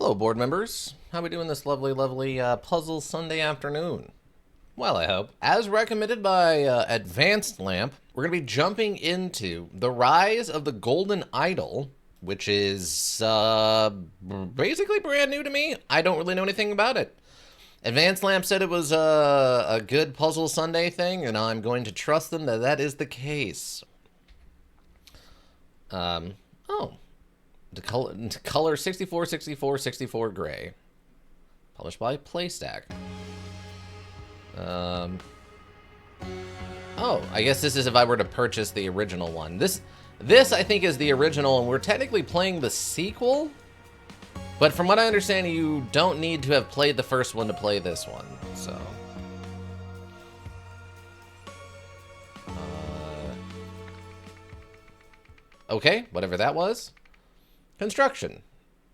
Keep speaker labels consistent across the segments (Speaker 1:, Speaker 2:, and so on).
Speaker 1: Hello, board members. How we doing this lovely, lovely puzzle Sunday afternoon? Well, I hope. As recommended by Advanced Lamp, we're going to be jumping into The Rise of the Golden Idol, which is basically brand new to me. I don't really know anything about it. Advanced Lamp said it was a good Puzzle Sunday thing, and I'm going to trust them that that is the case. The color 64, 64, 64 gray. Published by Playstack. Oh, I guess this is if I were to purchase the original one. This I think is the original, and we're technically playing the sequel. But from what I understand, you don't need to have played the first one to play this one, so. Okay, whatever that was. Construction.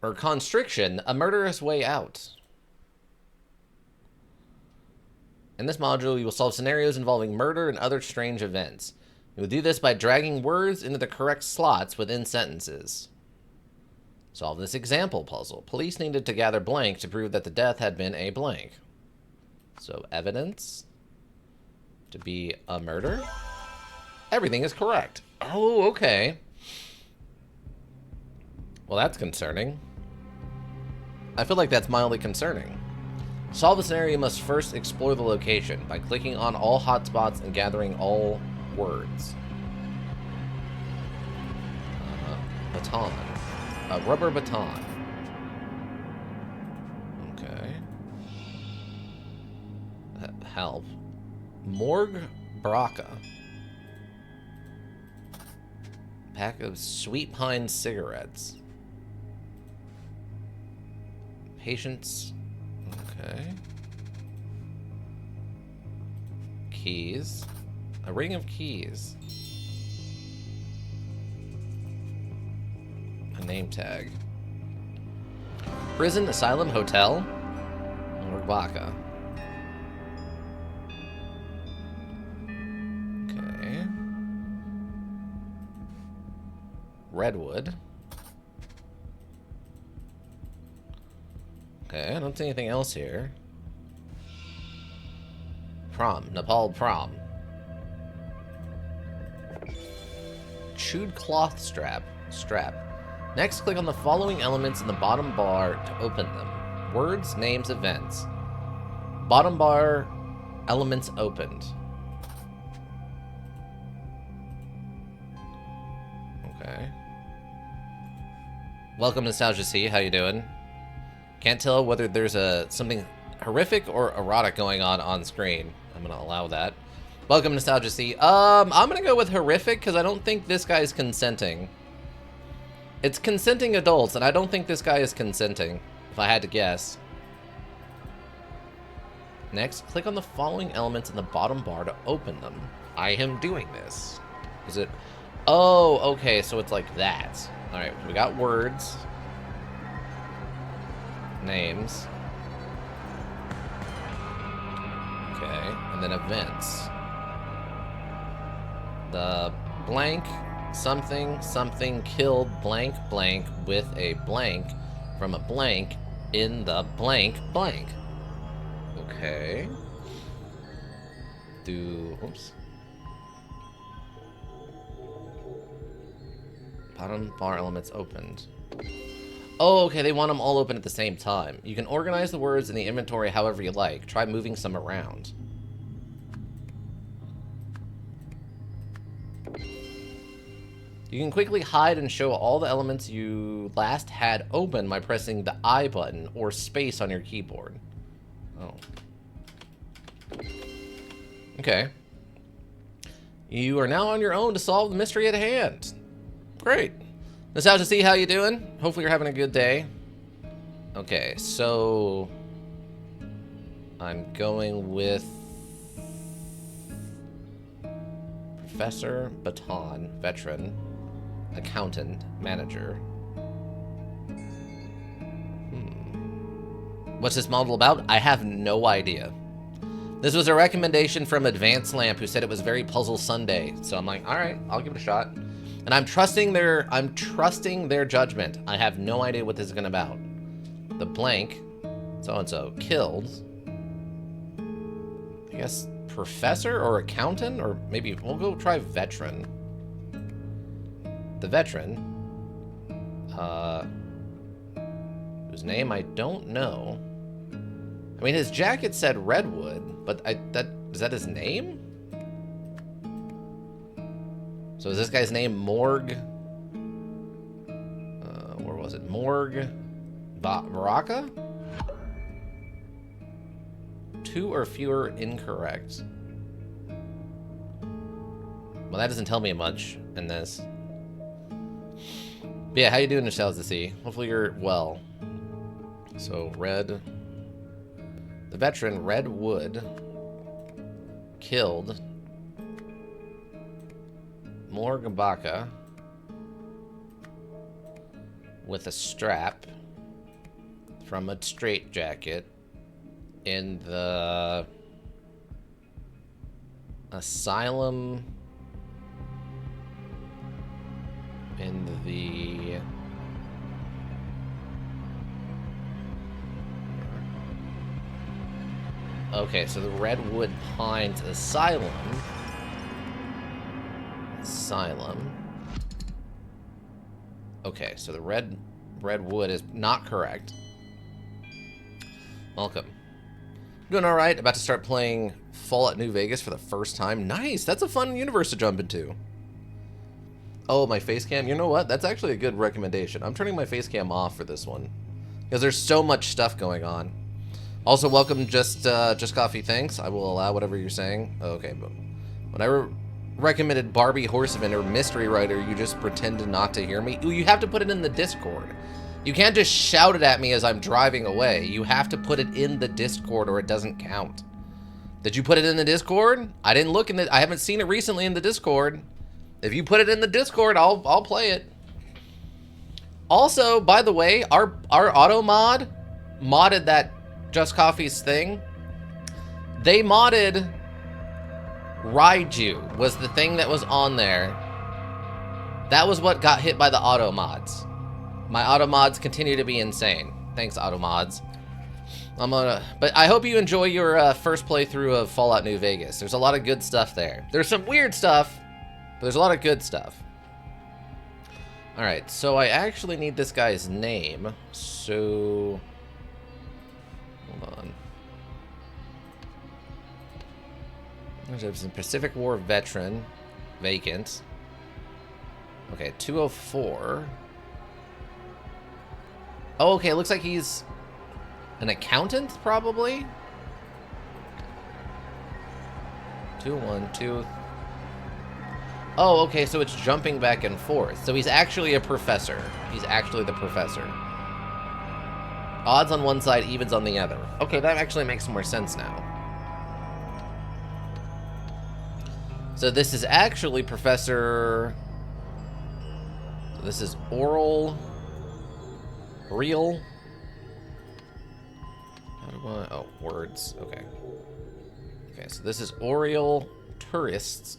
Speaker 1: Or constriction, a murderous way out. In this module, you will solve scenarios involving murder and other strange events. You will do this by dragging words into the correct slots within sentences. Solve this example puzzle. Police needed to gather blank to prove that the death had been a blank. So evidence to be a murder. Everything is correct. Oh, okay. Well, that's concerning. I feel like that's mildly concerning. Solve the scenario, you must first explore the location by clicking on all hotspots and gathering all words. Baton. A rubber baton. Okay. Help. Morgue Braca. Pack of Sweet Pine cigarettes. Patience. Okay. Keys. A ring of keys. A name tag. Prison, asylum, hotel. Morbaca. Okay. Redwood. Okay, I don't see anything else here. Prom. Nepal prom. Chewed cloth strap. Next, click on the following elements in the bottom bar to open them. Words, names, events. Bottom bar, elements opened. Okay. Welcome, Nostalgia C. How you doing? Can't tell whether there's something horrific or erotic going on screen. I'm gonna allow that. Welcome, Nostalgia C. I'm gonna go with horrific because I don't think this guy is consenting. It's consenting adults, and I don't think this guy is consenting, if I had to guess. Next, click on the following elements in the bottom bar to open them. I am doing this. Is it? Oh, okay, so it's like that. All right, we got words. Names. Okay, and then events. The blank something killed blank blank with a blank from a blank in the blank blank. Okay. Oops. Bottom bar elements opened. Oh, okay, they want them all open at the same time. You can organize the words in the inventory however you like. Try moving some around. You can quickly hide and show all the elements you last had open by pressing the I button or space on your keyboard. Oh. Okay. You are now on your own to solve the mystery at hand. Great. Nostalgia C, how you doing? Hopefully you're having a good day. Okay, so I'm going with Professor Baton, veteran, accountant, manager. What's this model about? I have no idea. This was a recommendation from Advanced Lamp, who said it was very Puzzle Sunday. So I'm like, all right, I'll give it a shot. And I'm trusting their judgment. I have no idea what this is about. the blank, so-and-so, killed, I guess, professor or accountant, or maybe we'll go try veteran. The veteran, whose name I don't know. I mean, his jacket said Redwood, but is that his name? So is this guy's name Morg? Where was it? Morg Baraka? 2 or fewer incorrect. Well, that doesn't tell me much in this. But yeah, how you doing, Nostalgia to see? Hopefully you're well. So, the veteran, Redwood, killed Morgabaka with a strap from a straitjacket in the asylum in the okay, so the Redwood Pines Asylum. Okay, so the Redwood is not correct. Welcome. Doing all right. About to start playing Fallout New Vegas for the first time. Nice. That's a fun universe to jump into. Oh, my face cam. You know what? That's actually a good recommendation. I'm turning my face cam off for this one because there's so much stuff going on. Also, welcome, just coffee. Thanks. I will allow whatever you're saying. Okay, but when I recommended Barbie Horseman or Mystery Writer, you just pretended not to hear me. Ooh, you have to put it in the Discord. You can't just shout it at me as I'm driving away. You have to put it in the Discord or it doesn't count. Did you put it in the Discord? I didn't look in the. I haven't seen it recently in the Discord. If you put it in the Discord, I'll play it. Also, by the way, our auto modded that Just Coffee's thing. They modded Raiju was the thing that was on there. That was what got hit by the auto mods. My auto mods continue to be insane. Thanks, auto mods. But I hope you enjoy your first playthrough of Fallout New Vegas. There's a lot of good stuff there. There's some weird stuff, but there's a lot of good stuff. All right, so I actually need this guy's name. So, hold on. There's a Pacific War veteran, vacant. Okay, 204. Oh, okay, looks like he's an accountant, probably. 212. Oh, okay, so it's jumping back and forth. So he's actually a professor. He's actually the professor. Odds on one side, evens on the other. Okay, that actually makes more sense now. So this is actually Professor... This is Real. How do I... Oh, words. Okay. Okay, so this is Oriel Tourist.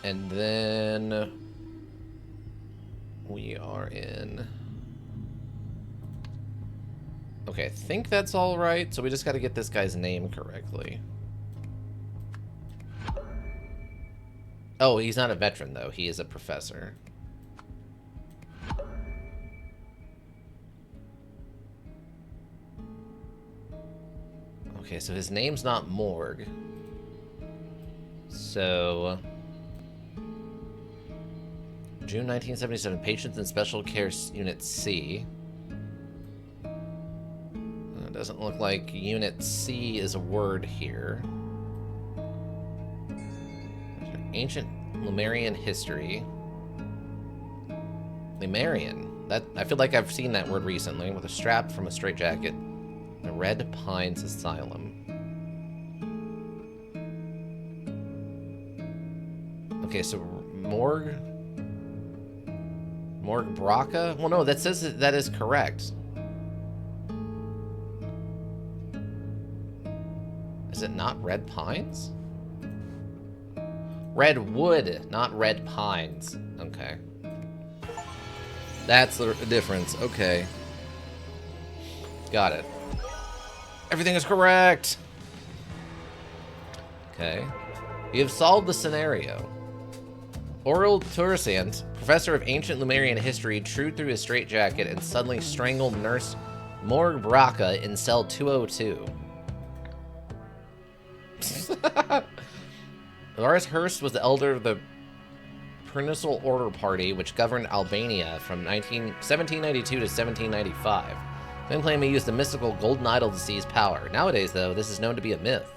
Speaker 1: And then... we are in... Okay, I think that's all right. So we just got to get this guy's name correctly. Oh, he's not a veteran, though. He is a professor. Okay, so his name's not Morg. So... June 1977, Patients in Special Care Unit C. It doesn't look like Unit C is a word here. Ancient Lemurian history. Lemurian. That I feel like I've seen that word recently. With a strap from a straitjacket. The Red Pines Asylum. Okay, so Morg Braca? Well, no, that says that is correct. Is it not Red Pines? Redwood, not Red Pines. Okay. That's the difference. Okay. Got it. Everything is correct. Okay. You have solved the scenario. Aurel Torsant, professor of ancient Lemurian history, chewed through his straitjacket and suddenly strangled Nurse Morg Bracca in cell 202. Lars Hurst was the elder of the Pernisul Order Party, which governed Albania from 1792 to 1795. Some claim he used the mystical golden idol to seize power. Nowadays, though, this is known to be a myth.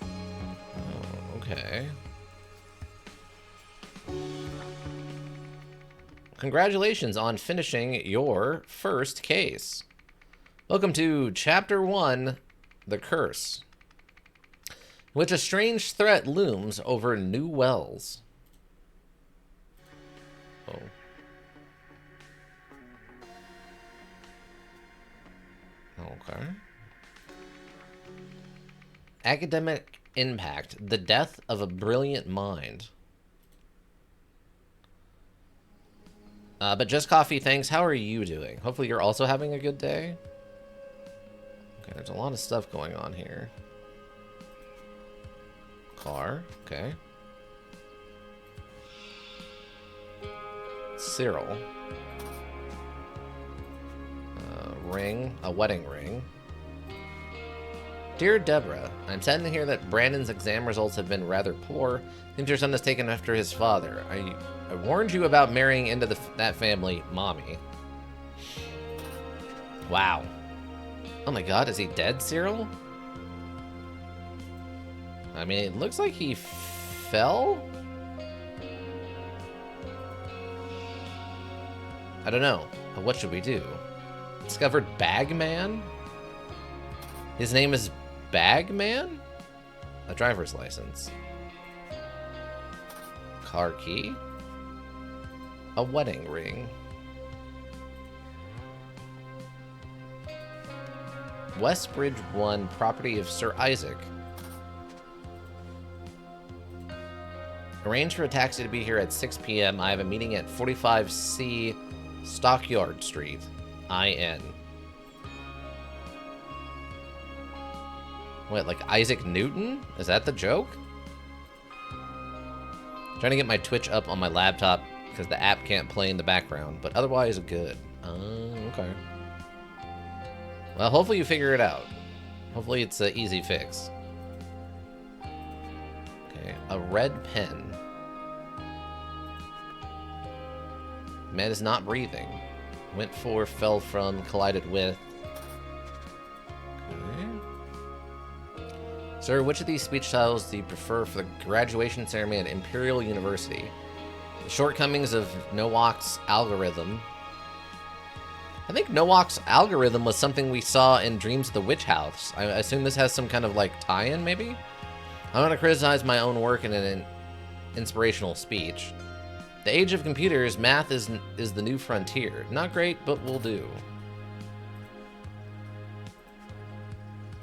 Speaker 1: Oh, okay. Congratulations on finishing your first case. Welcome to Chapter 1, The Curse, in which a strange threat looms over New Wells. Oh. Okay. Academic impact. The death of a brilliant mind. But just coffee, thanks. How are you doing? Hopefully you're also having a good day. Okay, there's a lot of stuff going on here. Car, okay. Cyril. Ring, a wedding ring. Dear Deborah, I'm saddened to hear that Brandon's exam results have been rather poor. I think your son has taken after his father. I warned you about marrying into that family, Mommy. Wow. Oh my god, is he dead, Cyril? I mean, it looks like he fell? I don't know. What should we do? Discovered Bagman? His name is Bagman? A driver's license. Car key? A wedding ring. Westbridge 1, property of Sir Isaac. Arrange for a taxi to be here at 6 p.m. I have a meeting at 45C Stockyard Street. IN. What, like Isaac Newton? Is that the joke? Trying to get my Twitch up on my laptop because the app can't play in the background, but otherwise good. Okay. Well, hopefully you figure it out. Hopefully it's an easy fix. Okay, a red pen. Man is not breathing. Went for, fell from, collided with. Okay. Sir, which of these speech styles do you prefer for the graduation ceremony at Imperial University? The shortcomings of Nowak's algorithm. I think Nowak's algorithm was something we saw in Dreams of the Witch House. I assume this has some kind of like tie-in, maybe? I want to criticize my own work in an inspirational speech. The age of computers, math is the new frontier. Not great, but will do.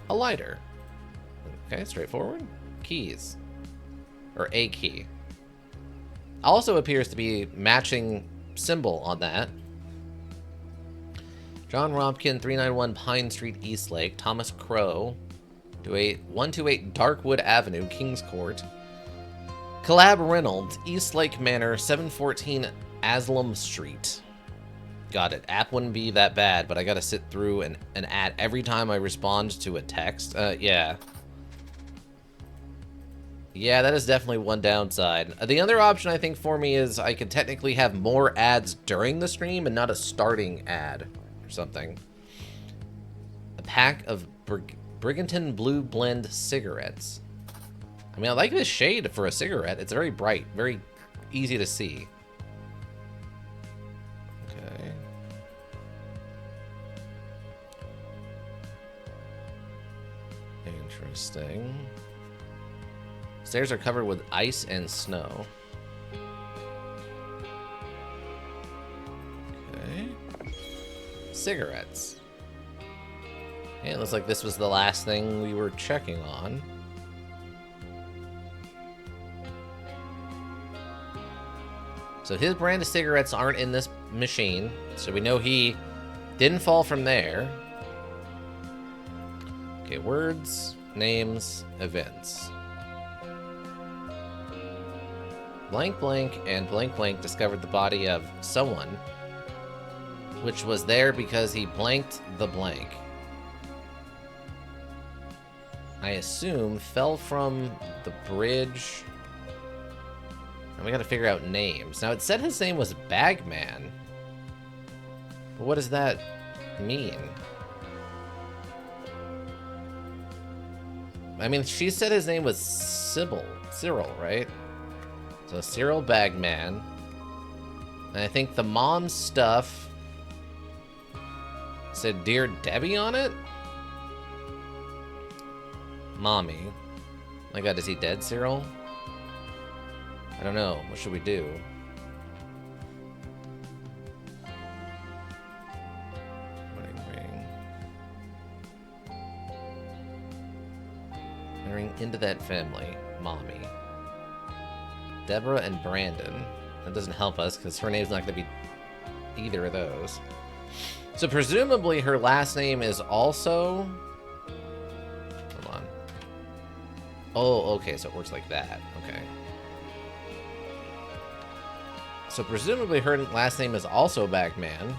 Speaker 1: A lighter. Okay, straightforward. Keys. Or a key. Also appears to be matching symbol on that. John Robkin, 391 Pine Street, Eastlake. Thomas Crow, 128 Darkwood Avenue, Kings Court. Collab Reynolds, Eastlake Manor, 714 Aslam Street. Got it. App wouldn't be that bad, but I gotta sit through an ad every time I respond to a text. Yeah. Yeah, that is definitely one downside. The other option I think for me is I could technically have more ads during the stream and not a starting ad or something. A pack of Brigantine Blue Blend cigarettes. I mean, I like this shade for a cigarette. It's very bright, very easy to see. Okay. Interesting. Stairs are covered with ice and snow. Okay. Cigarettes. Okay, it looks like this was the last thing we were checking on. So his brand of cigarettes aren't in this machine, so we know he didn't fall from there. Okay, words, names, events. Blank blank and blank blank discovered the body of someone, which was there because he blanked the blank. I assume fell from the bridge. And we gotta figure out names. Now, it said his name was Bagman. But what does that mean? I mean, she said his name was Cyril, right? So Cyril Bagman. And I think the mom's stuff said Dear Debbie on it? Mommy. My god, is he dead, Cyril? I don't know. What should we do? Wedding ring. Entering into that family. Mommy. Deborah and Brandon. That doesn't help us because her name's not going to be either of those. So presumably her last name is also... Hold on. Oh, okay, so it works like that. Okay. So presumably her last name is also Bagman.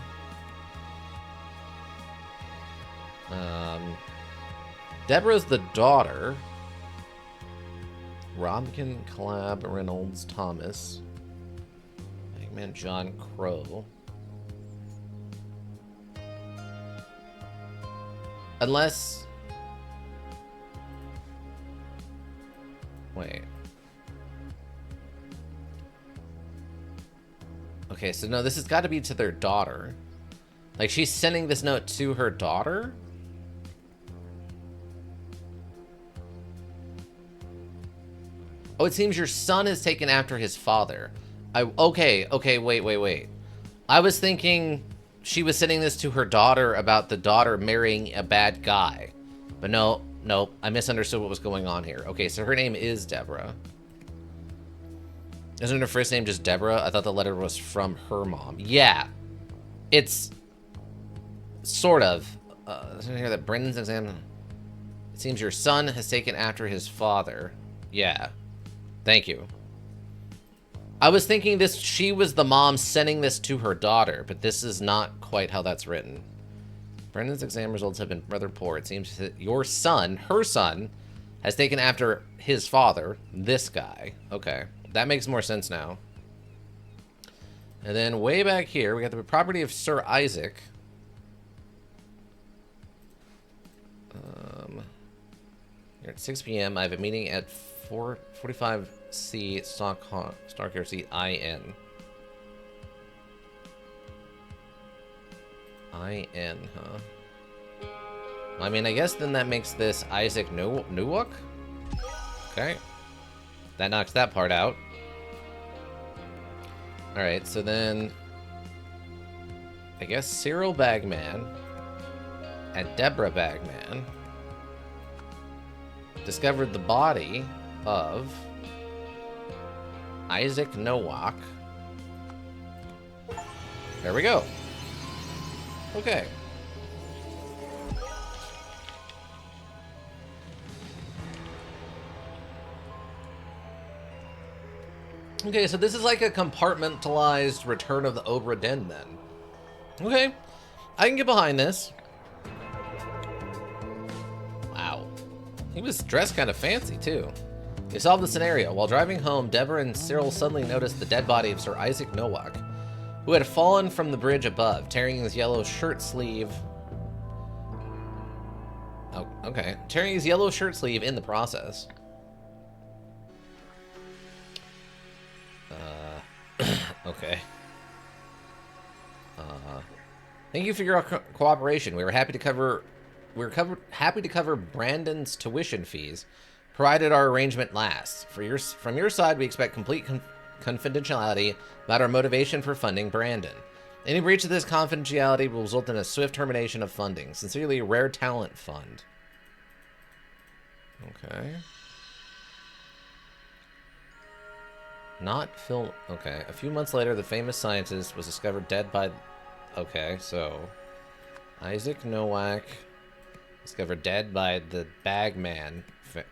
Speaker 1: Deborah's the daughter. Robkin, Collab, Reynolds, Thomas. Bagman, John Crow. Unless... Wait. Okay, so no, this has got to be to their daughter. Like, she's sending this note to her daughter? Oh, it seems your son is taken after his father. Okay, wait. I was thinking she was sending this to her daughter about the daughter marrying a bad guy. But no, I misunderstood what was going on here. Okay, so her name is Deborah. Isn't her first name just Deborah? I thought the letter was from her mom. Yeah. It's sort of. Here that Brendan's exam. It seems your son has taken after his father. Yeah. Thank you. I was thinking she was the mom sending this to her daughter, but this is not quite how that's written. Brendan's exam results have been rather poor. It seems that your son, her son, has taken after his father, this guy. Okay. That makes more sense now. And then way back here, we got the property of Sir Isaac. Here at 6 p.m. I have a meeting at 445C Starcare Seat IN. IN, huh? I mean, I guess then that makes this Isaac Newhook? Okay. That knocks that part out. Alright, so then... I guess Cyril Bagman and Deborah Bagman discovered the body of Isaac Nowak. There we go. Okay. Okay, so this is like a compartmentalized Return of the Obra Dinn, then. Okay. I can get behind this. Wow. He was dressed kind of fancy, too. They solved the scenario. While driving home, Deborah and Cyril suddenly noticed the dead body of Sir Isaac Nowak, who had fallen from the bridge above, tearing his yellow shirt sleeve. Oh, okay. Tearing his yellow shirt sleeve in the process. Okay. Thank you for your cooperation. We were happy to cover Brandon's tuition fees, provided our arrangement lasts. From your side, we expect complete confidentiality about our motivation for funding Brandon. Any breach of this confidentiality will result in a swift termination of funding. Sincerely, Rare Talent Fund. Okay. Not Phil. Okay. A few months later, the famous scientist was discovered dead by... Okay, so... Isaac Nowak discovered dead by the Bagman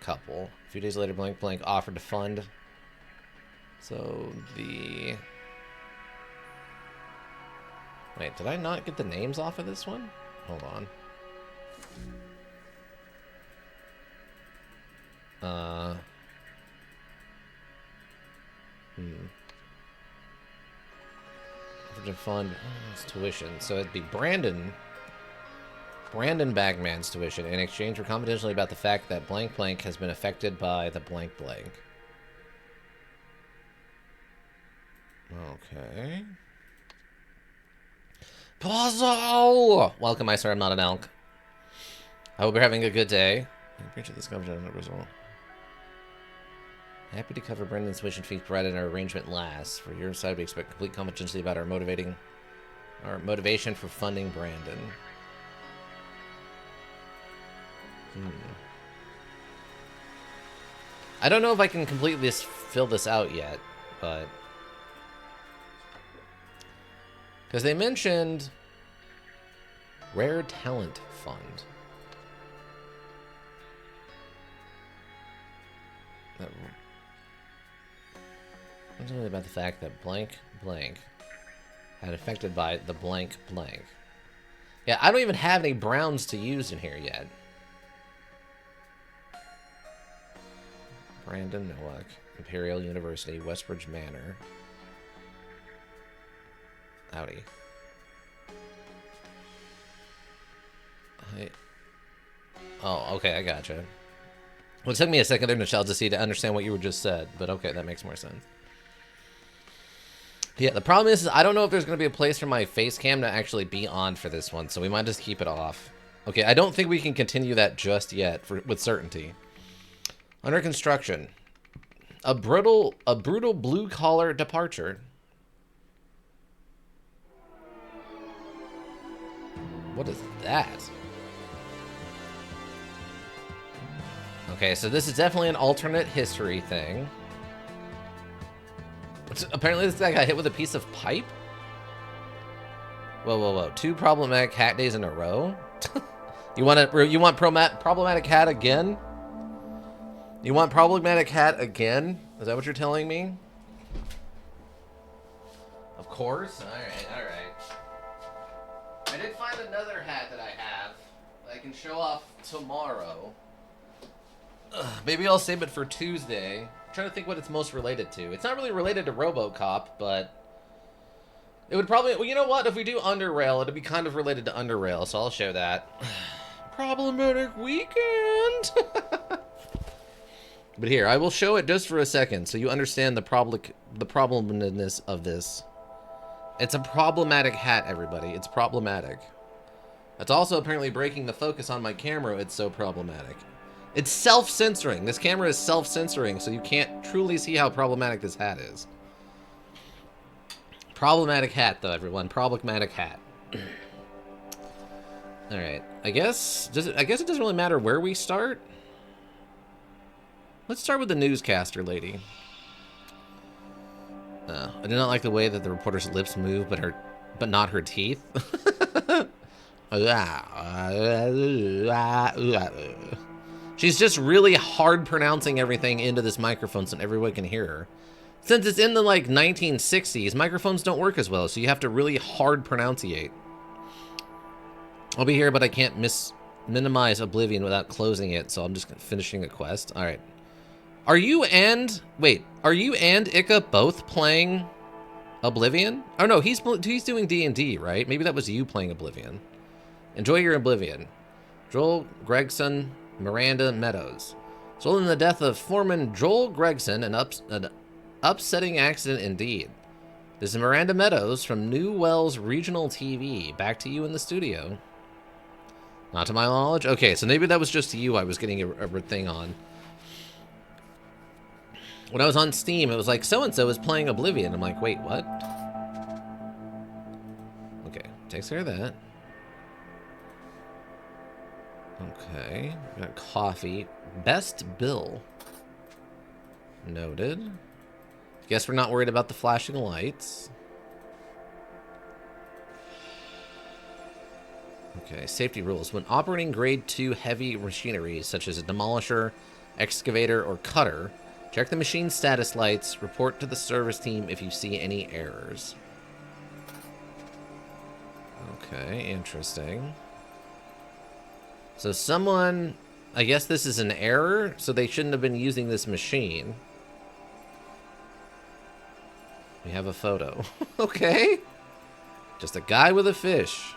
Speaker 1: couple. A few days later, Blank Blank offered to fund... So, the... Wait, did I not get the names off of this one? Hold on. To fund his tuition. So it'd be Brandon Bagman's tuition in exchange for confidentially about the fact that blank blank has been affected by the blank blank. Okay. Puzzle! Welcome, I swear I'm not an elk. I hope you're having a good day. I appreciate this conversation result. Happy to cover Brendan's tuition fees provided in our arrangement last. For your side, we expect complete confidentiality about our motivation for funding Brandon. I don't know if I can completely fill this out yet, but... Because they mentioned Rare Talent Fund. I'm talking about the fact that blank blank had affected by the blank blank. Yeah, I don't even have any Browns to use in here yet. Brandon Nowak, Imperial University, Westbridge Manor. Howdy. Oh, okay, I gotcha. Well, it took me a second there, Michelle, to understand what you were just said, but okay, that makes more sense. Yeah, the problem is I don't know if there's going to be a place for my face cam to actually be on for this one, so we might just keep it off. Okay, I don't think we can continue that just yet with certainty. Under construction. A brutal blue-collar departure. What is that? Okay, so this is definitely an alternate history thing. Apparently this guy got hit with a piece of pipe? Whoa, whoa, whoa. 2 problematic hat days in a row? You want problematic hat again? You want problematic hat again? Is that what you're telling me? Of course. Alright, alright. I did find another hat that I have that I can show off tomorrow. Maybe I'll save it for Tuesday. I'm trying to think what it's most related to. It's not really related to RoboCop, but it would probably... Well, you know what? If we do Underrail, it'll be kind of related to Underrail, so I'll show that. Problematic weekend! But here, I will show it just for a second, so you understand the problemness of this. It's a problematic hat, everybody. It's problematic. It's also apparently breaking the focus on my camera. It's so problematic. It's self-censoring. This camera is self-censoring, so you can't truly see how problematic this hat is. Problematic hat, though, everyone. Problematic hat. All right. I guess it doesn't really matter where we start. Let's start with the newscaster lady. I do not like the way that the reporter's lips move, but not her teeth. She's just really hard pronouncing everything into this microphone so everyone can hear her. Since it's in the, like, 1960s, microphones don't work as well, so you have to really hard pronunciate. I'll be here, but I can't minimize Oblivion without closing it, so I'm just finishing a quest. All right. Are you and Ika both playing Oblivion? Oh, no, he's doing D&D, right? Maybe that was you playing Oblivion. Enjoy your Oblivion. Joel Gregson, Miranda Meadows. Resulting in the death of foreman Joel Gregson, an upsetting accident indeed. This is Miranda Meadows from New Wells Regional TV. Back to you in the studio. Not to my knowledge. Okay, so maybe that was just you I was getting a thing on. When I was on Steam, it was like, so-and-so is playing Oblivion. I'm like, wait, what? Okay, takes care of that. Okay, got coffee. Best bill. Noted. Guess we're not worried about the flashing lights. Okay, safety rules. When operating grade 2 heavy machinery, such as a demolisher, excavator, or cutter, check the machine status lights. Report to the service team if you see any errors. Okay, interesting. So someone... I guess this is an error, so they shouldn't have been using this machine. We have a photo. Okay. Just a guy with a fish.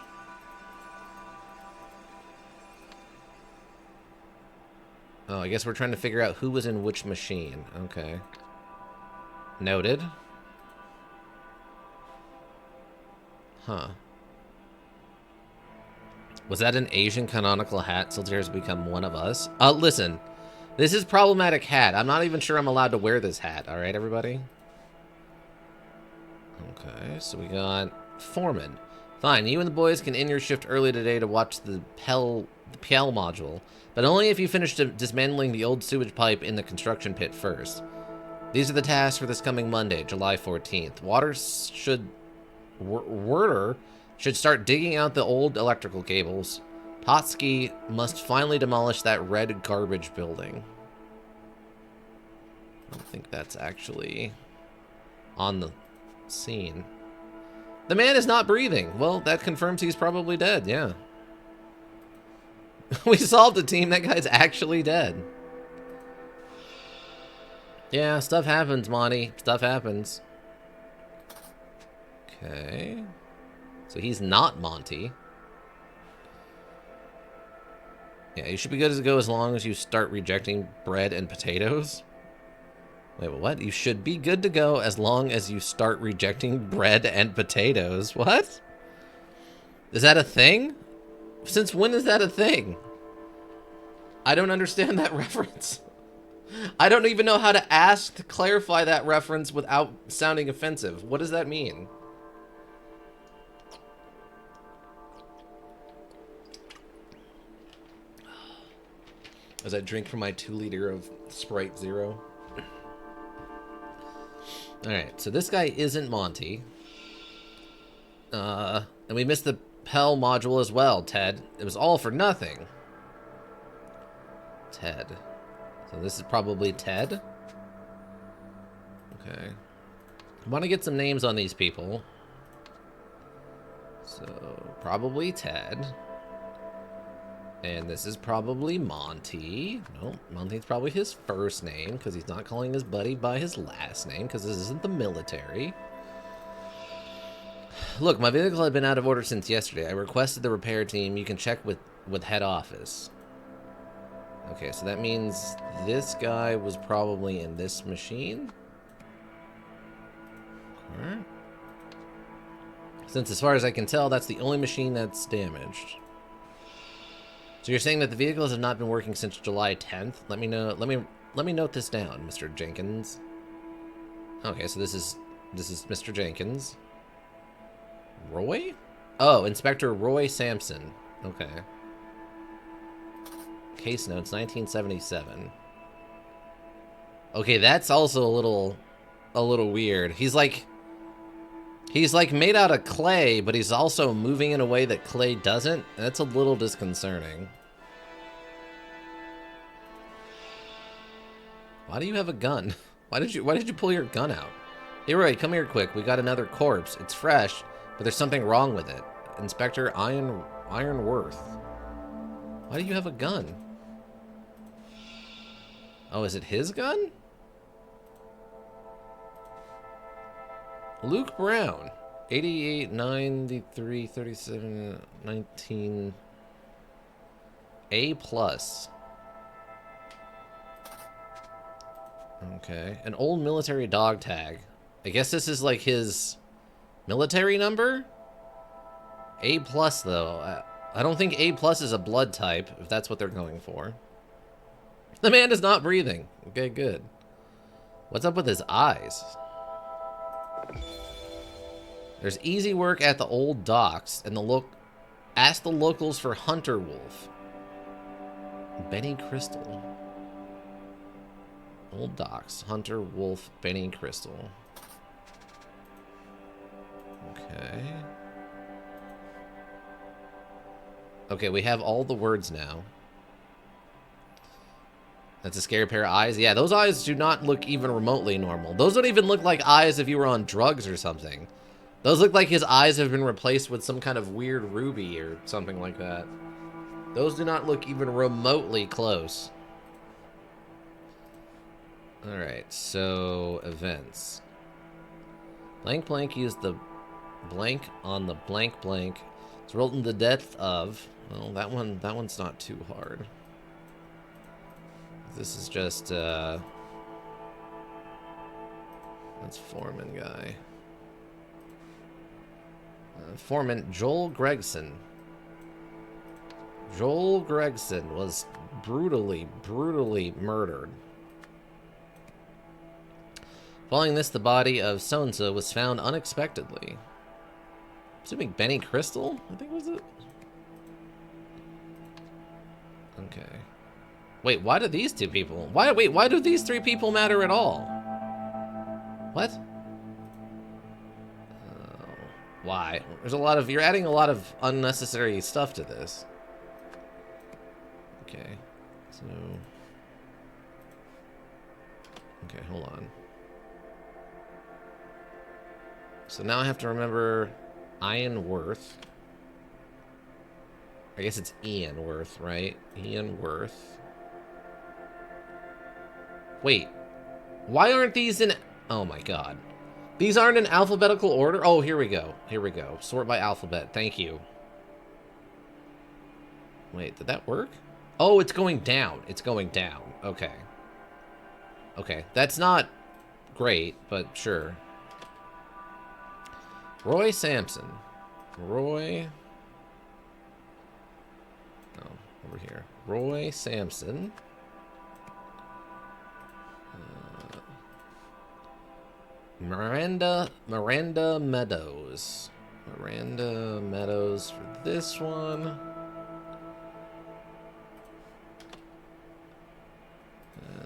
Speaker 1: Oh, I guess we're trying to figure out who was in which machine. Okay. Noted. Huh. Was that an Asian canonical hat? Siltier has become one of us. Listen. This is problematic hat. I'm not even sure I'm allowed to wear this hat. Alright, everybody? Okay, so we got Foreman. Fine, you and the boys can end your shift early today to watch the PL module, but only if you finish dismantling the old sewage pipe in the construction pit first. These are the tasks for this coming Monday, July 14th. Werder should start digging out the old electrical cables. Potsky must finally demolish that red garbage building. I don't think that's actually on the scene. The man is not breathing. Well, that confirms he's probably dead, yeah. We solved the team. That guy's actually dead. Yeah, stuff happens, Monty. Stuff happens. Okay. So he's not Monty. Yeah, you should be good to go as long as you start rejecting bread and potatoes. Wait, what? You should be good to go as long as you start rejecting bread and potatoes. What? Is that a thing? Since when is that a thing? I don't understand that reference. I don't even know how to ask to clarify that reference without sounding offensive. What does that mean? As I drink from my 2-liter of Sprite Zero. Alright, so this guy isn't Monty. And we missed the Pell module as well, Ted. It was all for nothing. Ted. So this is probably Ted. Okay. I want to get some names on these people. So, probably Ted. And this is probably Monty. No, Monty's probably his first name, because he's not calling his buddy by his last name, because this isn't the military. Look, my vehicle had been out of order since yesterday. I requested the repair team. You can check with head office. Okay, so that means this guy was probably in this machine. Okay. Since as far as I can tell, that's the only machine that's damaged. So you're saying that the vehicles have not been working since July 10th? Let me know. Let me note this down, Mr. Jenkins. Okay, so this is Mr. Jenkins. Roy? Oh, Inspector Roy Sampson. Okay. Case notes 1977. Okay, that's also a little weird. He's like made out of clay, but he's also moving in a way that clay doesn't. That's a little disconcerting. Why do you have a gun? Why did you pull your gun out? Hey Roy, come here quick. We got another corpse. It's fresh, but there's something wrong with it. Inspector Ironworth. Why do you have a gun? Oh, is it his gun? Luke Brown. 88, 93, 37, 19. A+. Okay. An old military dog tag. I guess this is like his military number? A+, though. I don't think A+ is a blood type, if that's what they're going for. The man is not breathing. Okay, good. What's up with his eyes? There's easy work at the old docks, and ask the locals for Hunter Wolf. Benny Crystal. Old Docks. Hunter, Wolf, Benny, Crystal. Okay. Okay, we have all the words now. That's a scary pair of eyes. Yeah, those eyes do not look even remotely normal. Those don't even look like eyes if you were on drugs or something. Those look like his eyes have been replaced with some kind of weird ruby or something like that. Those do not look even remotely close. Alright, so events. Blank blank used the blank on the blank blank. It's rolled in the depth of... Well, that one's not too hard. This is just, that's Foreman guy. Foreman, Joel Gregson. Joel Gregson was brutally murdered. Following this, the body of so-and-so was found unexpectedly. Assuming Benny Crystal, I think was it? Okay. Wait, why do these two people... Why do these three people matter at all? What? Why? There's a lot of... You're adding a lot of unnecessary stuff to this. Okay. So... Okay, hold on. So now I have to remember Ian Worth. I guess it's Ian Worth, right? Ian Worth. Wait. Why aren't these in... Oh my god. These aren't in alphabetical order? Oh, here we go. Here we go. Sort by alphabet. Thank you. Wait, did that work? Oh, it's going down. It's going down. Okay. Okay. That's not great, but sure. Roy Sampson. Roy... Oh, over here. Roy Sampson. Miranda Meadows. Miranda Meadows for this one.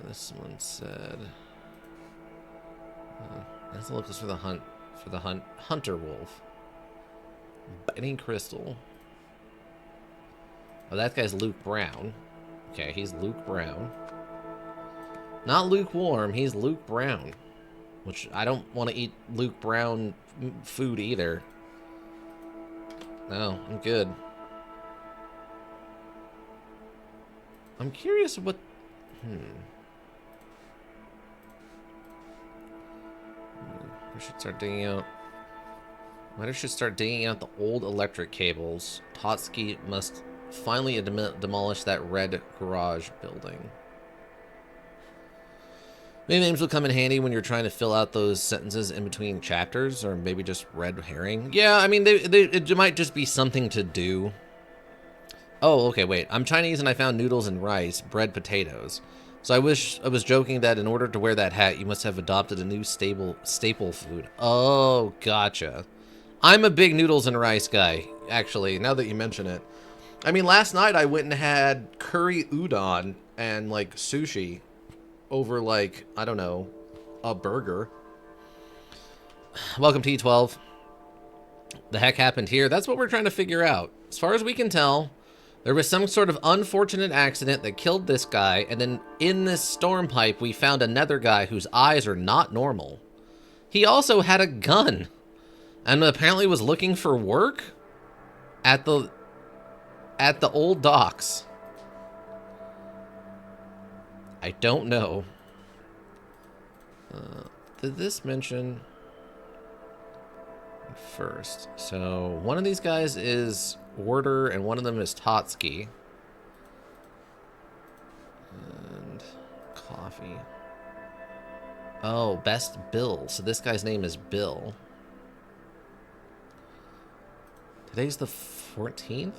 Speaker 1: This one said... let's look for the Hunter Wolf. Benny Crystal. Oh, that guy's Luke Brown. Okay, he's Luke Brown. Not lukewarm, he's Luke Brown. Which, I don't want to eat Luke Brown food either. No, I'm good. I'm curious what... I should start digging out... I should start digging out the old electric cables. Totsky must finally demolish that red garage building. Maybe names will come in handy when you're trying to fill out those sentences in between chapters, or maybe just red herring. Yeah, I mean, it might just be something to do. Oh, okay, wait. I'm Chinese and I found noodles and rice, bread, potatoes. So I was joking that in order to wear that hat, you must have adopted a new staple food. Oh, gotcha. I'm a big noodles and rice guy, actually, now that you mention it. I mean, last night I went and had curry udon and, like, sushi over, like, I don't know, a burger. Welcome to E12. The heck happened here? That's what we're trying to figure out. As far as we can tell, there was some sort of unfortunate accident that killed this guy, and then in this storm pipe, we found another guy whose eyes are not normal. He also had a gun, and apparently was looking for work at the old docks. I don't know. Did this mention first? So one of these guys is Werder and one of them is Totsky. And coffee. Oh, best Bill. So this guy's name is Bill. Today's the 14th?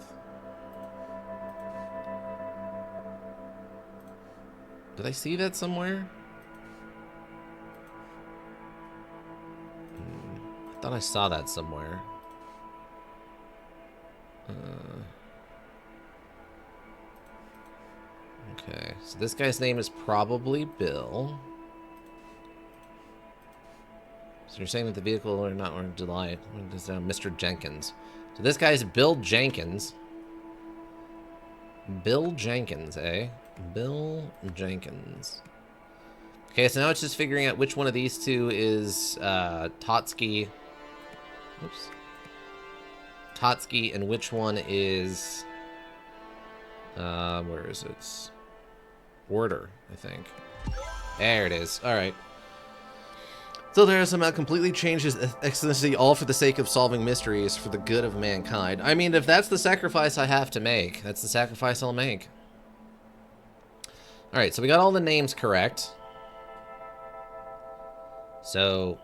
Speaker 1: Did I see that somewhere? I thought I saw that somewhere. Okay, so this guy's name is probably Bill. So you're saying that the vehicle or not in July. What is Mr. Jenkins? So this guy's Bill Jenkins. Bill Jenkins, eh? Bill Jenkins. Okay, so now it's just figuring out which one of these two is Totsky. Oops. Totsky, and which one is where is it? Werder, I think. There it is. All right. So there somehow completely changes ethnicity, all for the sake of solving mysteries for the good of mankind. I mean, if that's the sacrifice I have to make, that's the sacrifice I'll make. All right, so we got all the names correct. So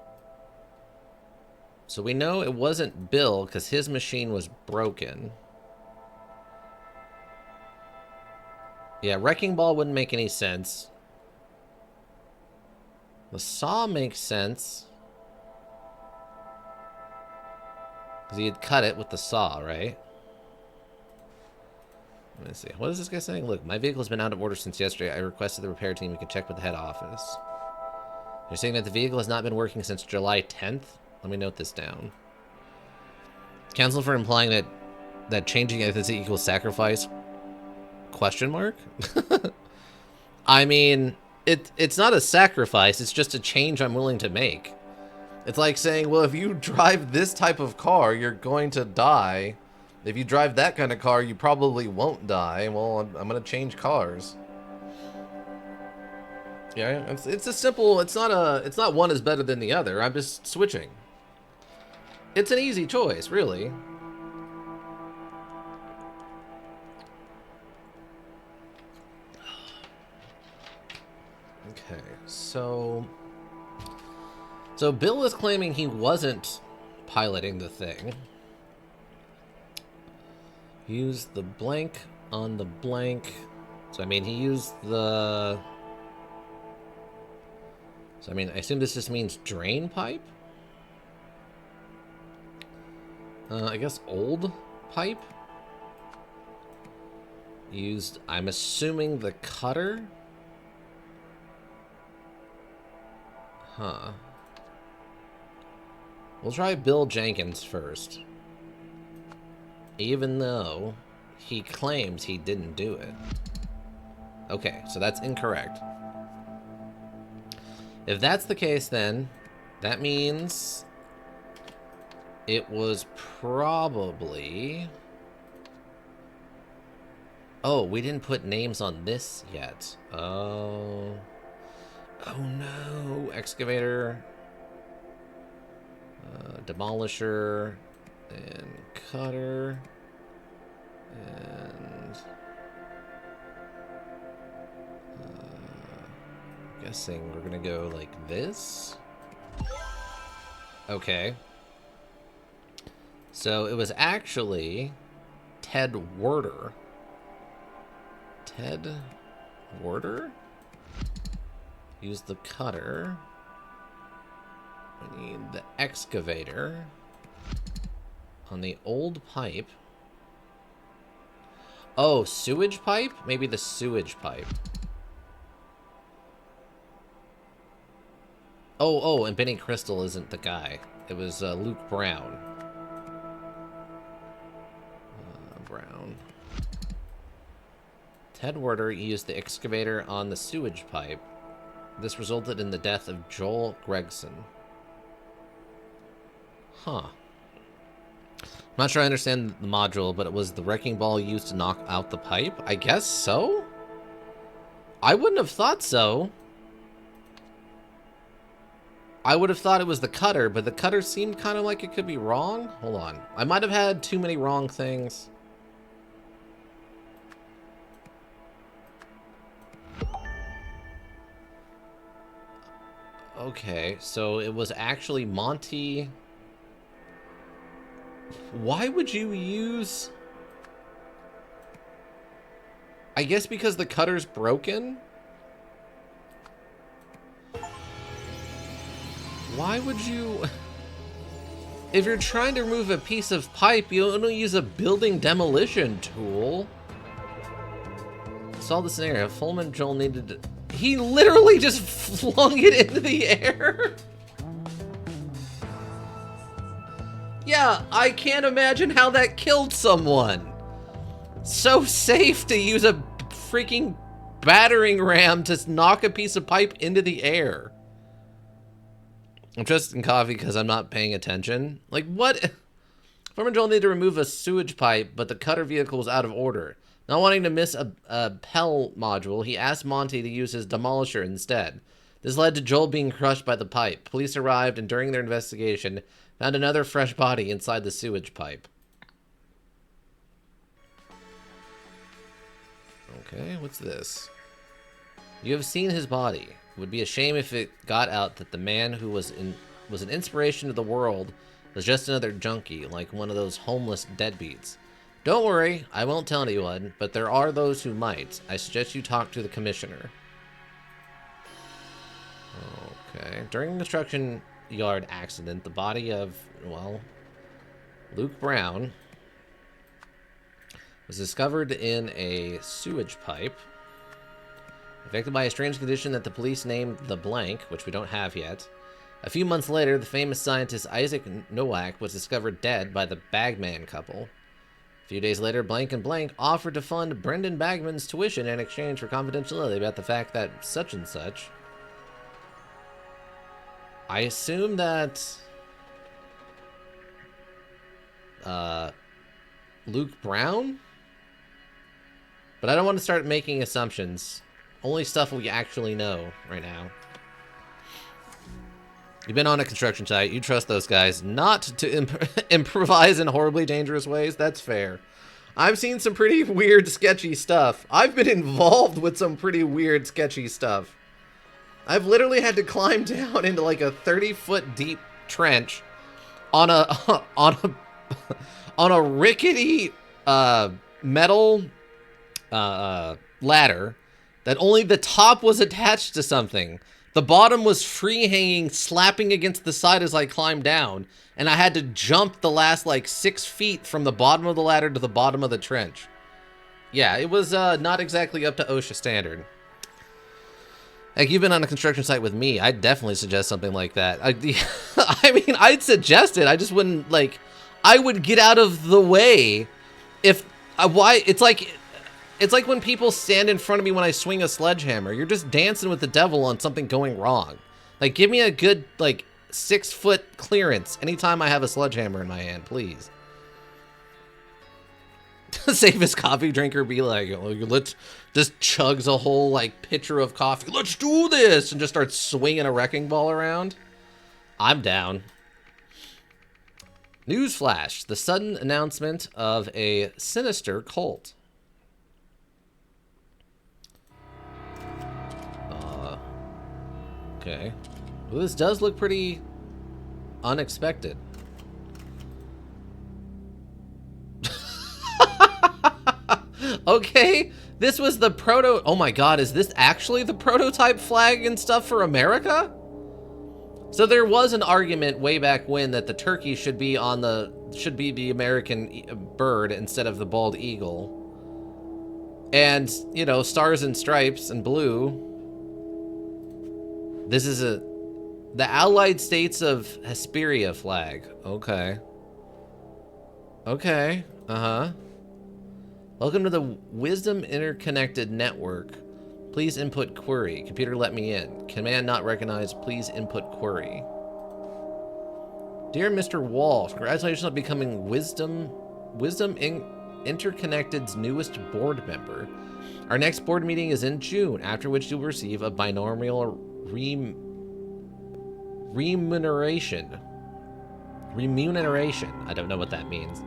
Speaker 1: we know it wasn't Bill because his machine was broken. Yeah, Wrecking Ball wouldn't make any sense. The saw makes sense. Because he had cut it with the saw, right? Let me see. What is this guy saying? Look, my vehicle has been out of order since yesterday. I requested the repair team. We can check with the head office. You're saying that the vehicle has not been working since July 10th? Let me note this down. Counsel for implying that changing ethnicity equals sacrifice? Question mark? I mean, it's not a sacrifice. It's just a change I'm willing to make. It's like saying, well, if you drive this type of car, you're going to die. If you drive that kind of car, you probably won't die. Well, I'm going to change cars. Yeah, it's a simple. It's not one is better than the other. I'm just switching. It's an easy choice, really. Okay, so Bill is claiming he wasn't piloting the thing. Use the blank on the blank. So I mean, he used the. So I mean, I assume this just means drain pipe. I guess old pipe. Used, I'm assuming, the cutter. Huh. We'll try Bill Jenkins first. Even though he claims he didn't do it. Okay, so that's incorrect. If that's the case, then that means it was probably... Oh, we didn't put names on this yet. Oh. Oh no. Excavator. Demolisher. And cutter. And... guessing we're gonna go like this. Okay. So it was actually Ted Werder. Ted Werder? Use the cutter. We need the excavator on the old pipe. Oh, sewage pipe? Maybe the sewage pipe. Oh, and Benny Crystal isn't the guy. It was Luke Brown. Brown. Ted Werder used the excavator on the sewage pipe. This resulted in the death of Joel Gregson. Huh. I'm not sure I understand the module, but it was the wrecking ball used to knock out the pipe? I guess so? I wouldn't have thought so. I would have thought it was the cutter, but the cutter seemed kind of like it could be wrong. Hold on. I might have had too many wrong things. Okay, so it was actually Monty. Why would you use... I guess because the cutter's broken? Why would you... If you're trying to remove a piece of pipe, you don't use a building demolition tool. Solve the scenario. Fulman Joel needed to... He literally just flung it into the air? Yeah, I can't imagine how that killed someone. So safe to use a freaking battering ram to knock a piece of pipe into the air. I'm just in coffee because I'm not paying attention. Like, what? Farmer Joel needed to remove a sewage pipe, but the cutter vehicle was out of order. Not wanting to miss a Pell module, he asked Monty to use his demolisher instead. This led to Joel being crushed by the pipe. Police arrived, and during their investigation, found another fresh body inside the sewage pipe. Okay, what's this? You have seen his body. It would be a shame if it got out that the man who was an inspiration to the world was just another junkie, like one of those homeless deadbeats. Don't worry, I won't tell anyone, but there are those who might. I suggest you talk to the commissioner. Okay. During the construction yard accident, the body of, well, Luke Brown was discovered in a sewage pipe, affected by a strange condition that the police named the Blank, which we don't have yet. A few months later, the famous scientist Isaac Nowak was discovered dead by the Bagman couple. A few days later, Blank and Blank offered to fund Brendan Bagman's tuition in exchange for confidentiality about the fact that such and such. I assume that Luke Brown? But I don't want to start making assumptions. Only stuff we actually know right now. You've been on a construction site. You trust those guys not to improvise in horribly dangerous ways. That's fair. I've seen some pretty weird, sketchy stuff. I've been involved with some pretty weird, sketchy stuff. I've literally had to climb down into like a 30-foot deep trench on a on a rickety metal ladder that only the top was attached to something. The bottom was free hanging, slapping against the side as I climbed down, and I had to jump the last like 6 feet from the bottom of the ladder to the bottom of the trench. Yeah, it was not exactly up to OSHA standard. Like, you've been on a construction site with me. I'd definitely suggest something like that. I mean, I'd suggest it. I just wouldn't, like, I would get out of the way if, why, it's like when people stand in front of me when I swing a sledgehammer. You're just dancing with the devil on something going wrong. Like, give me a good, like, 6-foot clearance anytime I have a sledgehammer in my hand, please. Safest coffee drinker be like, oh, let's just chugs a whole like pitcher of coffee. Let's do this, and just starts swinging a wrecking ball around. I'm down. Newsflash: the sudden announcement of a sinister cult. Okay. Well, this does look pretty unexpected. Okay, this was the proto... Oh my god, is this actually the prototype flag and stuff for America? So there was an argument way back when that the turkey should be the American bird instead of the bald eagle. And, you know, stars and stripes and blue. This is the Allied States of Hesperia flag. Okay. Okay, uh-huh. Welcome to the Wisdom Interconnected Network. Please input query. Computer, let me in. Command not recognized. Please input query. Dear Mr. Walsh, congratulations on becoming Wisdom Interconnected's newest board member. Our next board meeting is in June, after which you'll receive a binomial remuneration. Remuneration. I don't know what that means.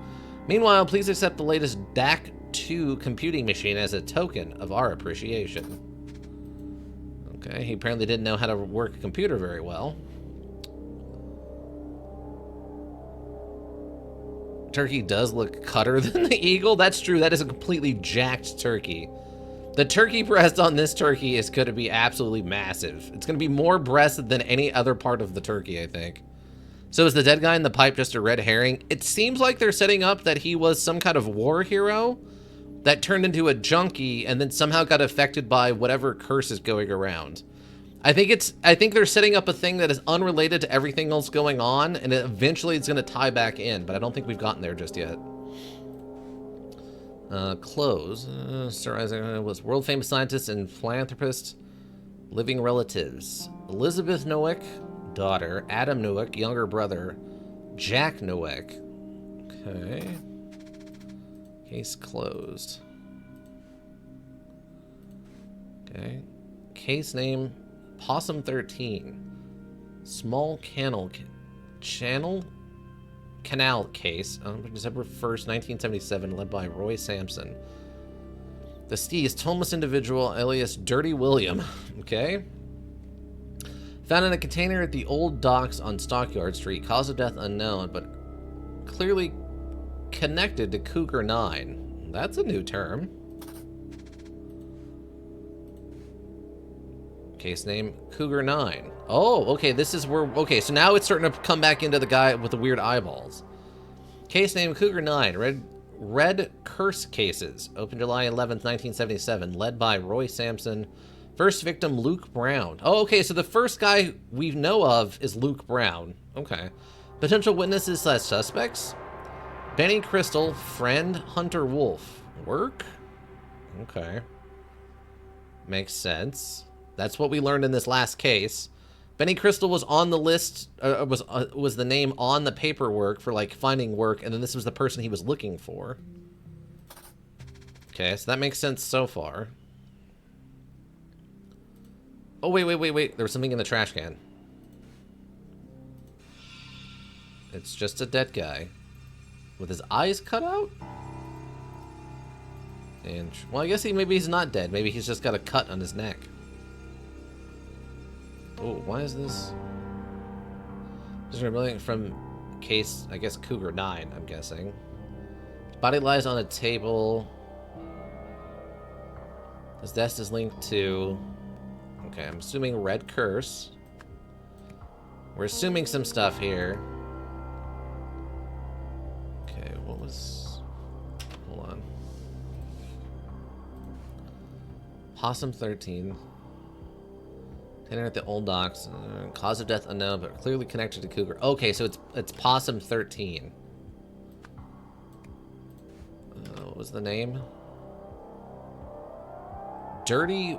Speaker 1: Meanwhile, please accept the latest DAC 2 computing machine as a token of our appreciation. Okay, he apparently didn't know how to work a computer very well. Turkey does look cutter than the eagle. That's true. That is a completely jacked turkey. The turkey breast on this turkey is going to be absolutely massive. It's going to be more breast than any other part of the turkey, I think. So is the dead guy in the pipe just a red herring? It seems like they're setting up that he was some kind of war hero that turned into a junkie and then somehow got affected by whatever curse is going around. I think they're setting up a thing that is unrelated to everything else going on, and eventually it's going to tie back in, but I don't think we've gotten there just yet. Close. Sir Isaac was world-famous scientist and philanthropist. Living relatives. Elizabeth Noack, daughter. Adam Noack, younger brother. Jack Noack. Okay. Case closed. Okay. Case name, Possum 13. Small canal case on December 1st, 1977, led by Roy Sampson. The deceased homeless individual, alias Dirty William. Okay. Found in a container at the old docks on Stockyard Street. Cause of death unknown, but clearly connected to Cougar 9. That's a new term. Case name, Cougar 9. Oh, okay, this is where... Okay, so now it's starting to come back into the guy with the weird eyeballs. Case name, Cougar 9. Red Curse Cases. Open July 11th, 1977. Led by Roy Sampson. First victim, Luke Brown. Oh, okay, so the first guy we know of is Luke Brown. Okay. Potential witnesses / suspects. Benny Crystal, friend, Hunter Wolf. Work? Okay. Makes sense. That's what we learned in this last case. Benny Crystal was on the list, was the name on the paperwork for, like, finding work, and then this was the person he was looking for. Okay, so that makes sense so far. Oh, wait. There was something in the trash can. It's just a dead guy. With his eyes cut out? And, well, I guess maybe he's not dead. Maybe he's just got a cut on his neck. Oh, why is this? Just remembering from case, I guess, Cougar 9, I'm guessing. Body lies on a table. His death is linked to... Okay, I'm assuming Red Curse. We're assuming some stuff here. Okay, what was... Hold on. Possum 13. Dinner at the old docks. Cause of death unknown, but clearly connected to Cougar. Okay, so it's Possum 13. What was the name? Dirty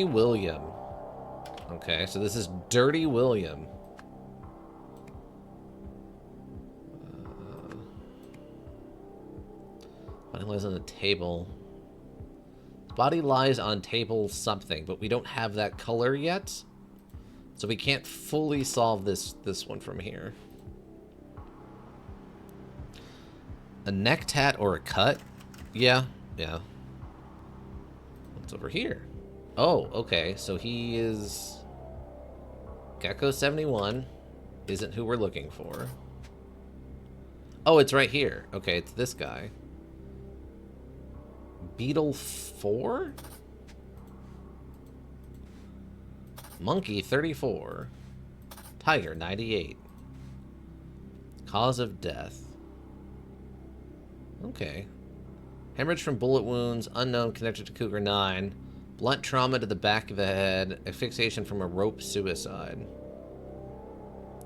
Speaker 1: William. Okay, so this is Dirty William. Body lies on the table. Body lies on table something, but we don't have that color yet. So we can't fully solve this one from here. A neck tat or a cut? Yeah. What's over here? Oh, okay. So he is... Gecko 71 isn't who we're looking for. Oh, it's right here. Okay, it's this guy. Beetle 4? Monkey 34. Tiger 98. Cause of death. Okay. Hemorrhage from bullet wounds, unknown, connected to Cougar 9. Blunt trauma to the back of the head. Asphyxiation from a rope suicide.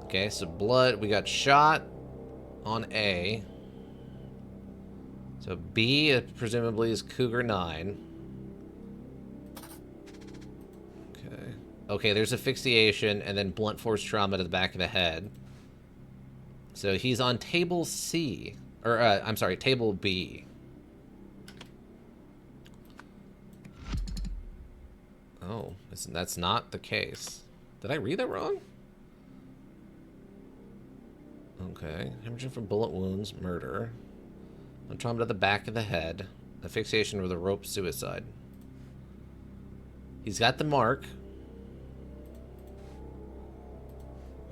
Speaker 1: Okay, so blood. We got shot on A. So B, presumably, is Cougar 9. Okay. Okay, there's asphyxiation and then blunt force trauma to the back of the head. So he's on table C. Or, I'm sorry, table B. Oh, that's not the case. Did I read that wrong? Okay. Hemorrhaging from bullet wounds, murder. Trauma to the back of the head. Asphyxiation with a rope suicide. He's got the mark.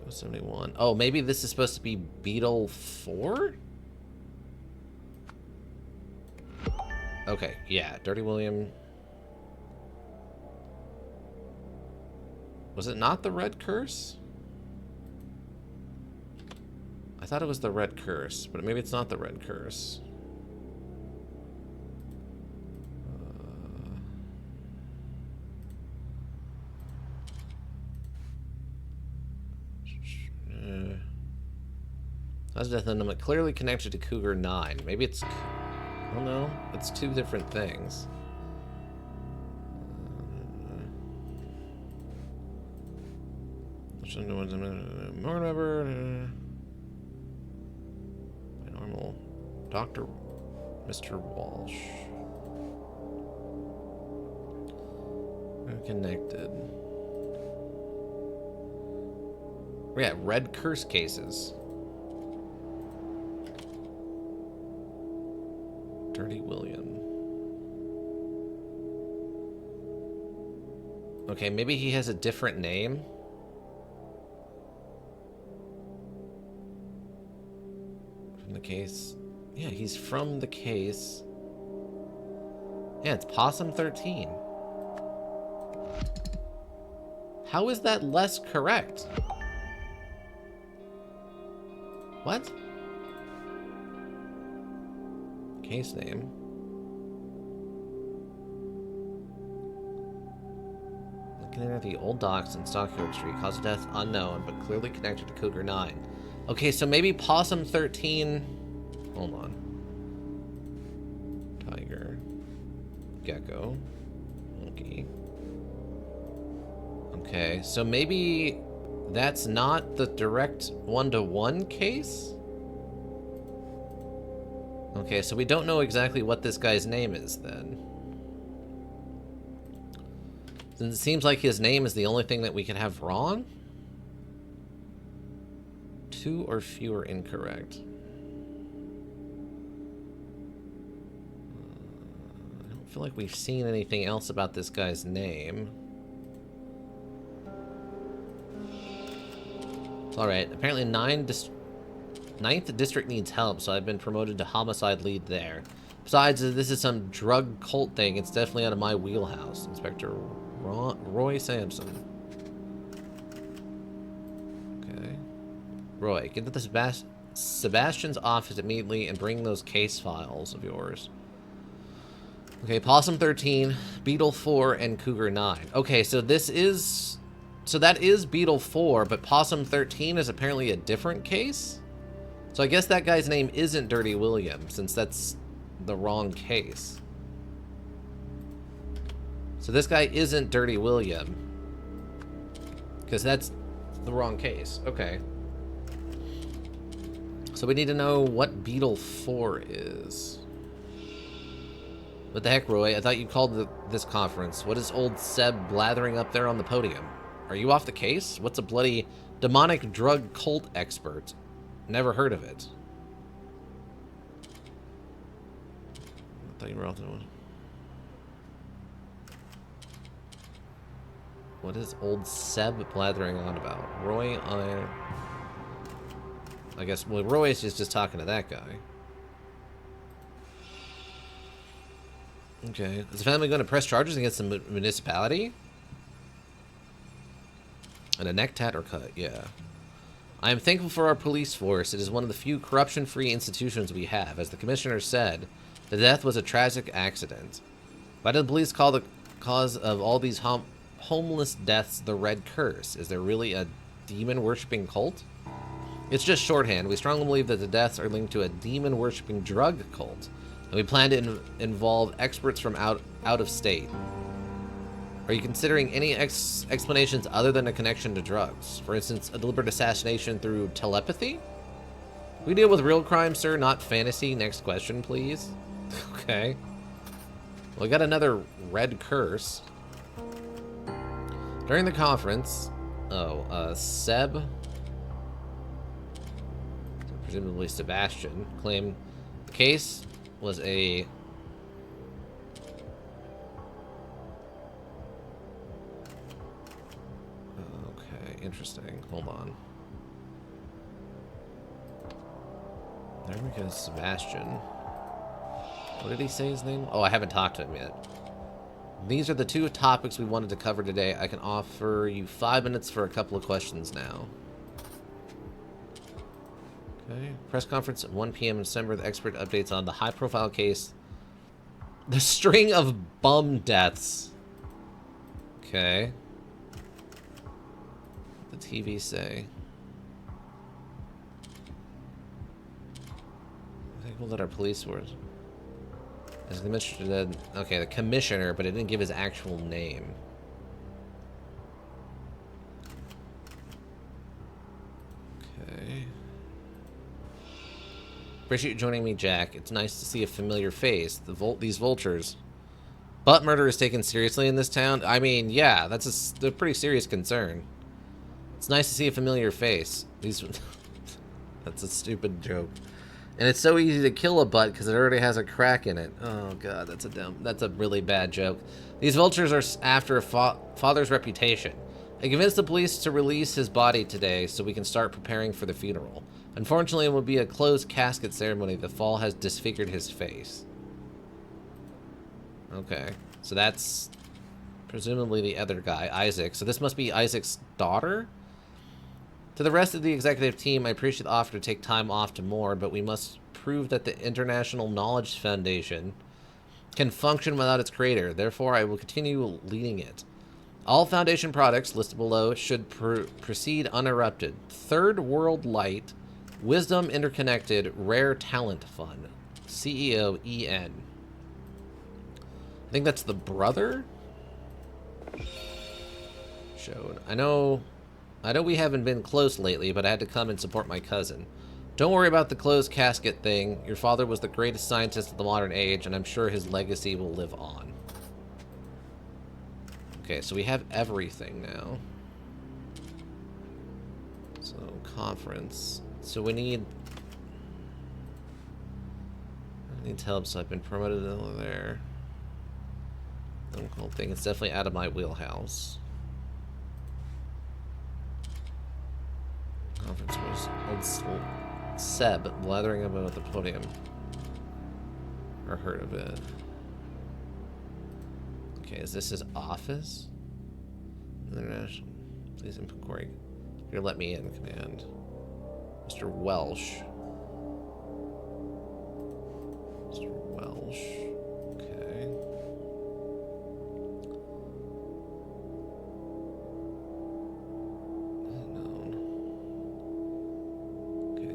Speaker 1: 71. Oh, maybe this is supposed to be Beetle 4? Okay, yeah. Dirty William. Was it not the Red Curse? I thought it was the Red Curse, but maybe it's not the Red Curse. Cause of death unknown, clearly connected to Cougar 9. Maybe it's... I don't know. It's two different things. More member... Normal. Dr. Mr. Walsh. Connected. Yeah, red curse cases. Dirty William. Okay, maybe he has a different name. From the case. Yeah, he's from the case. Yeah, it's Possum 13. How is that less correct? What? Case name. Looking at the old docks in Stockyard Street. Cause of death unknown, but clearly connected to Cougar 9. Okay, so maybe Possum 13... Hold on. Tiger. Gecko. Monkey. Okay, so maybe that's not the direct one-to-one case? Okay, so we don't know exactly what this guy's name is then. Since it seems like his name is the only thing that we can have wrong? Two or fewer incorrect. I don't feel like we've seen anything else about this guy's name. Alright, apparently 9th District needs help, so I've been promoted to homicide lead there. Besides, if this is some drug cult thing, it's definitely out of my wheelhouse. Inspector Roy Sampson. Okay. Roy, get to the Sebastian's office immediately and bring those case files of yours. Okay, Possum 13, Beetle 4, and Cougar 9. Okay, so this is... So that is Beetle 4, but Possum 13 is apparently a different case? So I guess that guy's name isn't Dirty William, since that's the wrong case. So this guy isn't Dirty William, because that's the wrong case. Okay. So we need to know what Beetle 4 is. What the heck, Roy? I thought you called this conference. What is old Seb blathering up there on the podium? Are you off the case? What's a bloody demonic drug cult expert? Never heard of it. I thought you were off the one. What is old Seb blathering on about? Roy, I guess, well, Roy is just talking to that guy. Okay. Is the family going to press charges against the municipality? And a neck tat or cut, yeah. I am thankful for our police force. It is one of the few corruption-free institutions we have. As the commissioner said, the death was a tragic accident. Why did the police call the cause of all these homeless deaths the Red Curse? Is there really a demon-worshipping cult? It's just shorthand. We strongly believe that the deaths are linked to a demon-worshipping drug cult, and we plan to involve experts from out of state. Are you considering any explanations other than a connection to drugs? For instance, a deliberate assassination through telepathy? We deal with real crime, sir, not fantasy. Next question, please. Okay. Well, we got another red curse. During the conference, Seb, presumably Sebastian, claimed the case was a... Interesting. Hold on. There we go, Sebastian. What did he say his name? Oh, I haven't talked to him yet. These are the two topics we wanted to cover today. I can offer you 5 minutes for a couple of questions now. Okay. Press conference at 1 p.m. in December. The expert updates on the high-profile case. The string of bum deaths. Okay. The TV say. People that are police force. As the commissioner, okay, the commissioner, but it didn't give his actual name. Okay. Appreciate you joining me, Jack. It's nice to see a familiar face. These vultures. Butt murder is taken seriously in this town. I mean, yeah, that's a pretty serious concern. It's nice to see a familiar face. These. That's a stupid joke. And it's so easy to kill a butt because it already has a crack in it. Oh god, that's a really bad joke. These vultures are after a father's reputation. I convinced the police to release his body today so we can start preparing for the funeral. Unfortunately, it will be a closed casket ceremony. The fall has disfigured his face. Okay, so that's presumably the other guy, Isaac. So this must be Isaac's daughter? To the rest of the executive team, I appreciate the offer to take time off to mourn, but we must prove that the International Knowledge Foundation can function without its creator. Therefore, I will continue leading it. All Foundation products listed below should proceed uninterrupted. Third World Light, Wisdom Interconnected, Rare Talent Fund. CEO EN. I think that's the brother? Showed. I know we haven't been close lately, but I had to come and support my cousin. Don't worry about the closed casket thing. Your father was the greatest scientist of the modern age, and I'm sure his legacy will live on. Okay, so we have everything now. So, conference. So we need help, so I've been promoted over there. Cool thing. It's definitely out of my wheelhouse. Conference was old Seb blathering about the podium. Or heard of it. Okay, is this his office? International. Please inquiry. Here, let me in, command. Mr. Welsh. Mr. Welsh. Okay.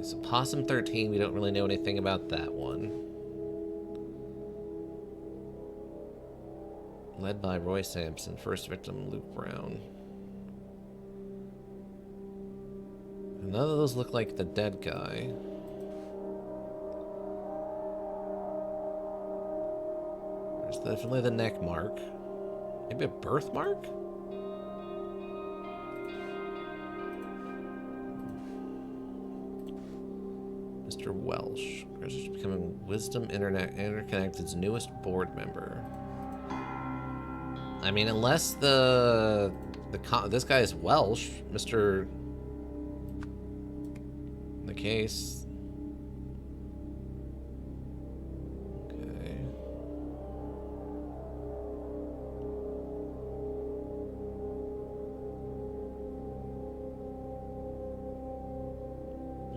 Speaker 1: So Possum 13, we don't really know anything about that one. Led by Roy Sampson, first victim Luke Brown. None of those look like the dead guy. There's definitely the neck mark. Maybe a birthmark? Mr. Welsh. Is becoming Wisdom Interconnected's newest board member. I mean, unless this guy is Welsh, Mr. The case. Okay.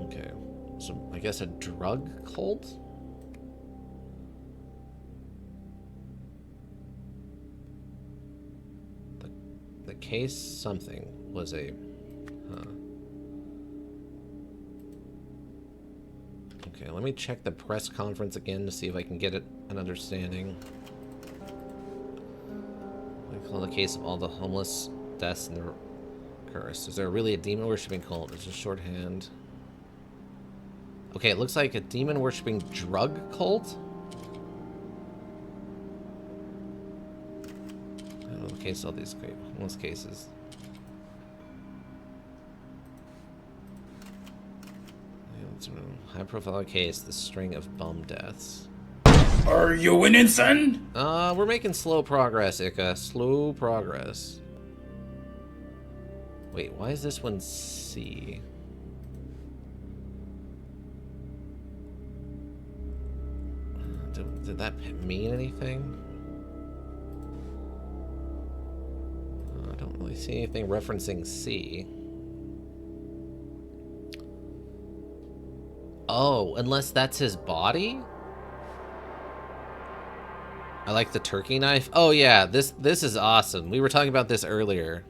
Speaker 1: Okay. So, I guess a drug cult? The case something was a... Huh. Okay, let me check the press conference again to see if I can get an understanding. I call the case of all the homeless deaths in the curse. Is there really a demon worshipping cult? It's just shorthand. Okay, it looks like a demon worshipping drug cult. I don't know the case of all these homeless cases. High profile case, the string of bum deaths.
Speaker 2: Are you winning, son?
Speaker 1: We're making slow progress, Ika. Slow progress. Wait, why is this one C? Did that mean anything? I don't really see anything referencing C. Oh, unless that's his body? I like the turkey knife. Oh yeah, this is awesome. We were talking about this earlier.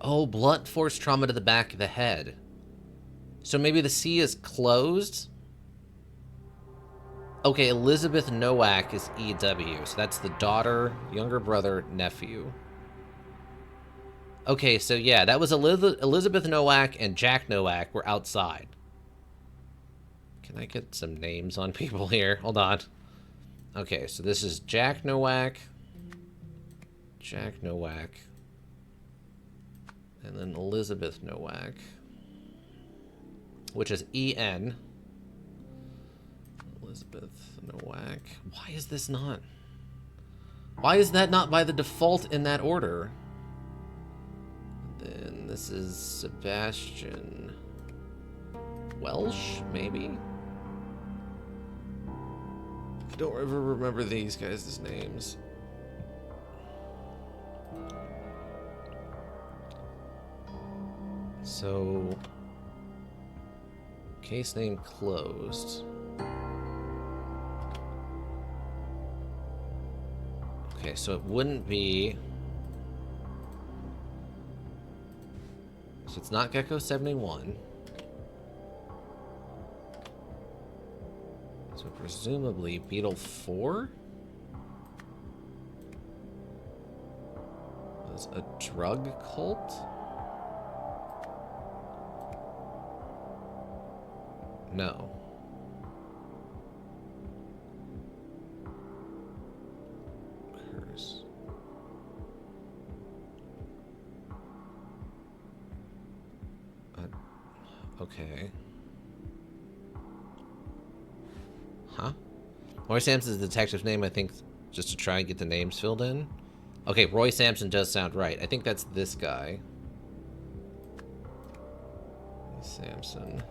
Speaker 1: Oh, blunt force trauma to the back of the head. So maybe the C is closed? Okay, Elizabeth Nowak is EW. So that's the daughter, younger brother, nephew. Okay, so yeah, that was Elizabeth Nowak and Jack Nowak were outside. Can I get some names on people here? Hold on. Okay, so this is Jack Nowak. Jack Nowak. And then Elizabeth Nowak. Which is EN. Elizabeth Nowak. Why is this not? Why is that not by the default in that order? Then this is Sebastian Welsh, maybe? I don't ever remember these guys' names. So, case name closed. Okay, so it wouldn't be... So it's not Gecko 71. So presumably Beetle 4 was a drug cult? No. Curse. Okay. Huh? Roy Sampson's the detective's name, I think, just to try and get the names filled in. Okay, Roy Sampson does sound right. I think that's this guy. Sampson.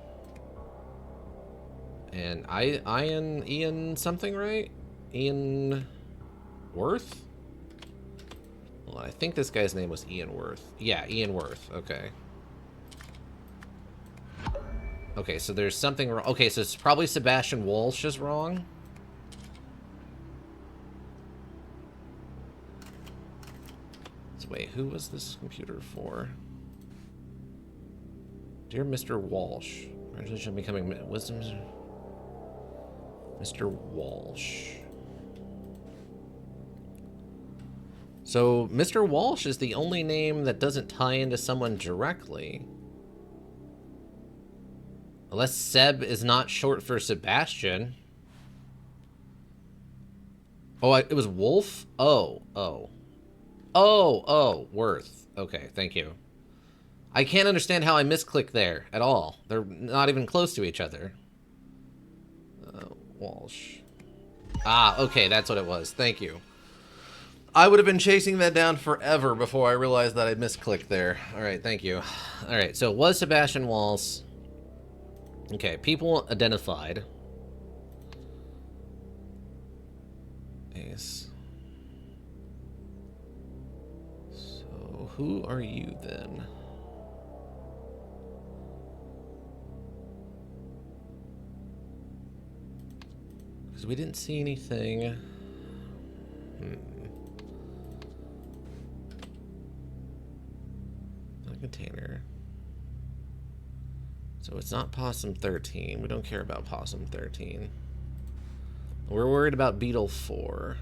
Speaker 1: And Ian something, right? Ian Worth? Well, I think this guy's name was Ian Worth. Yeah, Ian Worth. Okay. Okay, so there's something wrong. Okay, so it's probably Sebastian Walsh is wrong. So wait, who was this computer for? Dear Mr. Walsh. Congratulations on becoming wisdom. Mr. Walsh. So Mr. Walsh is the only name that doesn't tie into someone directly. Unless Seb is not short for Sebastian. Oh, it was Wolf? Oh. Worth. Okay, thank you. I can't understand how I misclicked there at all. They're not even close to each other. Walsh. Ah, okay, that's what it was. Thank you. I would have been chasing that down forever before I realized that I misclicked there. All right, thank you. All right, so it was Sebastian Walsh. Okay, people identified. Ace. So, who are you then? Because we didn't see anything. Not a container. So it's not Possum 13. We don't care about Possum 13. We're worried about Beetle 4.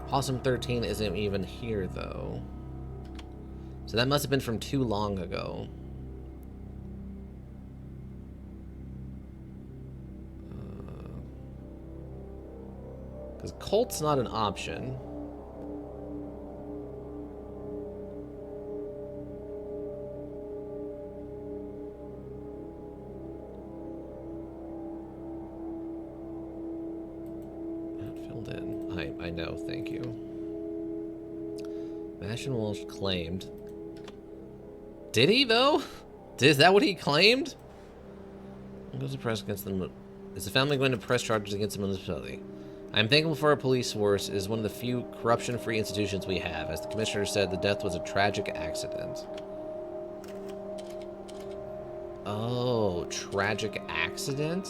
Speaker 1: Possum 13 isn't even here, though. So that must have been from too long ago. Because Colt's not an option. I know, thank you. Sebastian Walsh claimed. Did he, though? Is that what he claimed? Goes to press against them. Is the family going to press charges against the municipality? I'm thankful for our police force. It is one of the few corruption-free institutions we have. As the commissioner said, the death was a tragic accident. Oh, tragic accident?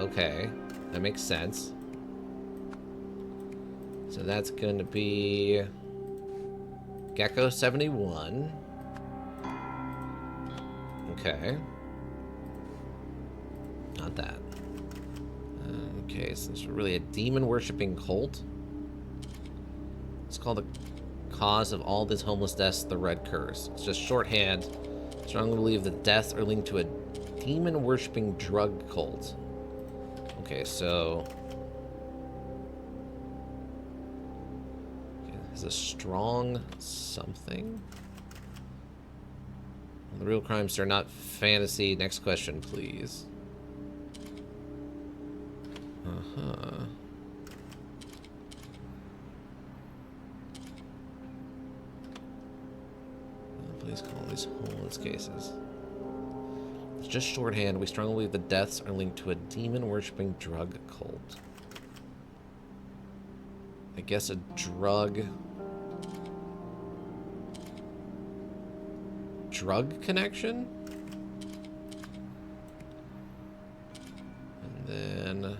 Speaker 1: Okay, that makes sense. So that's going to be Gecko 71. Okay. Not that. Okay, so it's really a demon-worshipping cult. It's called the cause of all this homeless deaths, the Red Curse. It's just shorthand. Strongly believe that deaths are linked to a demon-worshipping drug cult. Okay, so... okay, there's a strong something? The real crimes are not fantasy. Next question, please. Uh-huh. Please call these homeless cases. It's just shorthand. We strongly believe the deaths are linked to a demon-worshipping drug cult. I guess a drug connection? And then...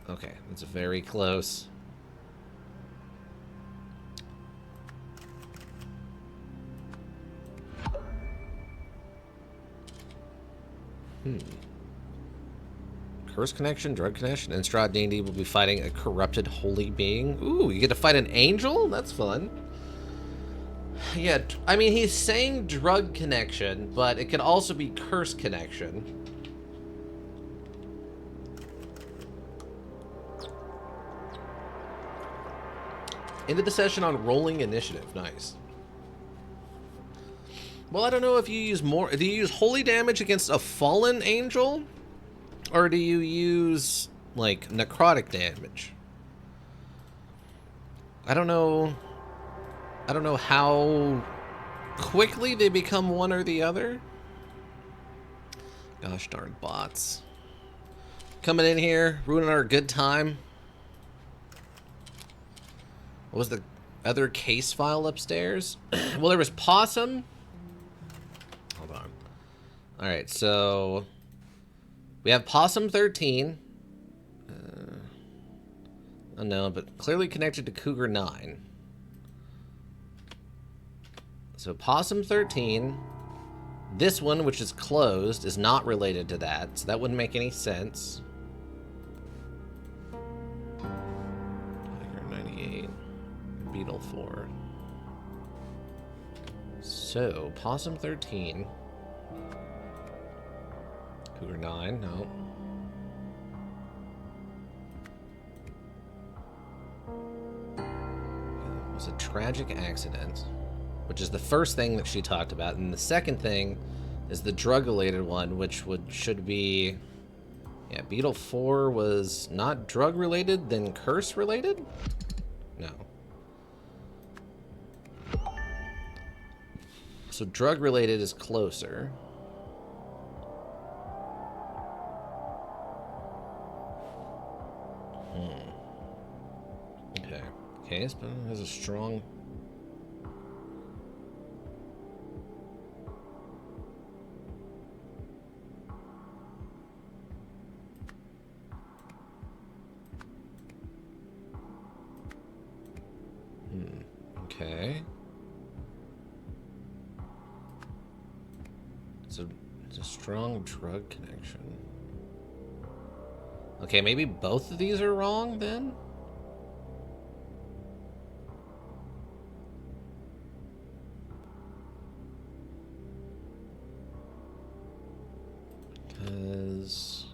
Speaker 1: okay, that's very close. Curse connection, drug connection. Innistrad D&D will be fighting a corrupted holy being. Ooh, you get to fight an angel? That's fun. Yeah, I mean, he's saying drug connection, but it could also be curse connection. Ended the session on rolling initiative. Nice. Well, I don't know if you use more... do you use holy damage against a fallen angel? Or do you use, like, necrotic damage? I don't know... I don't know how quickly they become one or the other. Gosh darn bots. Coming in here, ruining our good time. What was the other case file upstairs? Well, there was Possum. Hold on. Alright, so... we have Possum 13. Unknown, but clearly connected to Cougar 9. So Possum 13. This one, which is closed, is not related to that, so that wouldn't make any sense. Tiger 98. Beetle 4. So, Possum 13. Cougar 9, no. It was a tragic accident, which is the first thing that she talked about, and the second thing is the drug-related one, which should be... yeah, Beetle 4 was not drug-related, then curse-related? No. So drug-related is closer. Okay. Case has a strong... okay. So it's a strong drug connection. Okay, maybe both of these are wrong then? Because...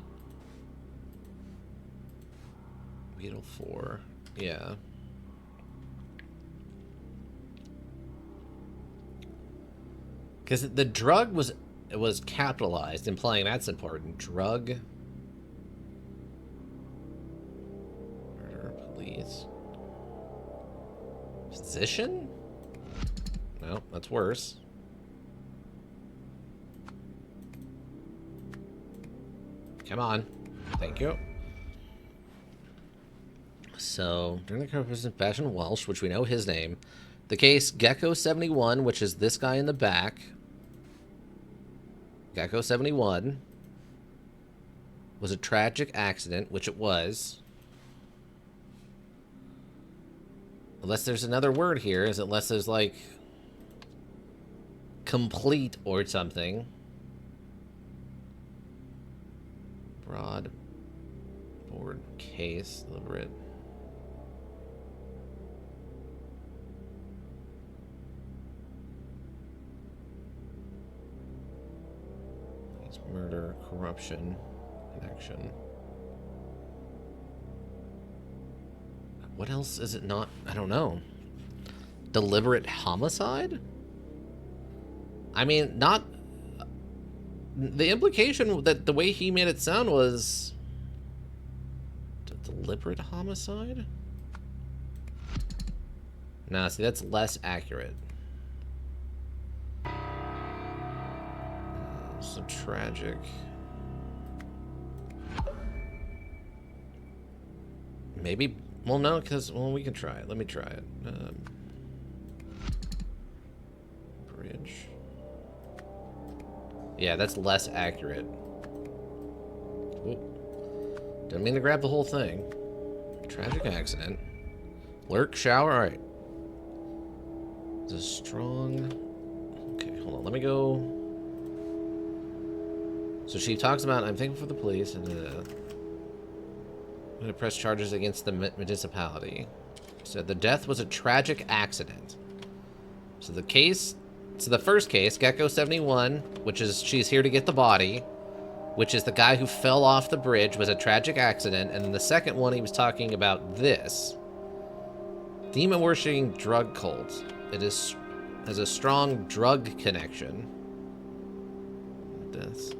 Speaker 1: Beetle 4, yeah. Because the drug was capitalized, implying that's important. Drug. Murder, police. Physician? No, that's worse. Come on. Thank you. So, during the purpose of Fashion Welsh, which we know his name, the case Gecko 71, which is this guy in the back. Gecko 71 was a tragic accident, which it was. Unless there's another word here, unless there's like complete or something. Broad board case, deliberate. Murder, corruption, connection. What else is it not? I don't know. Deliberate homicide? I mean, not... The implication that the way he made it sound was... Deliberate homicide? Nah, see, that's less accurate. So tragic. Maybe... Well, no, because... Well, we can try it. Let me try it. Bridge. Yeah, that's less accurate. Oop. Didn't mean to grab the whole thing. Tragic accident. Lurk, shower, alright. It's a strong... Okay, hold on. Let me go... So she talks about, I'm thankful for the police, and I'm going to press charges against the municipality. So the death was a tragic accident. So the case, so the first case, Gecko 71, which is, she's here to get the body, which is the guy who fell off the bridge, was a tragic accident. And then the second one, he was talking about this. Demon-worshipping drug cult. It has a strong drug connection. This.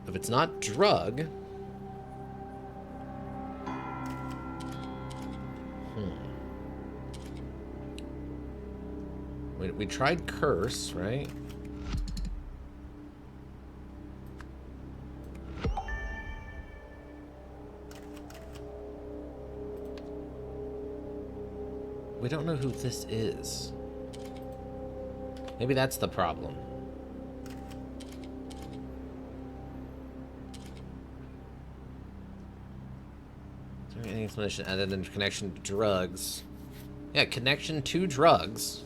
Speaker 1: If it's not drug... We tried curse, right? We don't know who this is. Maybe that's the problem. Any explanation other than connection to drugs? Yeah, connection to drugs.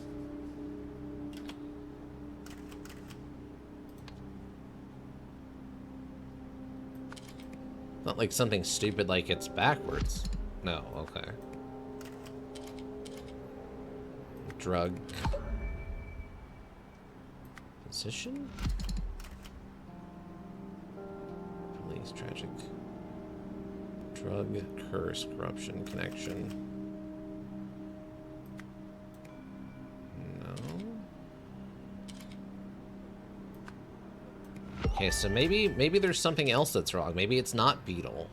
Speaker 1: Not like something stupid like it's backwards. No, okay. Drug. Position? Police, tragic. Drug, curse, corruption, connection. No. Okay, so maybe there's something else that's wrong. Maybe it's not Beetle.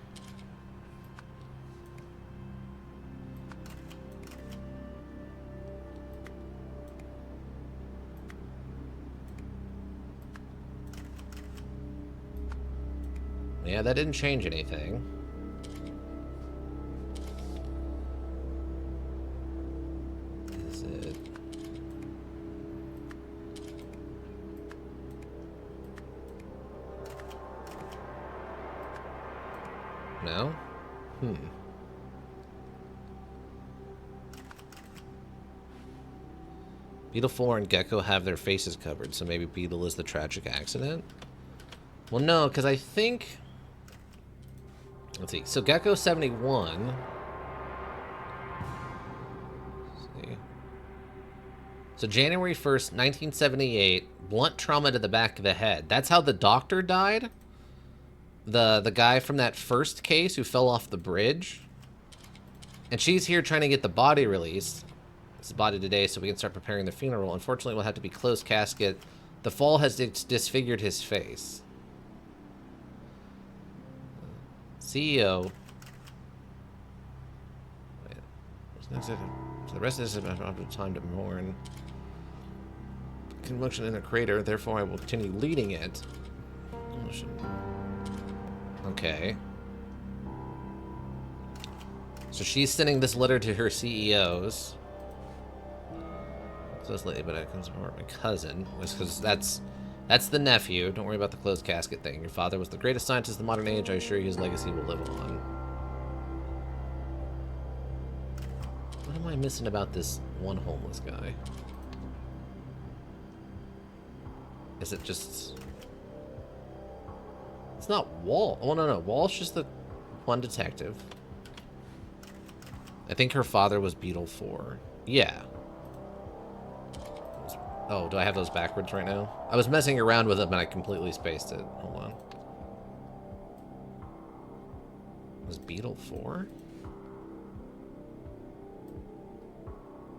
Speaker 1: Yeah, that didn't change anything. Is it... No? Beetle 4 and Gecko have their faces covered, so maybe Beetle is the tragic accident? Well, no, because I think... Let's see. So Gecko 71... Let's see. So January 1st, 1978, blunt trauma to the back of the head. That's how the doctor died? The guy from that first case who fell off the bridge? And she's here trying to get the body released. His body today so we can start preparing the funeral. Unfortunately, we'll have to be closed casket. The fall has disfigured his face. CEO. Wait. So the rest of this is about time to mourn. Convulsion in a crater, therefore I will continue leading it. Okay. So she's sending this letter to her CEOs. So it's late, but it comes from my cousin. Because that's the nephew. Don't worry about the closed casket thing. Your father was the greatest scientist of the modern age. I assure you his legacy will live on. What am I missing about this one homeless guy? Is it just... It's not Wall. Oh, no, no. Walsh is the one detective. I think her father was Beetle 4. Yeah. Oh, do I have those backwards right now? I was messing around with them and I completely spaced it. Hold on. Was Beetle 4?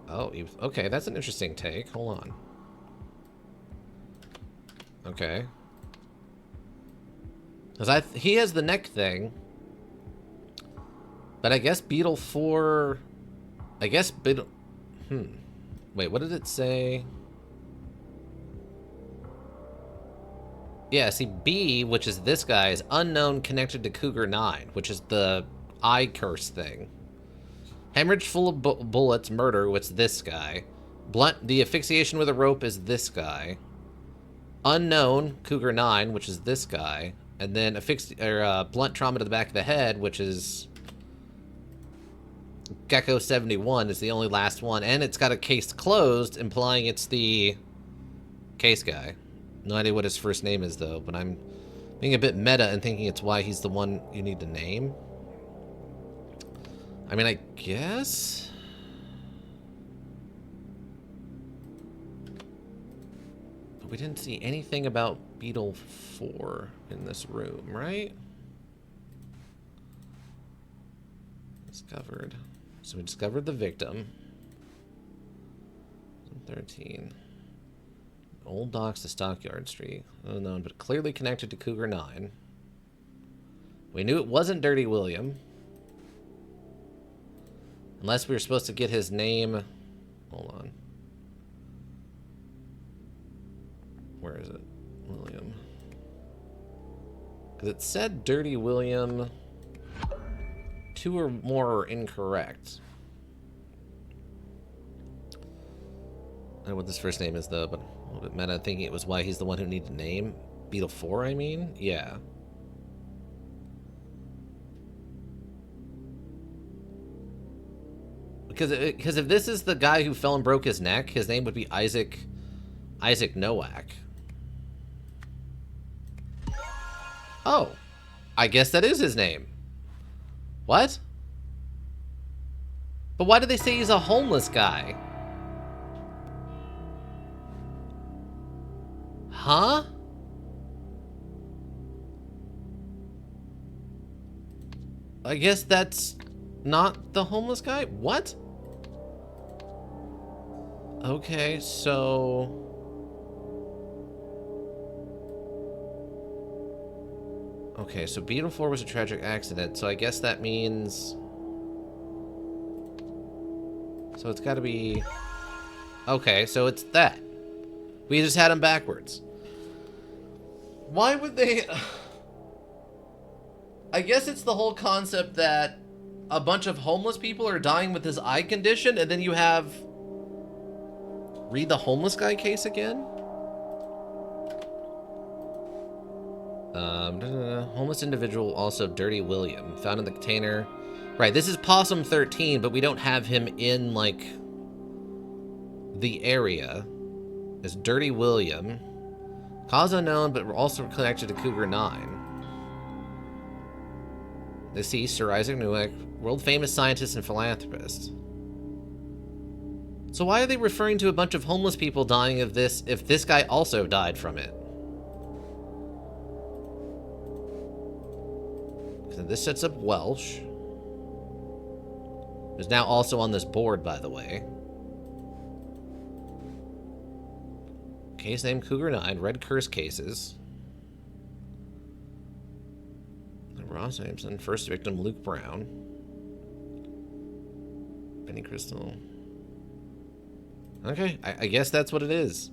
Speaker 1: Oh, okay, that's an interesting take. Hold on. Okay. Because he has the neck thing. But I guess Beetle 4... I guess Beetle... Wait, what did it say? Yeah, see, B, which is this guy, is unknown connected to Cougar 9, which is the eye curse thing. Hemorrhage full of bullets, murder, which is this guy. Blunt, the asphyxiation with a rope is this guy. Unknown, Cougar 9, which is this guy. And then blunt trauma to the back of the head, which is... Gecko 71 is the only last one. And it's got a case closed, implying it's the case guy. No idea what his first name is, though, but I'm being a bit meta and thinking it's why he's the one you need to name. I mean, I guess... But we didn't see anything about Beetle 4 in this room, right? Discovered. So we discovered the victim. 13. Old docks to Stockyard Street. Unknown, but clearly connected to Cougar 9. We knew it wasn't Dirty William. Unless we were supposed to get his name. Hold on. Where is it? William. Because it said Dirty William. 2 or more are incorrect. I don't know what this first name is, though, but a little bit meta, thinking it was why he's the one who needed to name. Beetle 4, I mean? Yeah. Because if this is the guy who fell and broke his neck, his name would be Isaac Nowak. Oh. I guess that is his name. What? But why do they say he's a homeless guy? Huh? I guess that's not the homeless guy? What? Okay, so... Okay, so Beetle 4 was a tragic accident, so I guess that means... So it's gotta be... Okay, so it's that. We just had him backwards. Why would they... I guess it's the whole concept that a bunch of homeless people are dying with this eye condition, and then you have... Read the homeless guy case again? Homeless individual, also Dirty William, found in the container. Right, this is Possum 13, but we don't have him in, like, the area. It's Dirty William. Cause unknown, but we're also connected to Cougar 9. Deceased, Sir Isaac Newek, world-famous scientist and philanthropist. So why are they referring to a bunch of homeless people dying of this if this guy also died from it? So this sets up Welsh. Who's now also on this board, by the way. Case name Cougar 9, Red Curse cases. Ross Sampson, first victim Luke Brown. Benny Crystal. Okay, I guess that's what it is.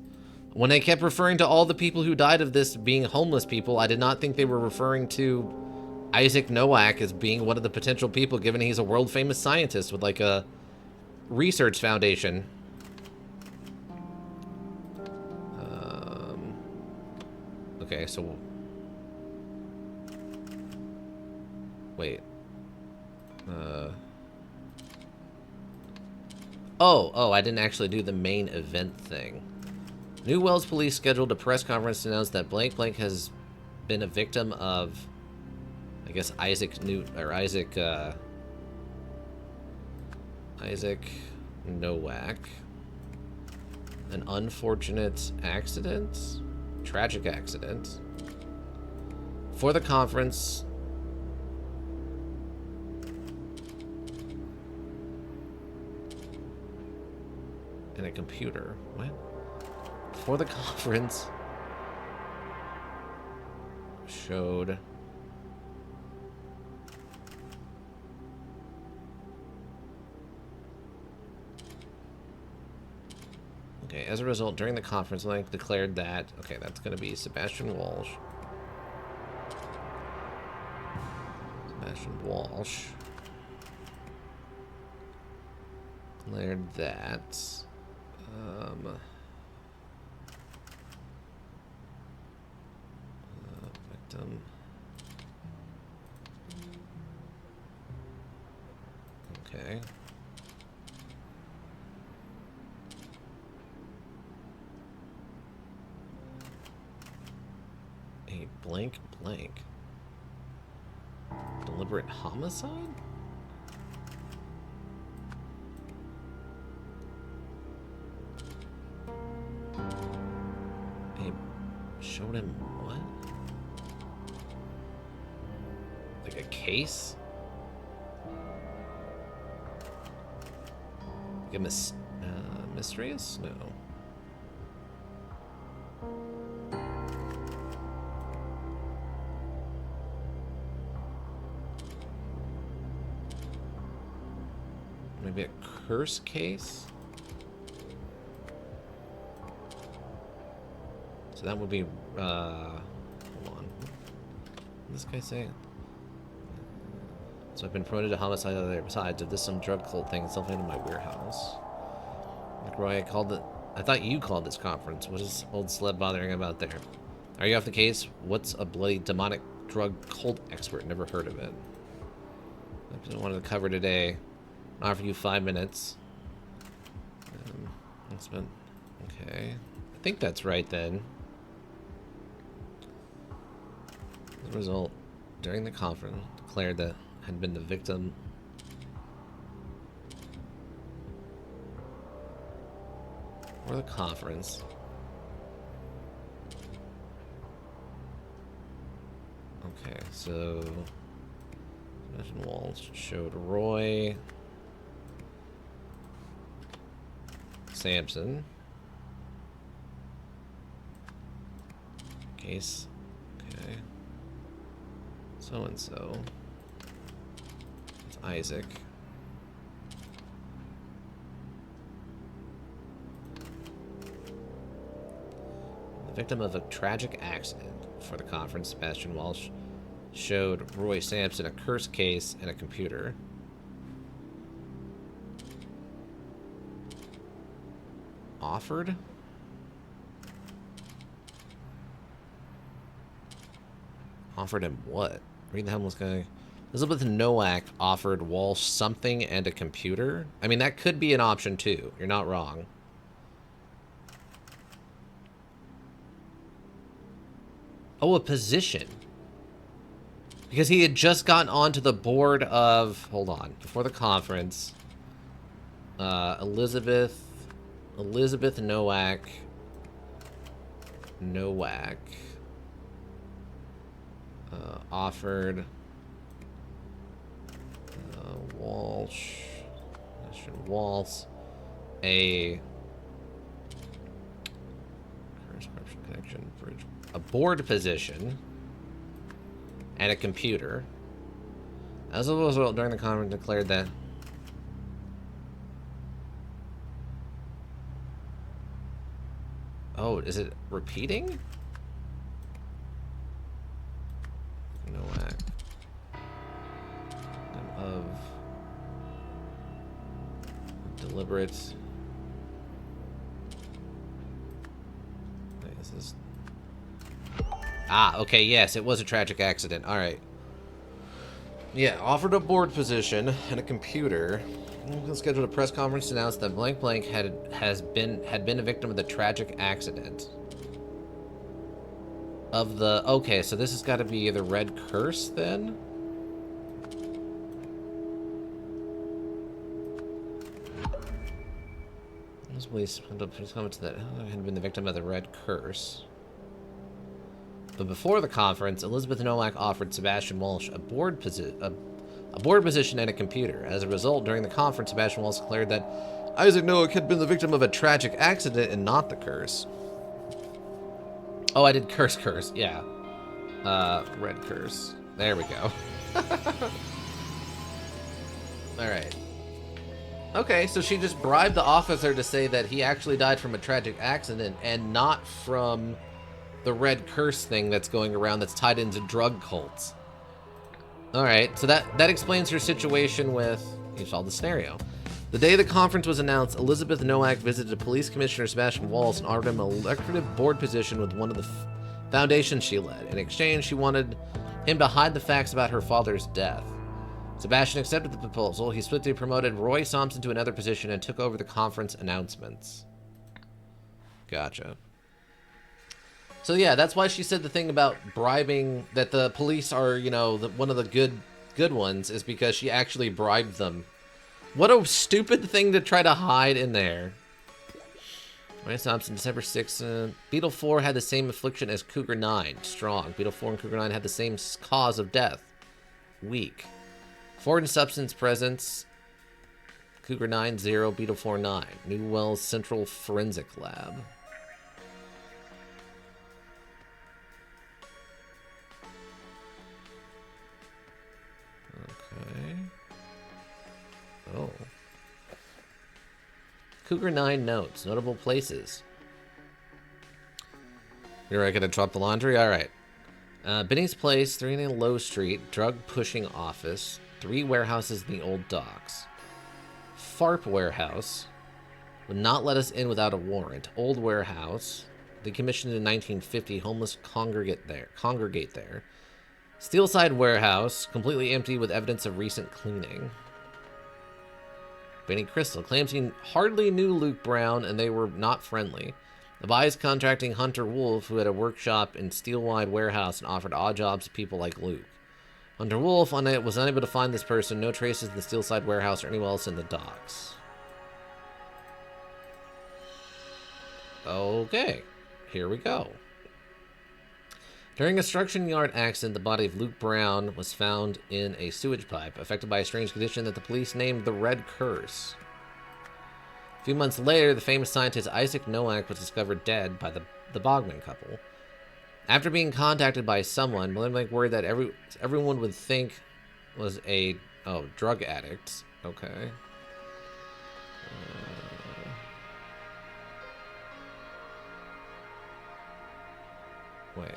Speaker 1: When they kept referring to all the people who died of this being homeless people, I did not think they were referring to Isaac Nowak as being one of the potential people, given he's a world-famous scientist with, like, a research foundation. Okay, so... Wait. Oh, I didn't actually do the main event thing. New Wells police scheduled a press conference to announce that blank blank has been a victim of, I guess, Isaac Nowak. An unfortunate accident? Tragic accident. For the conference, and a computer. What? For the conference, showed okay, as a result, during the conference, Link declared that, okay, that's going to be Sebastian Walsh. Sebastian Walsh declared that, victim. Okay. A blank blank. Deliberate homicide? He showed him what? Like a case? Like a mysterious? No. Maybe a curse case? So that would be, hold on. What did this guy say? So I've been promoted to homicide on the other side. Did this some drug cult thing itself into my warehouse? McRoy, I thought you called this conference. What is old sled bothering about there? Are you off the case? What's a bloody demonic drug cult expert? Never heard of it. I just wanted to cover today. I'll offer you 5 minutes. It's been okay. I think that's right then. As a result, during the conference, declared that had been the victim for the conference. Okay, so Sebastian Walsh showed Roy Sampson case. Okay, so and so. It's Isaac. The victim of a tragic accident. For the conference, Sebastian Walsh showed Roy Sampson a curse case and a computer. Offered? Offered him what? Read the homeless guy. Elizabeth Nowak offered Walsh something and a computer. I mean, that could be an option too. You're not wrong. Oh, a position. Because he had just gotten onto the board of... Hold on. Before the conference. Elizabeth Nowak. Offered... Walsh... a... Connection bridge. A board position. And a computer. As a result, during the conference, declared that... Oh, is it repeating? Nowak. Of deliberate. Wait, is this? Ah, okay, yes, it was a tragic accident. All right. Yeah, offered a board position and a computer. Scheduled a press conference to announce that blank blank had been a victim of the tragic accident. Of the... Okay, so this has got to be the Red Curse, then? Police comments that had been the victim of the Red Curse. But before the conference, Elizabeth Nowak offered Sebastian Walsh a board position and a computer. As a result, during the conference, Sebastian Walsh declared that Isaac Nowak had been the victim of a tragic accident and not the curse. Oh, I did curse, yeah. Red Curse. There we go. Alright. Okay, so she just bribed the officer to say that he actually died from a tragic accident and not from the Red Curse thing that's going around that's tied into drug cults. Alright, so that explains her situation with... You saw the scenario. The day the conference was announced, Elizabeth Nowak visited Police Commissioner Sebastian Walsh and offered him an elective board position with one of the foundations she led. In exchange, she wanted him to hide the facts about her father's death. Sebastian accepted the proposal. He swiftly promoted Roy Thompson to another position and took over the conference announcements. Gotcha. So yeah, that's why she said the thing about bribing, that the police are, you know, one of the good ones, is because she actually bribed them. What a stupid thing to try to hide in there. Roy Thompson, December 6th. Beetle 4 had the same affliction as Cougar 9. Strong. Beetle 4 and Cougar 9 had the same cause of death. Weak. Foreign substance presence. Cougar 9, 0. Beetle 4, 9. New Wells Central Forensic Lab. Okay. Oh. Cougar 9 notes. Notable places. You're right, gonna drop the laundry? Alright. Benny's Place, 390 Low Street, drug pushing office, 3 warehouses in the old docks. FARP warehouse. Would not let us in without a warrant. Old warehouse. Decommissioned in 1950. Homeless congregate there. Steelside warehouse. Completely empty with evidence of recent cleaning. Benny Crystal claims he hardly knew Luke Brown and they were not friendly. Advised contracting Hunter Wolf, who had a workshop in Steelwide warehouse and offered odd jobs to people like Luke. Hunter Wolf was unable to find this person. No traces in the Steelside warehouse or anywhere else in the docks. Okay, here we go. During a construction yard accident, the body of Luke Brown was found in a sewage pipe, affected by a strange condition that the police named the Red Curse. A few months later, the famous scientist Isaac Nowak was discovered dead by the Bogman couple. After being contacted by someone, Blank worried that everyone would think was a drug addict. Okay. Wait.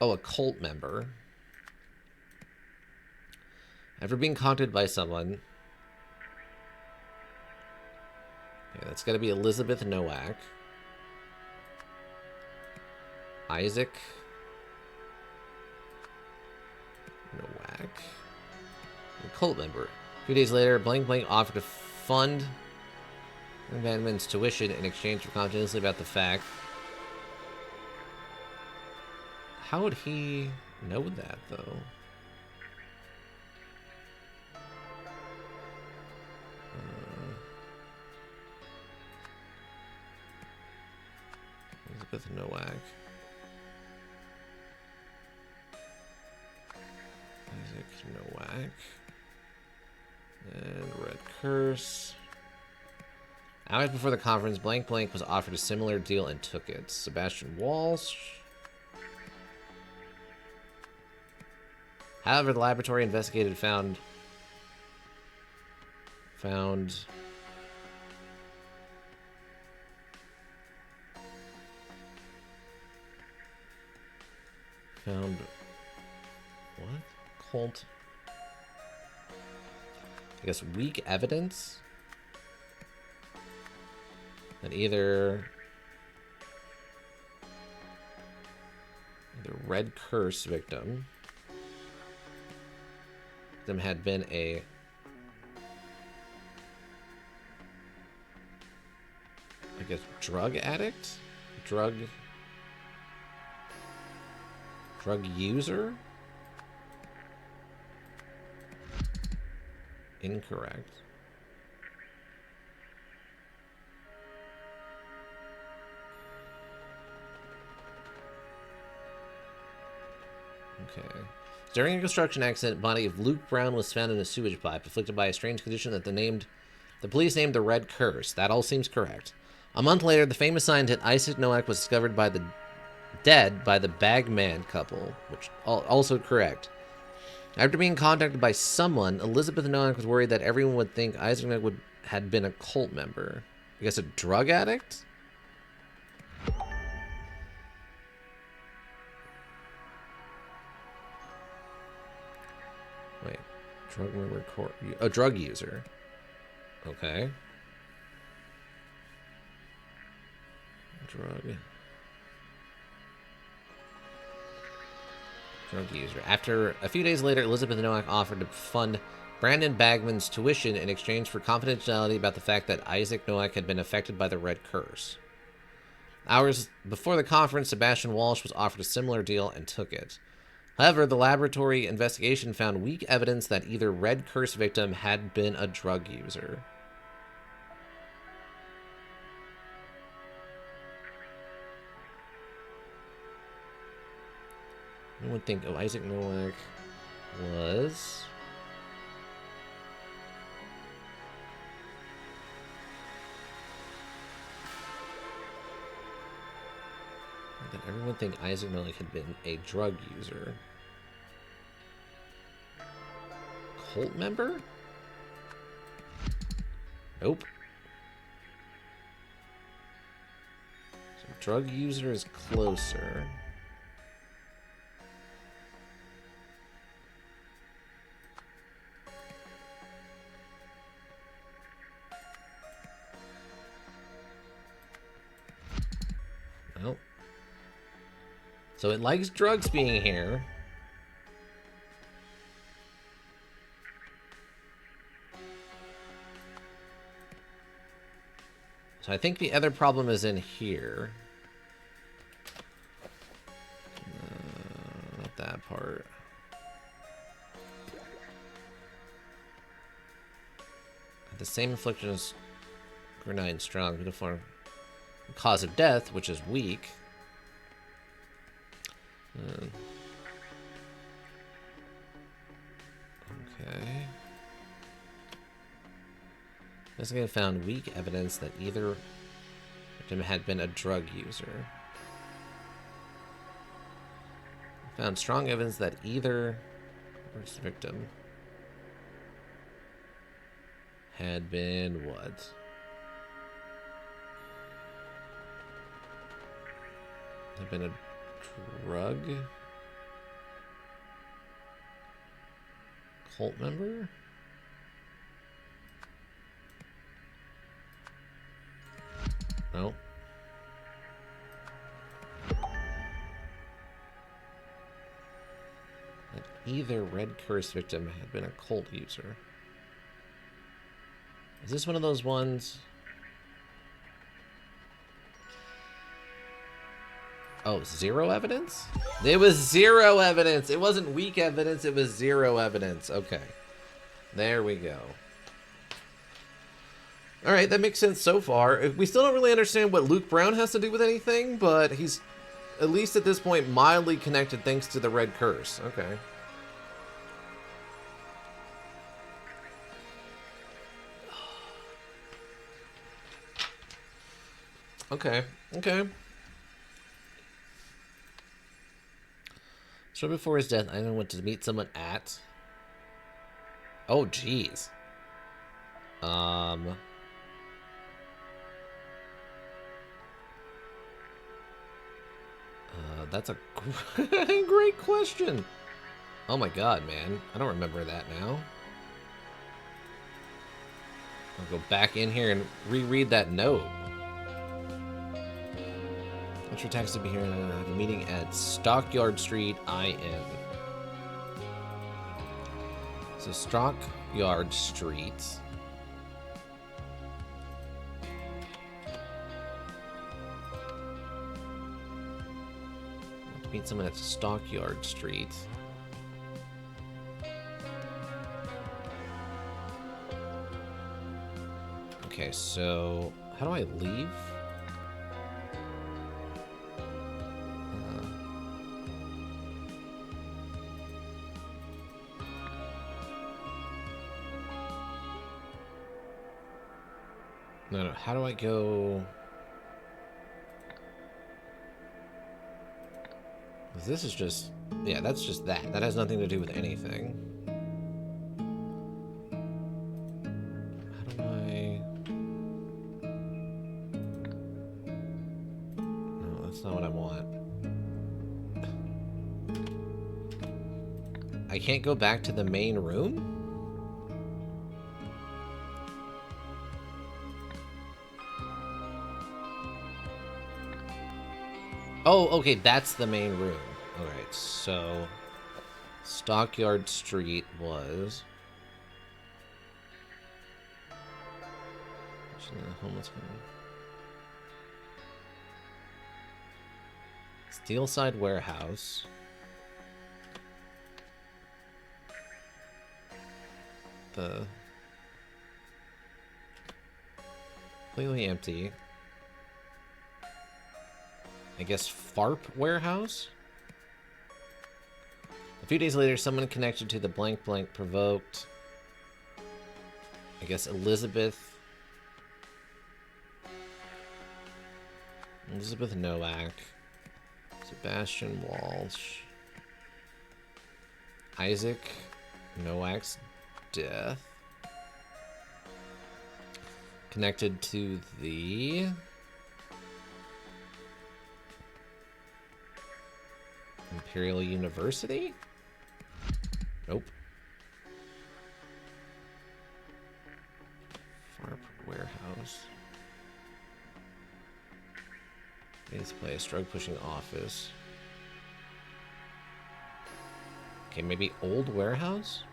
Speaker 1: A cult member. After being contacted by someone. Yeah, that's got to be Elizabeth Nowak. Isaac Nowak. A cult member. A few days later, Blank offered to fund Van Man's tuition in exchange for confidentiality about the fact. How would he know that, though? Elizabeth Nowak. Isaac Nowak. And Red Curse. Hours before the conference, Blank was offered a similar deal and took it. Sebastian Walsh. However, the laboratory investigated found what? Cult. I guess weak evidence that either The Red Curse victim had been a drug addict, drug user. Incorrect. Okay. During a construction accident, body of Luke Brown was found in a sewage pipe, afflicted by a strange condition that the police named the Red Curse. That all seems correct. A month later, the famous scientist Isaac Nowak was discovered dead by the Bagman couple, which also correct. After being contacted by someone, Elizabeth Nowak was worried that everyone would think Isaac Nowak had been a cult member. I guess a drug addict? Wait, drug member, a drug user. Okay. Drug user. After a few days later, Elizabeth Nowak offered to fund Brandon Bagman's tuition in exchange for confidentiality about the fact that Isaac Nowak had been affected by the Red Curse. Hours before the conference, Sebastian Walsh was offered a similar deal and took it. However, the laboratory investigation found weak evidence that either Red Curse victim had been a drug user. I would think Isaac Nowak was... Did everyone think Isaac Nowak had been a drug user? Cult member? Nope. So drug user is closer. Nope. So it likes drugs being here. So I think the other problem is in here. Not that part. The same affliction as Grenade Strong, uniform cause of death, which is weak. Okay. Investigator found weak evidence that either victim had been a drug user. Found strong evidence that either victim had been what? Had been a drug cult member? No. That either Red Curse victim had been a cult user. Is this one of those ones? Oh, zero evidence? It was zero evidence. It wasn't weak evidence. It was zero evidence. Okay. There we go. All right, that makes sense so far. We still don't really understand what Luke Brown has to do with anything, but he's, at least at this point, mildly connected thanks to the Red Curse. Okay. Okay. So before his death, I went to meet someone at... Oh, jeez. That's a great question. Oh my god, man. I don't remember that now. I'll go back in here and reread that note. Metro taxi to be here. The meeting at Stockyard Street, IN. So Stockyard Street. Meet someone at Stockyard Street. Okay, so how do I leave? No, how do I go? This is just, yeah, that's just that. That has nothing to do with anything. How do I? No, that's not what I want. I can't go back to the main room? Oh, okay, that's the main room. Alright, so Stockyard Street was homeless home. Steelside Warehouse. The completely empty. I guess FARP Warehouse? A few days later, someone connected to the blank blank provoked. I guess Elizabeth Nowak. Sebastian Walsh. Isaac Nowak's death. Connected to the Imperial University? Nope. FARP Warehouse. This place, drug pushing office. Okay, maybe old warehouse?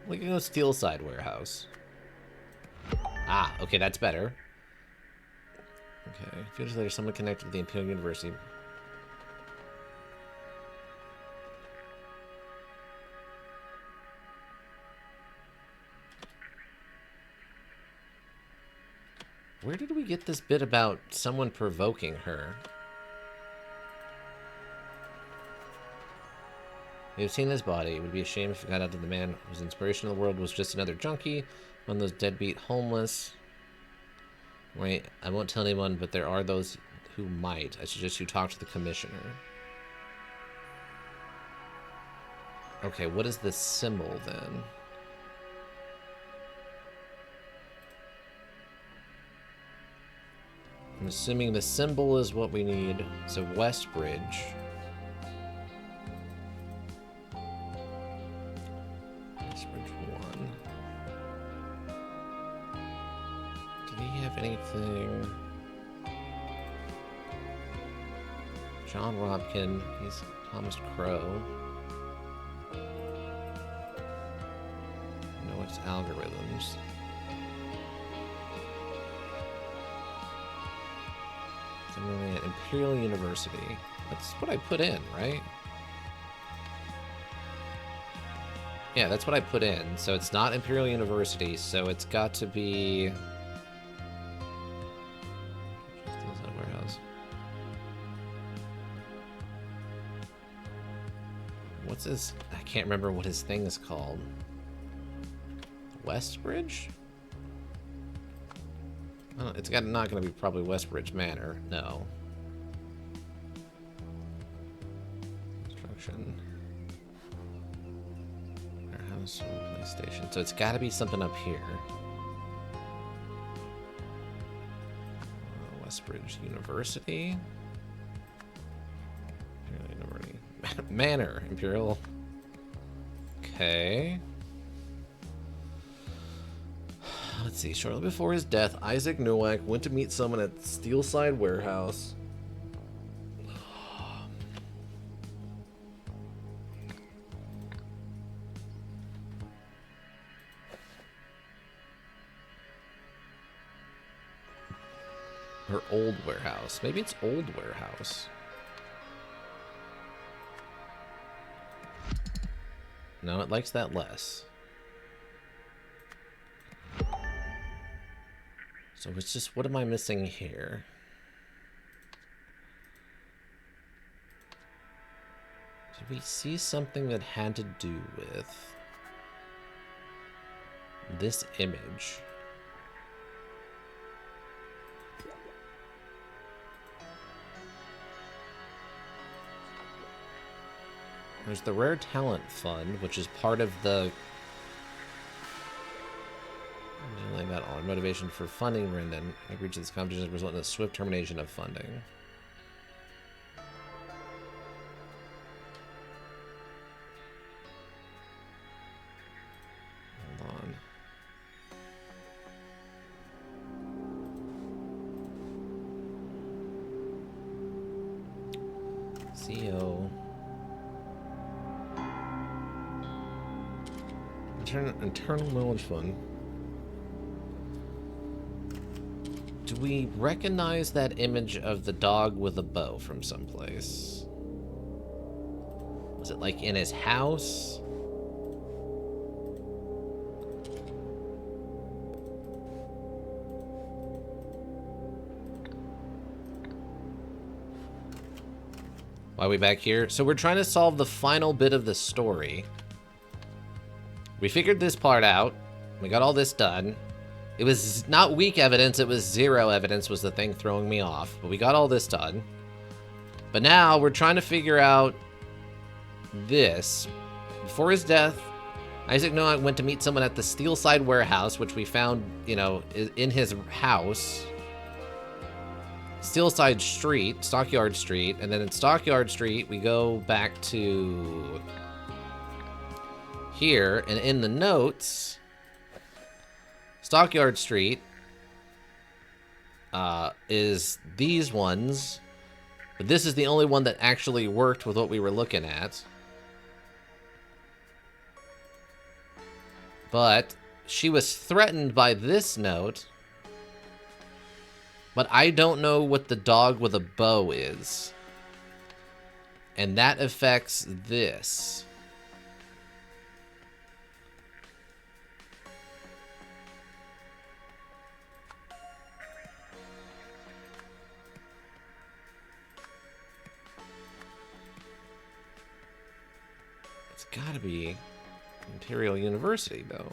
Speaker 1: We can go Steelside Warehouse. Ah, okay, that's better. Okay, a few days later, someone connected to the Imperial University. Where did we get this bit about someone provoking her? We have seen his body. It would be a shame if it got out that the man whose inspiration in the world was just another junkie, one of those deadbeat homeless. Wait, I won't tell anyone, but there are those who might. I suggest you talk to the commissioner. Okay, what is this symbol then? I'm assuming the symbol is what we need. So Westbridge. Westbridge 1. Did he have anything? John Robkin. He's Thomas Crow. No, it's algorithms. At Imperial University. That's what I put in, right? Yeah, that's what I put in. So it's not Imperial University, so it's got to be Warehouse. What's his? I can't remember what his thing is called. Westbridge? Oh, it's not going to be probably Westbridge Manor. No. Construction. Warehouse, PlayStation. So it's got to be something up here. Westbridge University. University. Manor. Imperial. Let's see. Shortly before his death, Isaac Nowak went to meet someone at Steelside Warehouse. Her old warehouse. Maybe it's old warehouse. No, it likes that less. So it's just, what am I missing here? Did we see something that had to do with this image? There's the Rare Talent Fund, which is part of the... Like that on motivation for funding Rendon. Agreed to this competition as a result in the swift termination of funding. Hold on. CO. Internal Knowledge Fund. Do we recognize that image of the dog with a bow from someplace? Was it like in his house? Why are we back here? So we're trying to solve the final bit of the story. We figured this part out. We got all this done. It was not weak evidence, it was zero evidence was the thing throwing me off. But we got all this done. But now we're trying to figure out this. Before his death, Isaac Nowak went to meet someone at the Steelside Warehouse, which we found, you know, in his house. Steelside Street, Stockyard Street. And then in Stockyard Street, we go back to here. And in the notes... Stockyard Street is these ones, but this is the only one that actually worked with what we were looking at. But she was threatened by this note, but I don't know what the dog with a bow is. And that affects this. Gotta be Imperial University, though.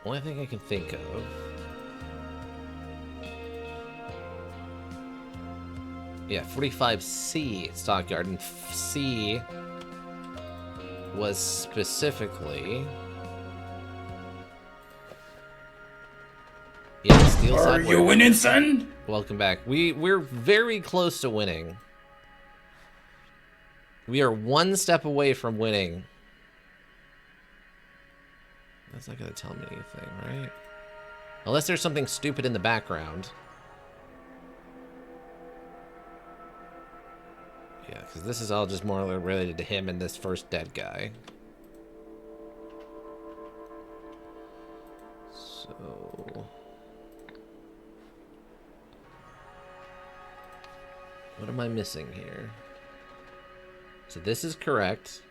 Speaker 1: Only thing I can think of. Yeah, 45C Stockyard, and C was specifically... Yeah, Steelside.
Speaker 2: Are you winning, son?
Speaker 1: Welcome back. We're very close to winning. We are one step away from winning. That's not going to tell me anything, right? Unless there's something stupid in the background. Yeah, because this is all just more related to him and this first dead guy. So... what am I missing here? So this is correct.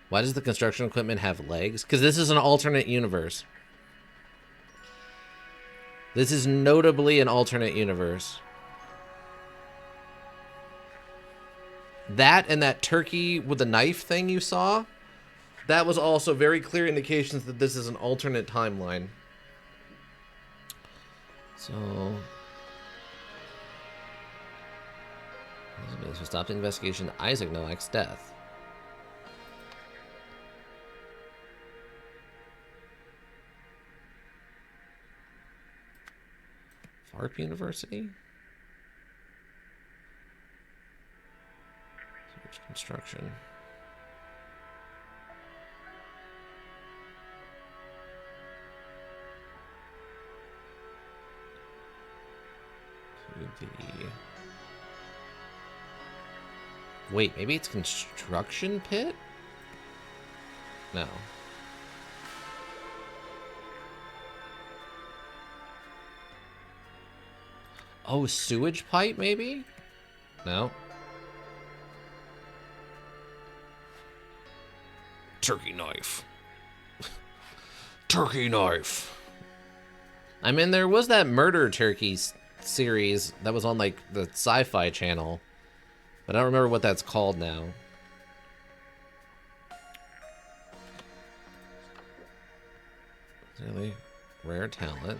Speaker 1: Why does the construction equipment have legs? Because this is an alternate universe. This is notably an alternate universe. That and that turkey with the knife thing you saw, that was also very clear indications that this is an alternate timeline. So... So stop the investigation into Isaac Nowak's death. FARP University? Search construction. To the... Wait, maybe it's construction pit? No. Oh, sewage pipe, maybe? No. Turkey knife. Turkey knife. I mean, there was that Murder Turkeys series that was on, like, the Sci-Fi Channel. But I don't remember what that's called now. Really rare talent.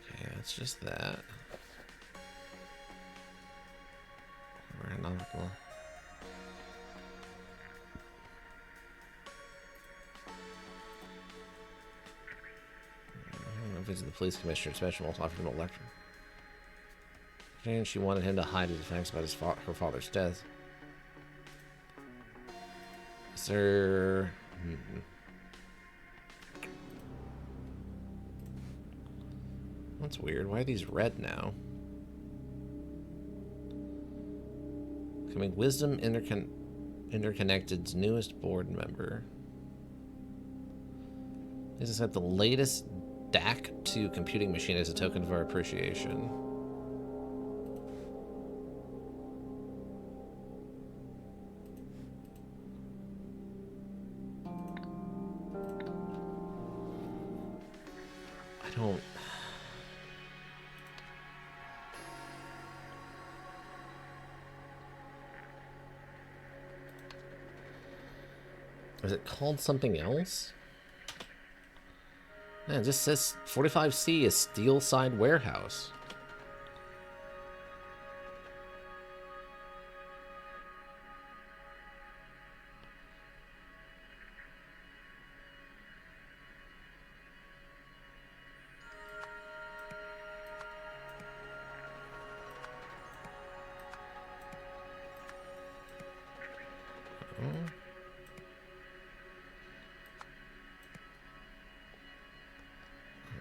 Speaker 1: Okay, that's just that. Rare novel. Visit the police commissioner. Special will offer him a lecture. And she wanted him to hide his facts about her father's death. Sir. That's weird. Why are these red now? Becoming Wisdom Interconnected's newest board member. This is at the latest DAC 2 computing machine as a token of our appreciation. I don't... Is it called something else? Man, it just says 45C is Steelside Warehouse.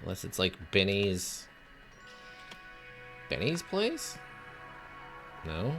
Speaker 1: Unless it's like Benny's place? No?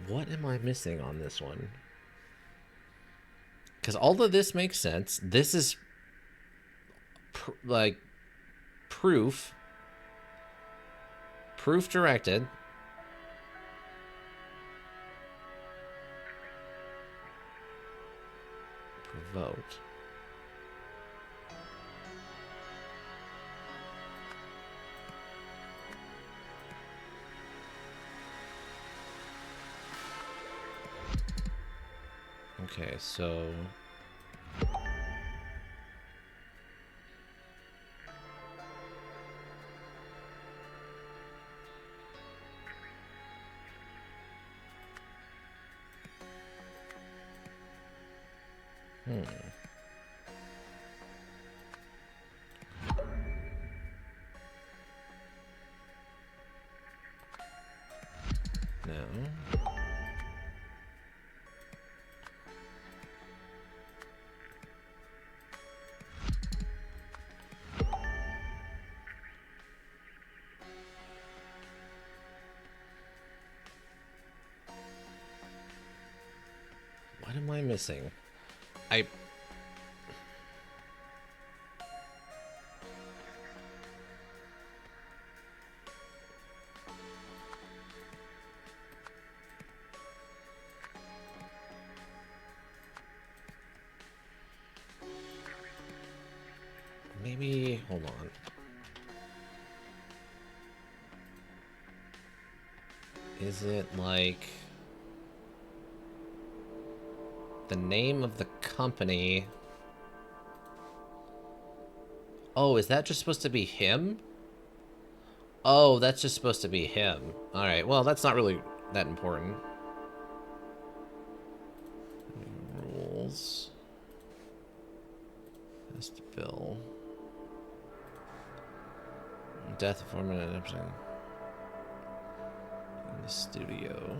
Speaker 1: What am I missing on this one? Because all of this makes sense. This is like proof directed. Provoked. Okay, so... No. What am I missing? Maybe, hold on. Is it like the name of the company? Oh, is that just supposed to be him? Oh, that's just supposed to be him. Alright, well, that's not really that important. Rules. Best bill. Death of foreman in the studio.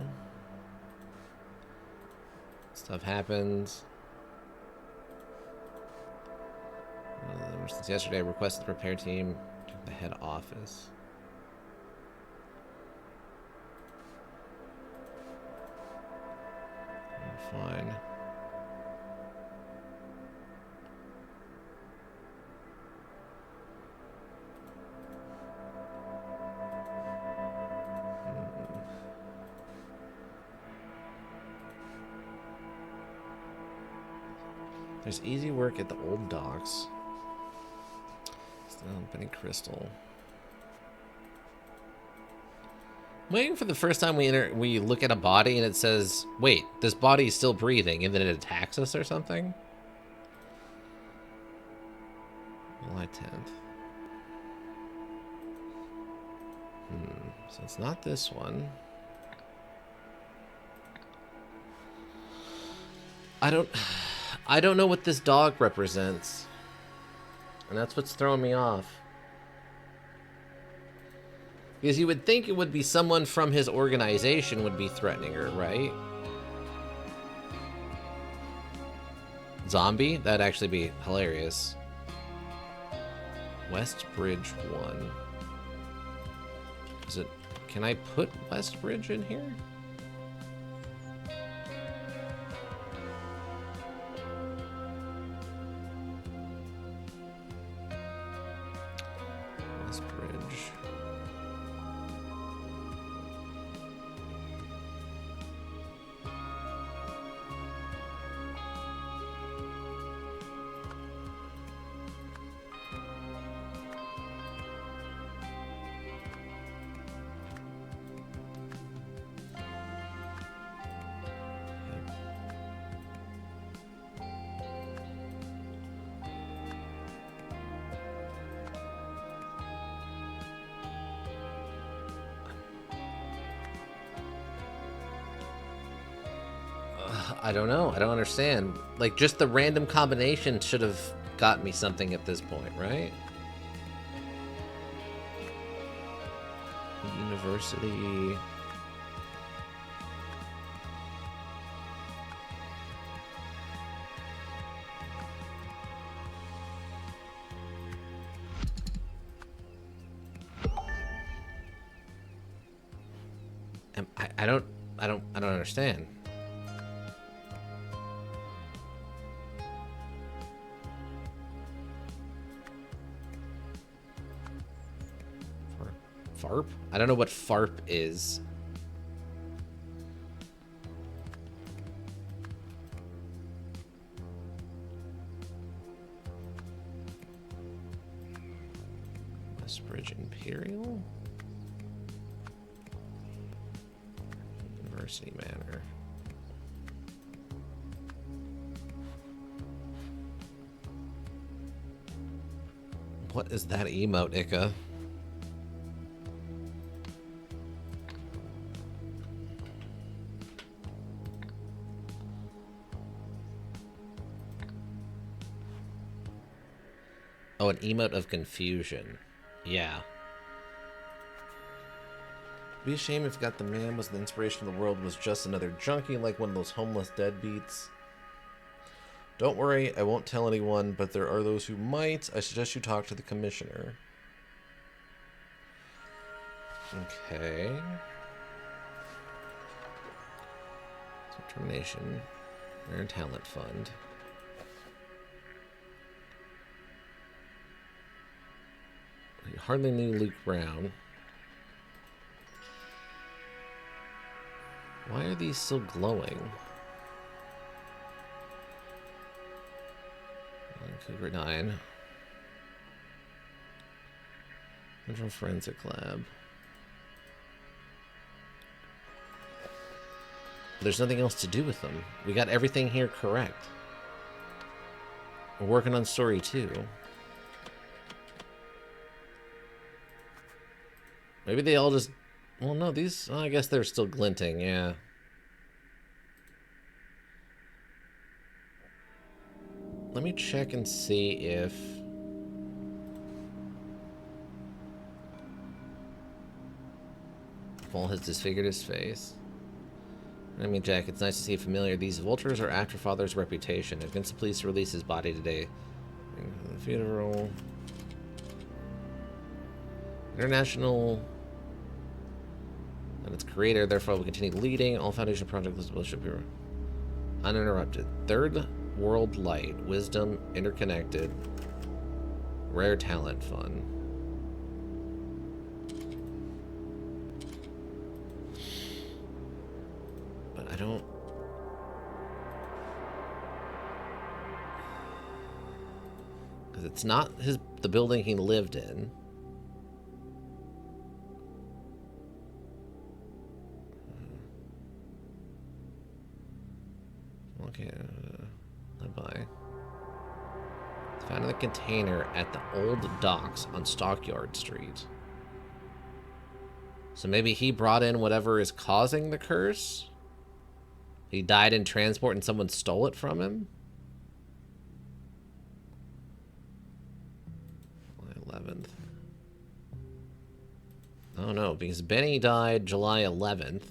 Speaker 1: Stuff happens. Since yesterday, I requested the repair team to the head office. Fine. There's easy work at the old docks. Still Benny Crystal. I'm waiting for the first time we look at a body and it says, wait, this body is still breathing, and then it attacks us or something? July 10th. So it's not this one. I don't know what this dog represents. And that's what's throwing me off. Because you would think it would be someone from his organization would be threatening her, right? Zombie? That'd actually be hilarious. Westbridge 1. Is it... Can I put Westbridge in here? Westbridge. I don't know. I don't understand. Like, just the random combination should have got me something at this point, right? University. I don't understand. FARP? I don't know what FARP is. Westbridge Imperial? University Manor. What is that emote, Ika? Oh, an emote of confusion. Yeah. It'd be a shame if Got the Man was the inspiration of the world was just another junkie like one of those homeless deadbeats. Don't worry, I won't tell anyone, but there are those who might. I suggest you talk to the commissioner. Okay. So termination. Rare Talent Fund. You hardly knew Luke Brown. Why are these still glowing? Cougar 9. Central Forensic Lab. There's nothing else to do with them. We got everything here correct. We're working on story 2. Maybe they all just... Well, no, these... Oh, I guess they're still glinting, yeah. Let me check and see if... Paul has disfigured his face. I mean, Jack, it's nice to see you familiar. These vultures are after Father's reputation. Convince the police to release his body today. The funeral... International... And its creator, therefore, will continue leading. All Foundation projects should be uninterrupted. Third World Light. Wisdom. Interconnected. Rare Talent Fund. But I don't... Because it's not the building he lived in. Okay, bye. Found in the container at the old docks on Stockyard Street. So maybe he brought in whatever is causing the curse? He died in transport and someone stole it from him? July 11th. Oh no, because Benny died July 11th.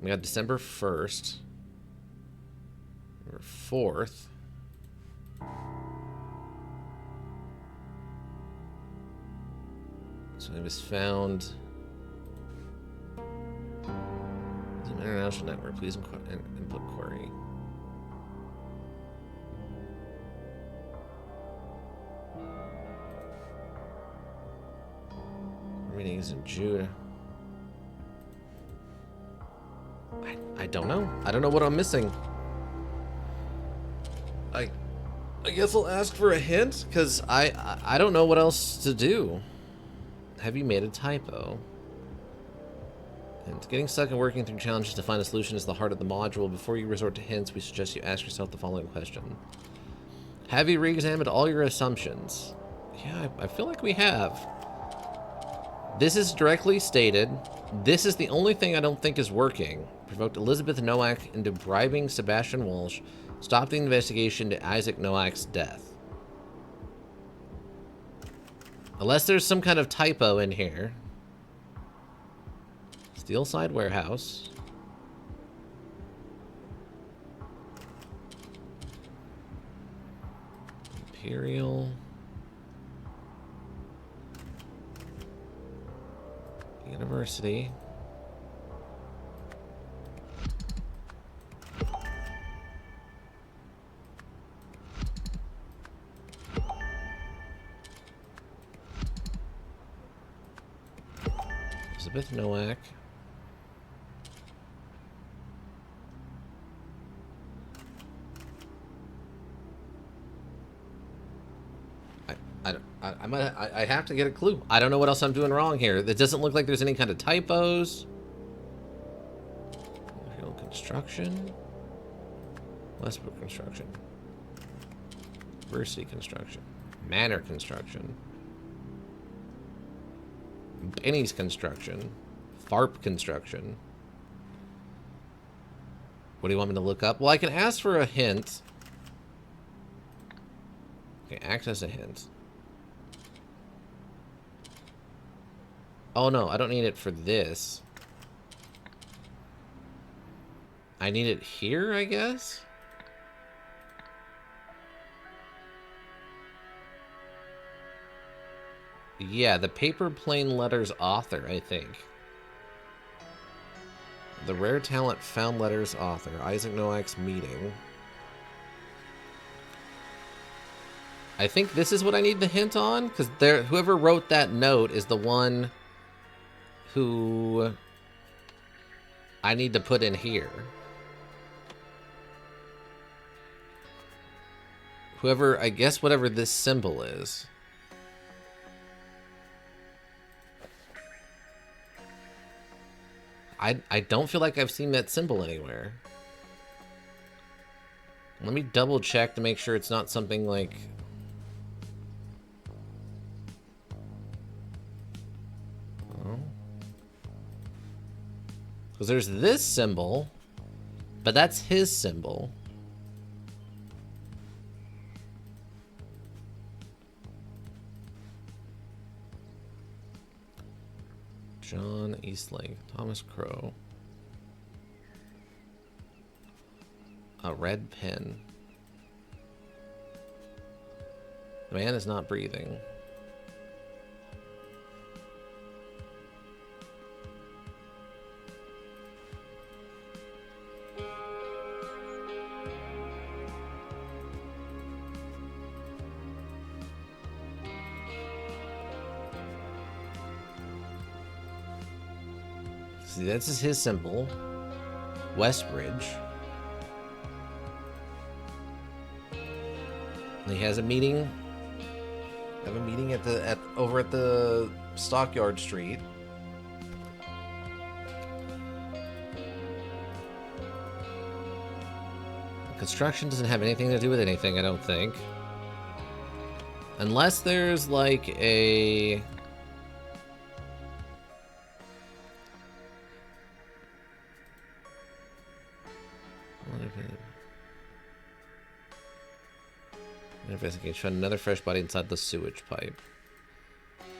Speaker 1: We got December 1st. Or 4th. So it was found... Zoom International Network. Please input query. Meetings in June. I don't know. I don't know what I'm missing. I guess I'll ask for a hint, because I don't know what else to do. Have you made a typo? And getting stuck and working through challenges to find a solution is the heart of the module. Before you resort to hints, we suggest you ask yourself the following question. Have you re-examined all your assumptions? Yeah, I feel like we have. This is directly stated. This is the only thing I don't think is working. Provoked Elizabeth Nowak into bribing Sebastian Walsh. Stop the investigation to Isaac Nowak's death. Unless there's some kind of typo in here. Steelside Warehouse. Imperial. University. Elizabeth Nowak. I have to get a clue. I don't know what else I'm doing wrong here. It doesn't look like there's any kind of typos. Construction. Westbrook Construction. University Construction. Manor Construction. Benny's Construction. FARP Construction. What do you want me to look up? Well, I can ask for a hint. Okay, access a hint. Oh no, I don't need it for this. I need it here, I guess? Yeah, the paper plain letters author, I think. The rare talent found letters author. Isaac Nowak's meeting. I think this is what I need the hint on, because whoever wrote that note is the one who I need to put in here. Whoever, I guess whatever this symbol is. I don't feel like I've seen that symbol anywhere. Let me double check to make sure it's not something like... Oh. Because there's this symbol, but that's his symbol. John Eastlake, Thomas Crow. A red pen. The man is not breathing. See, this is his symbol. Westbridge. He has a meeting. Have a meeting over at the Stockyard Street. Construction doesn't have anything to do with anything, I don't think. Unless there's like a... Investigate. Find another fresh body inside the sewage pipe.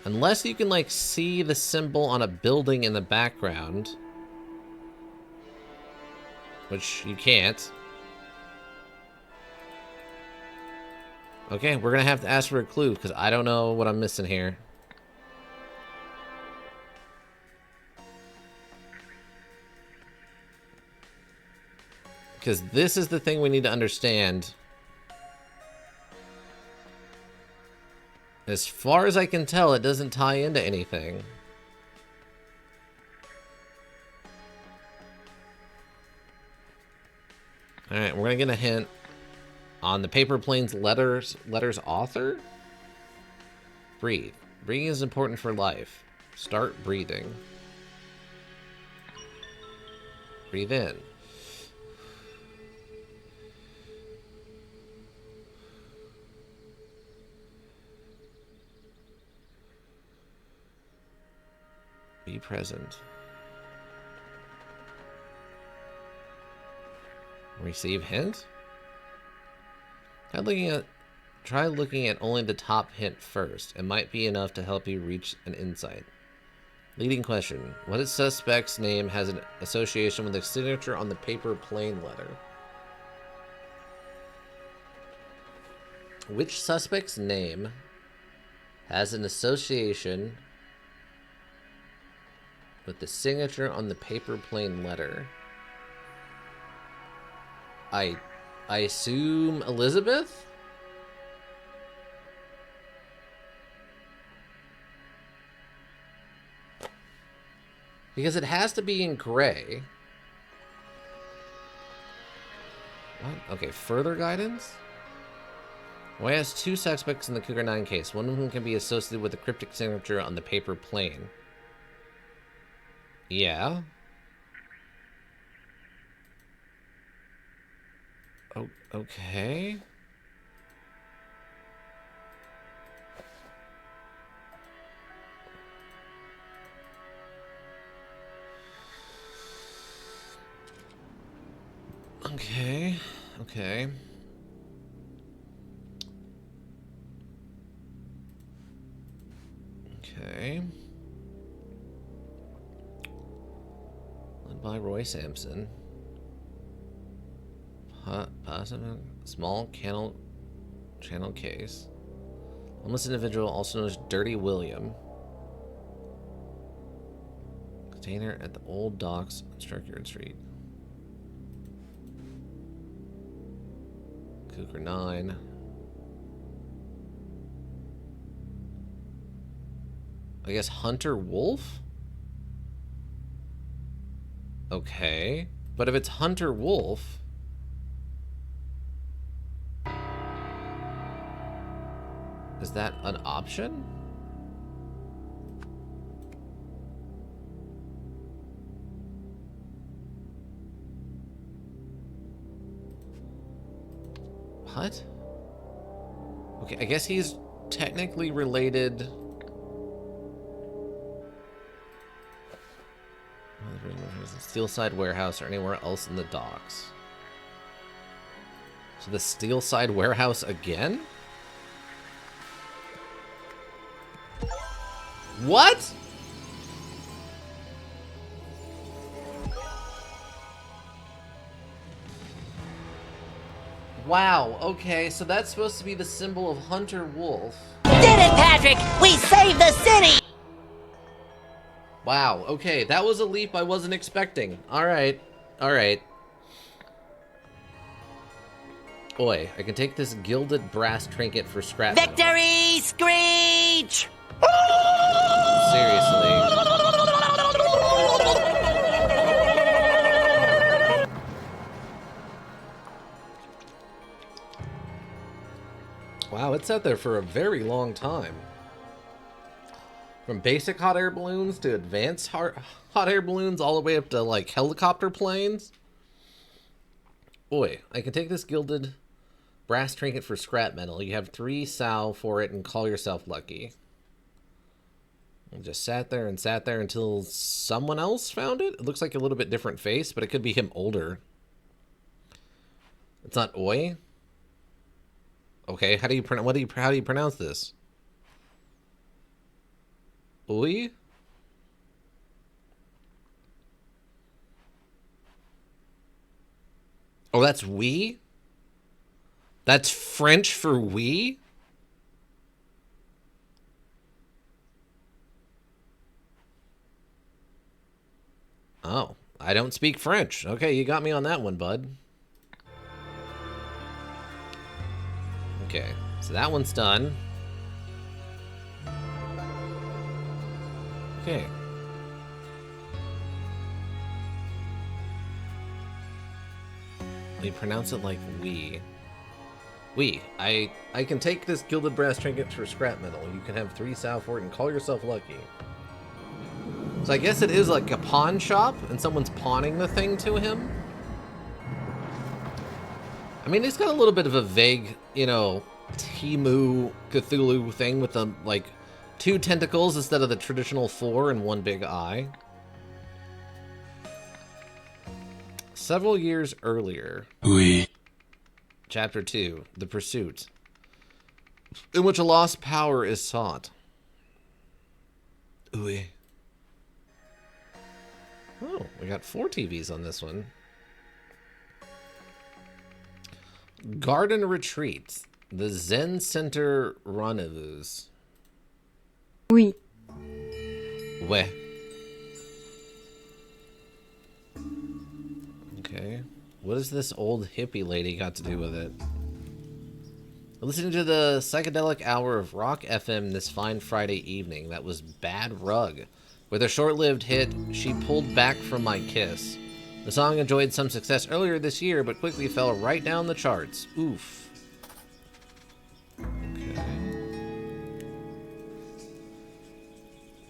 Speaker 1: Unless you can, like, see the symbol on a building in the background. Which you can't. Okay, we're gonna have to ask for a clue, because I don't know what I'm missing here. Because this is the thing we need to understand. As far as I can tell, it doesn't tie into anything. Alright, we're gonna get a hint on the paper plane's letters author. Breathe. Breathing is important for life. Start breathing. Breathe in. Be present. Receive hint? Try looking at only the top hint first. It might be enough to help you reach an insight. Leading question. What suspect's name has an association with the signature on the paper plane letter? Which suspect's name has an association with the signature on the paper plane letter? I assume Elizabeth? Because it has to be in gray. What? Okay, further guidance? Why has two suspects in the Cougar 9 case? One of them can be associated with the cryptic signature on the paper plane. Yeah. Oh, okay. Okay. Okay. Okay. Led by Roy Sampson. Possible small channel case. Homeless individual, also known as Dirty William. Container at the old docks on Stockyard Street. Cougar 9. I guess Hunter Wolf? Okay. But if it's Hunter Wolf, Is that an option? What? Okay, I guess he's technically related. Steelside Warehouse or anywhere else in the docks. So the Steelside Warehouse again? What? Wow, okay, so that's supposed to be the symbol of Hunter Wolf.
Speaker 3: Did it, Patrick! We saved the city!
Speaker 1: Wow, okay, that was a leap I wasn't expecting. Alright, alright. Oi, I can take this gilded brass trinket for scrap metal.
Speaker 3: Victory Screech!
Speaker 1: Seriously. Wow, it's out there for a very long time. From basic hot air balloons to advanced hot air balloons all the way up to, like, helicopter planes. Oi, I can take this gilded brass trinket for scrap metal. You have 3 sal for it and call yourself lucky. And just sat there until someone else found it. It looks like a little bit different face, but it could be him older. It's not Oi. Okay, how do you pronounce this? Oi? Oh, that's we? That's French for we? Oh, I don't speak French. Okay, you got me on that one, bud. Okay, so that one's done. Okay. We pronounce it like we. We. I can take this gilded brass trinket for scrap metal. You can have 3 sal for it and call yourself lucky. So I guess it is like a pawn shop and someone's pawning the thing to him. I mean, it's got a little bit of a vague, you know, Timu Cthulhu thing with the, like, 2 tentacles instead of the traditional 4 and 1 big eye. Several years earlier, Chapter 2, The Pursuit, in which a lost power is sought. Oh, we got 4 TVs on this one. Garden Retreat, the Zen Center Rendezvous.
Speaker 4: Oui.
Speaker 1: Ouais. Okay. What has this old hippie lady got to do with it? Listening to the psychedelic hour of Rock FM this fine Friday evening. That was Bad Rug. With a short-lived hit, She Pulled Back From My Kiss. The song enjoyed some success earlier this year, but quickly fell right down the charts. Oof. Okay.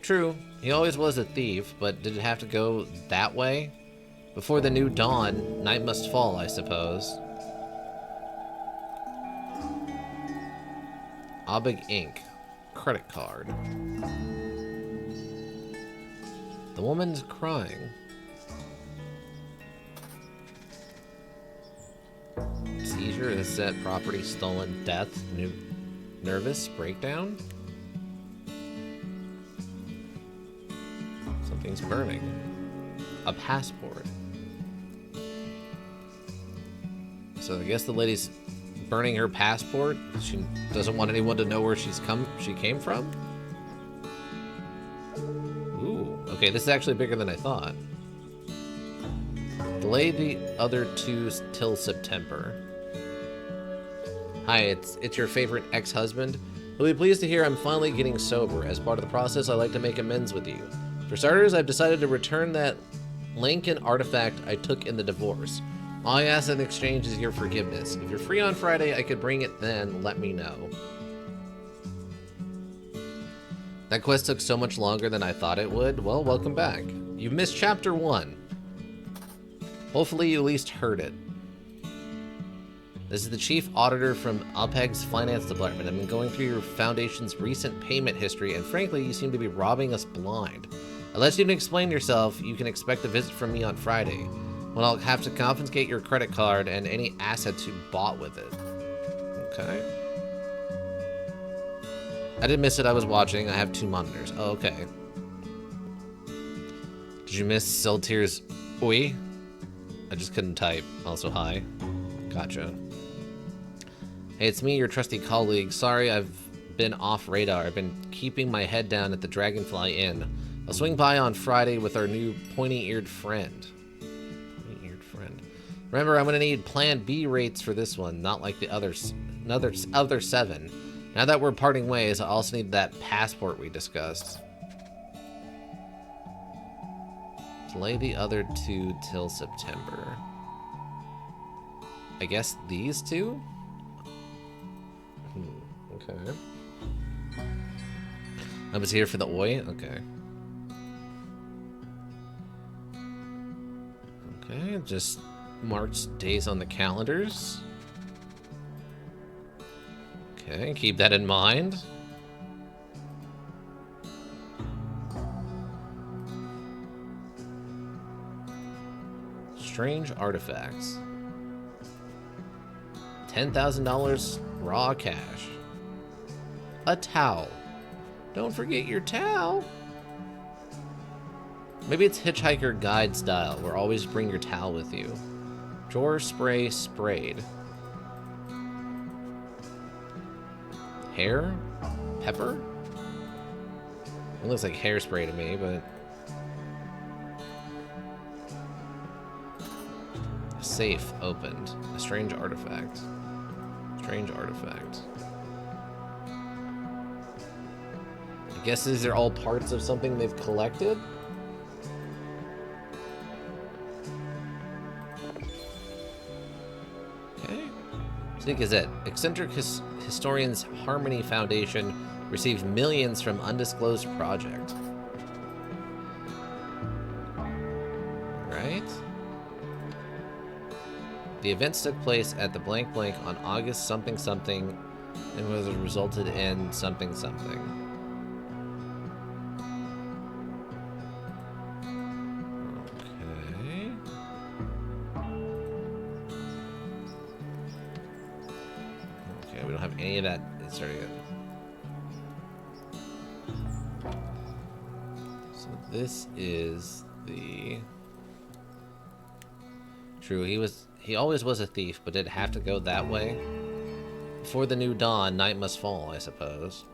Speaker 1: True, he always was a thief, but did it have to go that way? Before the new dawn, night must fall, I suppose. Obig Inc. Credit card. The woman's crying. Seizure, asset, property stolen, death, nervous breakdown. Something's burning. A passport. So I guess the lady's burning her passport. She doesn't want anyone to know where she came from. Ooh, okay, this is actually bigger than I thought. Delay the other 2 till September. Hi, it's your favorite ex-husband. You'll be pleased to hear I'm finally getting sober. As part of the process, I'd like to make amends with you. For starters, I've decided to return that Lincoln artifact I took in the divorce. All I ask in exchange is your forgiveness. If you're free on Friday, I could bring it then. Let me know. That quest took so much longer than I thought it would. Well, welcome back. You missed chapter 1. Hopefully you at least heard it. This is the chief auditor from OPEG's finance department. I've been going through your foundation's recent payment history, and frankly, you seem to be robbing us blind. Unless you can explain yourself, you can expect a visit from me on Friday, when I'll have to confiscate your credit card and any assets you bought with it. Okay. I didn't miss it, I was watching. I have 2 monitors. Oh, okay. Did you miss Seltier's oi? I just couldn't type. Also, hi. Gotcha. Hey, it's me, your trusty colleague. Sorry I've been off radar. I've been keeping my head down at the Dragonfly Inn. I'll swing by on Friday with our new pointy-eared friend. Pointy-eared friend. Remember, I'm gonna need Plan B rates for this one, not like the other 7. Now that we're parting ways, I also need that passport we discussed. Delay the other 2 till September. I guess these 2? Okay. I was here for the oi? Okay. Okay, just marked days on the calendars. Okay, keep that in mind. Strange artifacts. $10,000 raw cash. A towel. Don't forget your towel. Maybe it's Hitchhiker Guide style, where always bring your towel with you. Drawer spray sprayed. Hair? Pepper? It looks like hairspray to me, but... A safe opened. A strange artifact. Strange artifact. I guess these are all parts of something they've collected? Okay. Sneak is it. Eccentric Historians Harmony Foundation received millions from undisclosed project. Right? The events took place at the blank blank on August something something and was resulted in something something. Okay. Okay, we don't have any of that started yet. So this is the... True, he always was a thief, but did it have to go that way? Before the new dawn, night must fall, I suppose.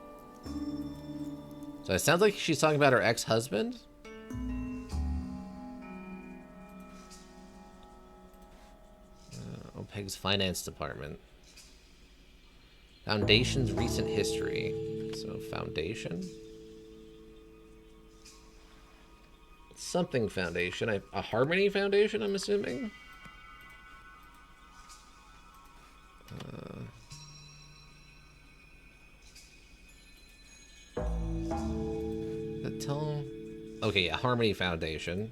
Speaker 1: So it sounds like she's talking about her ex-husband? OPEG's finance department. Foundation's recent history. So, foundation? Something foundation. A Harmony Foundation, I'm assuming? Okay, yeah, Harmony Foundation.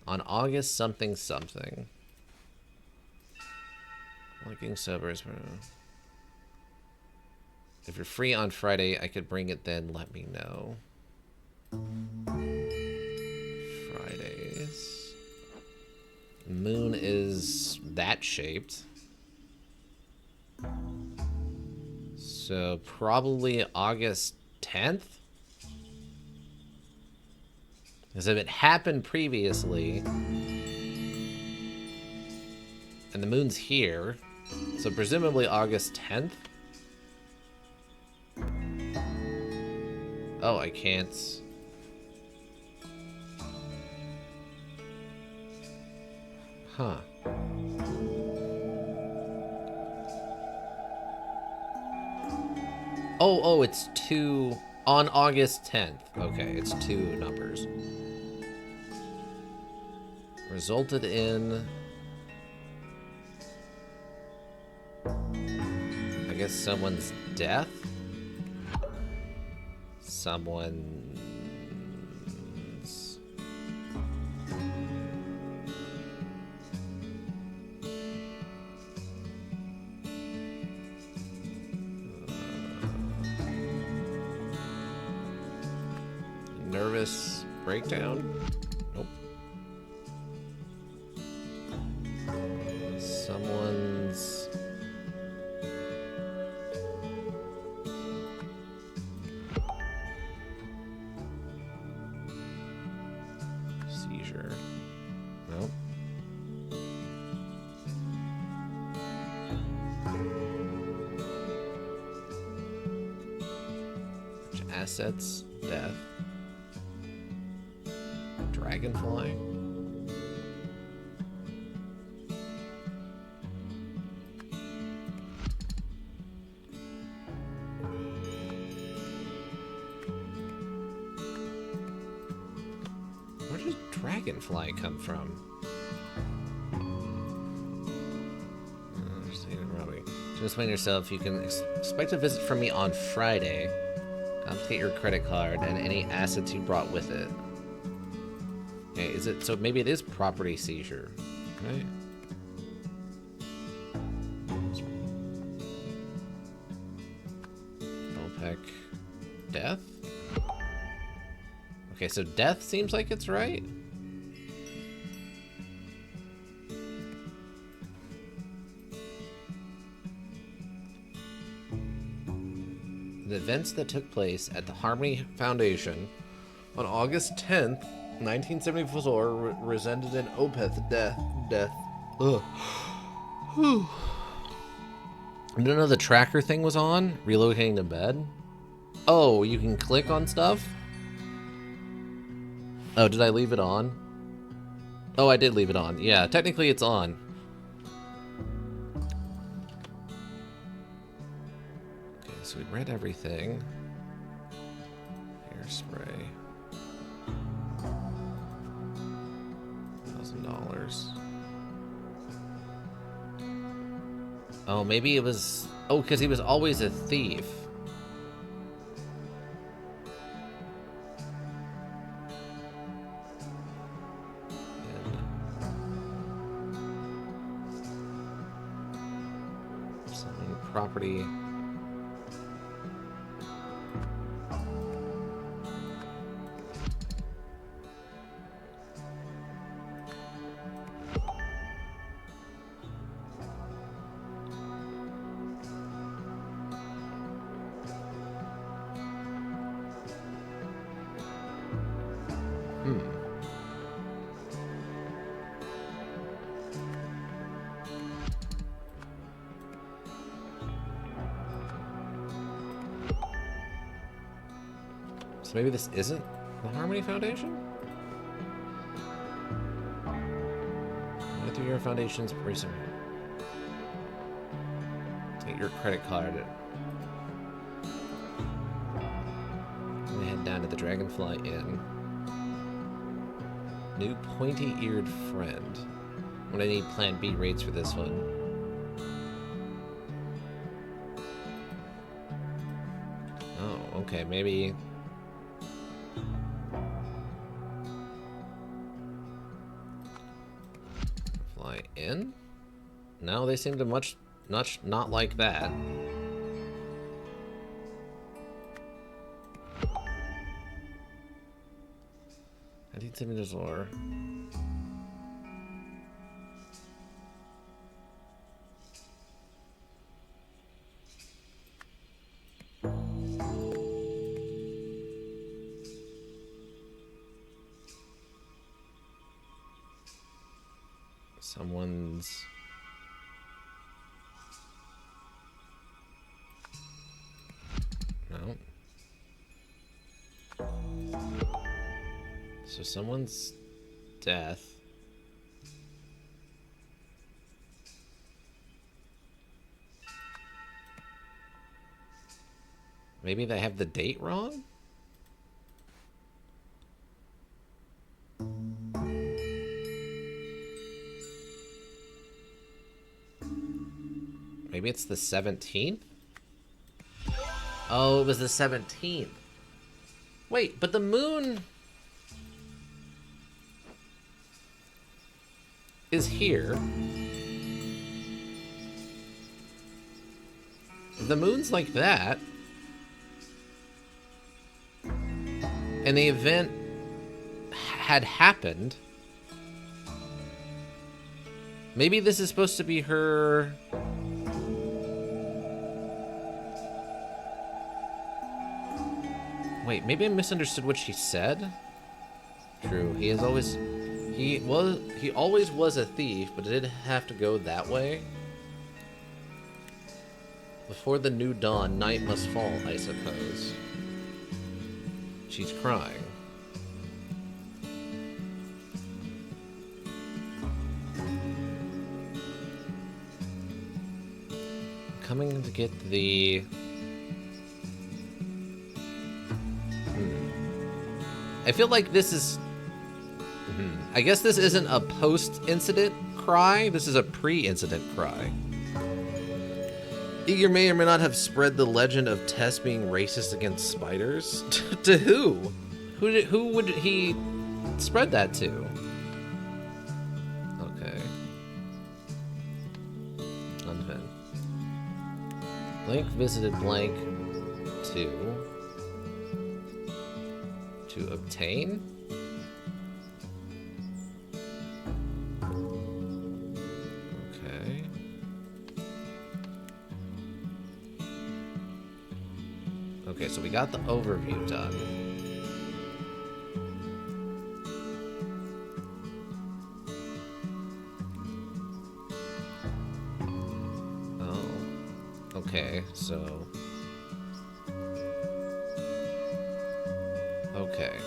Speaker 1: On August something something. Looking sober. If you're free on Friday, I could bring it then. Let me know. Fridays. Moon is that shaped. So probably August 10th? Because if it happened previously, and the moon's here, so presumably August 10th? Oh, I can't... Huh. Oh, it's 2 on August 10th. Okay, it's 2 numbers. Resulted in... I guess someone's death? someone's... nervous breakdown? Nope. Someone's... seizure. Nope. Assets, death. Dragonfly. Where does dragonfly come from? To explain yourself, you can expect a visit from me on Friday. Confiscate your credit card and any assets you brought with it. Okay, is it so? Maybe it is property seizure, right? OPEC, death. Okay, so death seems like it's right. The events that took place at the Harmony Foundation on August 10th, 1974 resented an Opeth death. Ugh. I didn't know the tracker thing was on. Relocating to bed. Oh, you can click on stuff? Oh, did I leave it on? Oh, I did leave it on. Yeah, technically it's on. Okay, so we read everything. Hairspray. $1,000. Oh, maybe it was... Oh, because he was always a thief. And selling property. So maybe this isn't the Harmony Foundation? Go through your foundation's recent. Take your credit card. And head down to the Dragonfly Inn. New pointy-eared friend. I'm gonna need Plan B rates for this one. Oh, okay, maybe... Fly in? No, they seem to much not like that. Or someone's no. So someone's death. Maybe they have the date wrong? Maybe it's the 17th? Oh, it was the 17th. Wait, but the moon is here. The moon's like that. And the event had happened. Maybe this is supposed to be her... Wait, maybe I misunderstood what she said? True, he always was a thief, but it didn't have to go that way. Before the new dawn, night must fall, I suppose. She's crying. Coming to get the... I feel like this is... I guess this isn't a post-incident cry. This is a pre-incident cry. Eager may or may not have spread the legend of Tess being racist against spiders. To who? Who would he spread that to? Okay. Unfin. Blank visited blank to obtain? Okay. Okay, so we got the overview done. Oh. Okay, so... Okay,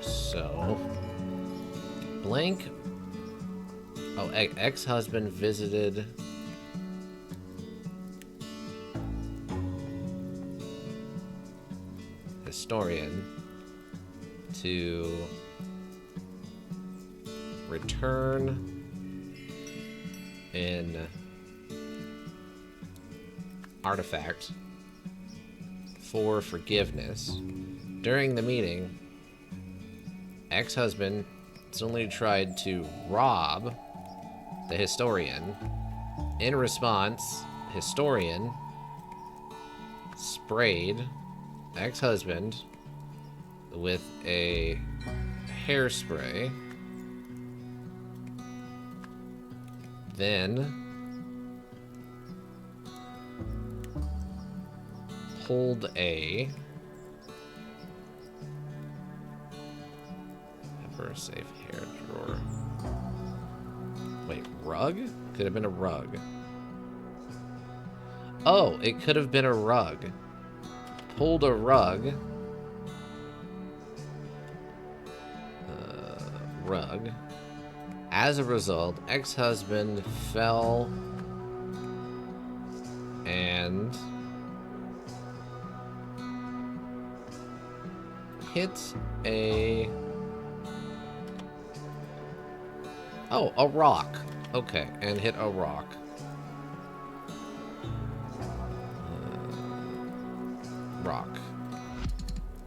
Speaker 1: so... Blank... Oh, ex-husband visited... Historian to return an artifact for forgiveness. During the meeting, ex-husband suddenly tried to rob the historian. In response, historian sprayed ex-husband with a hairspray, then pulled a pepper safe hair drawer. Wait, rug? Could have been a rug. Oh, it could have been a rug. Pulled a rug. Rug. As a result, ex-husband fell and hit a... Oh, a rock. Okay, and hit a rock. Rock.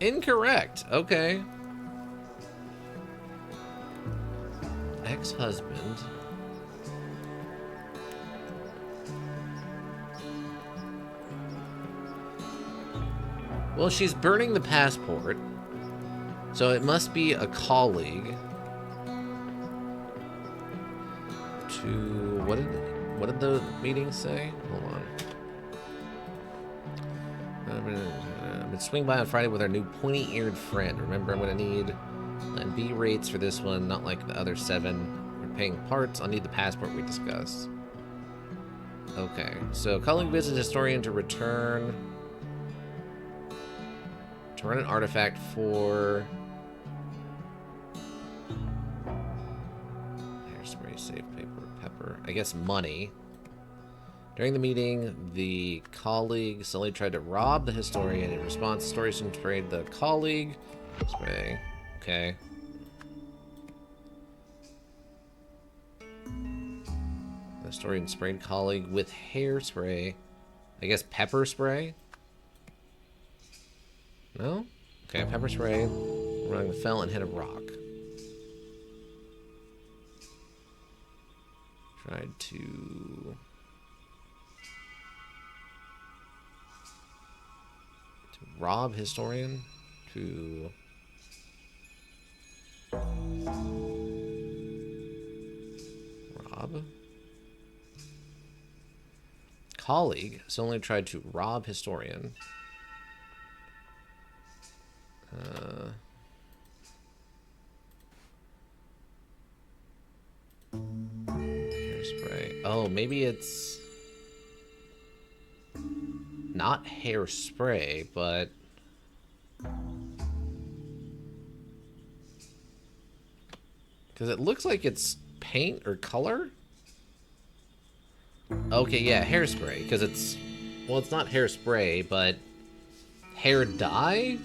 Speaker 1: Incorrect. Okay. Ex-husband. Well, she's burning the passport, so it must be a colleague. To what did the meeting say? Hold on. I'm gonna swing by on Friday with our new pointy-eared friend. Remember, I'm gonna need Plan B rates for this one, not like the other 7. We're paying parts. I'll need the passport we discussed. Okay, so colleague visits historian to return. To run an artifact for... Hairspray, safe paper, pepper. I guess money. During the meeting, the colleague suddenly tried to rob the historian. In response, the historian sprayed the colleague. Spray. Okay. The historian sprayed colleague with hairspray. I guess pepper spray? No? Okay, pepper spray. Running the fell and hit a rock. Tried to rob historian. To rob colleague. So only tried to rob historian. Hairspray. Oh, maybe it's not hairspray, but because it looks like it's paint or color. Okay, yeah, hairspray, because it's, well, it's not hairspray, but hair dye?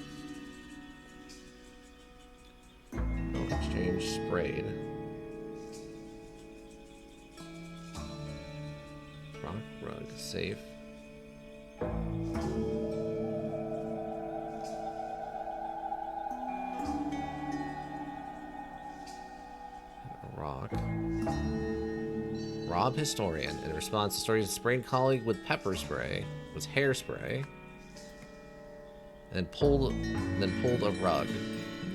Speaker 1: Oh, exchange sprayed. Rock, rug, safe. Rock. Rob historian. In response, historian sprayed colleague with pepper spray, was hairspray, and pulled a rug.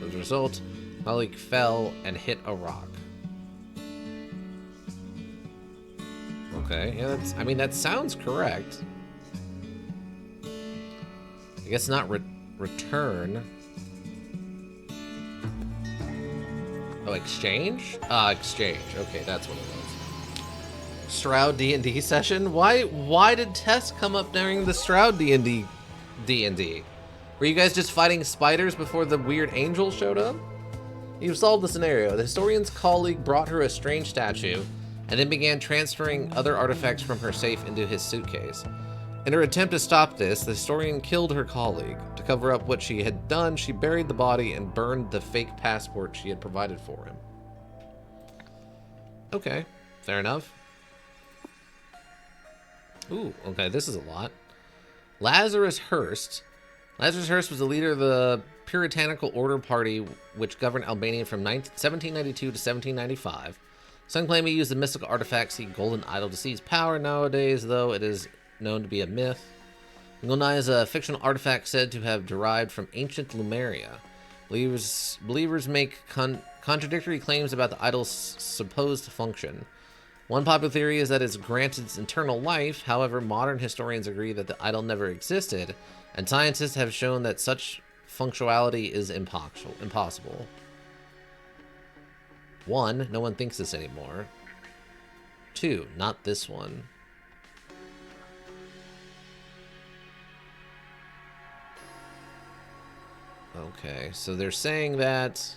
Speaker 1: As a result, colleague fell and hit a rock. Okay, yeah, that's, I mean, that sounds correct. I guess not return. Oh, exchange? Exchange. Okay, that's what it was. Shroud D&D session? Why did Tess come up during the Shroud D&D? Were you guys just fighting spiders before the weird angel showed up? You've solved the scenario. The historian's colleague brought her a strange statue and then began transferring other artifacts from her safe into his suitcase. In her attempt to stop this, the historian killed her colleague. To cover up what she had done, she buried the body and burned the fake passport she had provided for him. Okay, fair enough. Ooh, okay, this is a lot. Lazarus Hearst. Lazarus Hearst was the leader of the Puritanical Order Party, which governed Albania from 1792 to 1795. Some claim he used the mystical artifact, see Golden Idol, to seize power. Nowadays, though, it is known to be a myth. Goldeneye is a fictional artifact said to have derived from ancient Lemuria. Believers make contradictory claims about the idol's supposed function. One popular theory is that it's granted eternal life. However, modern historians agree that the idol never existed, and scientists have shown that such functionality is impossible. 1, no one thinks this anymore. 2, not this one. Okay, so they're saying that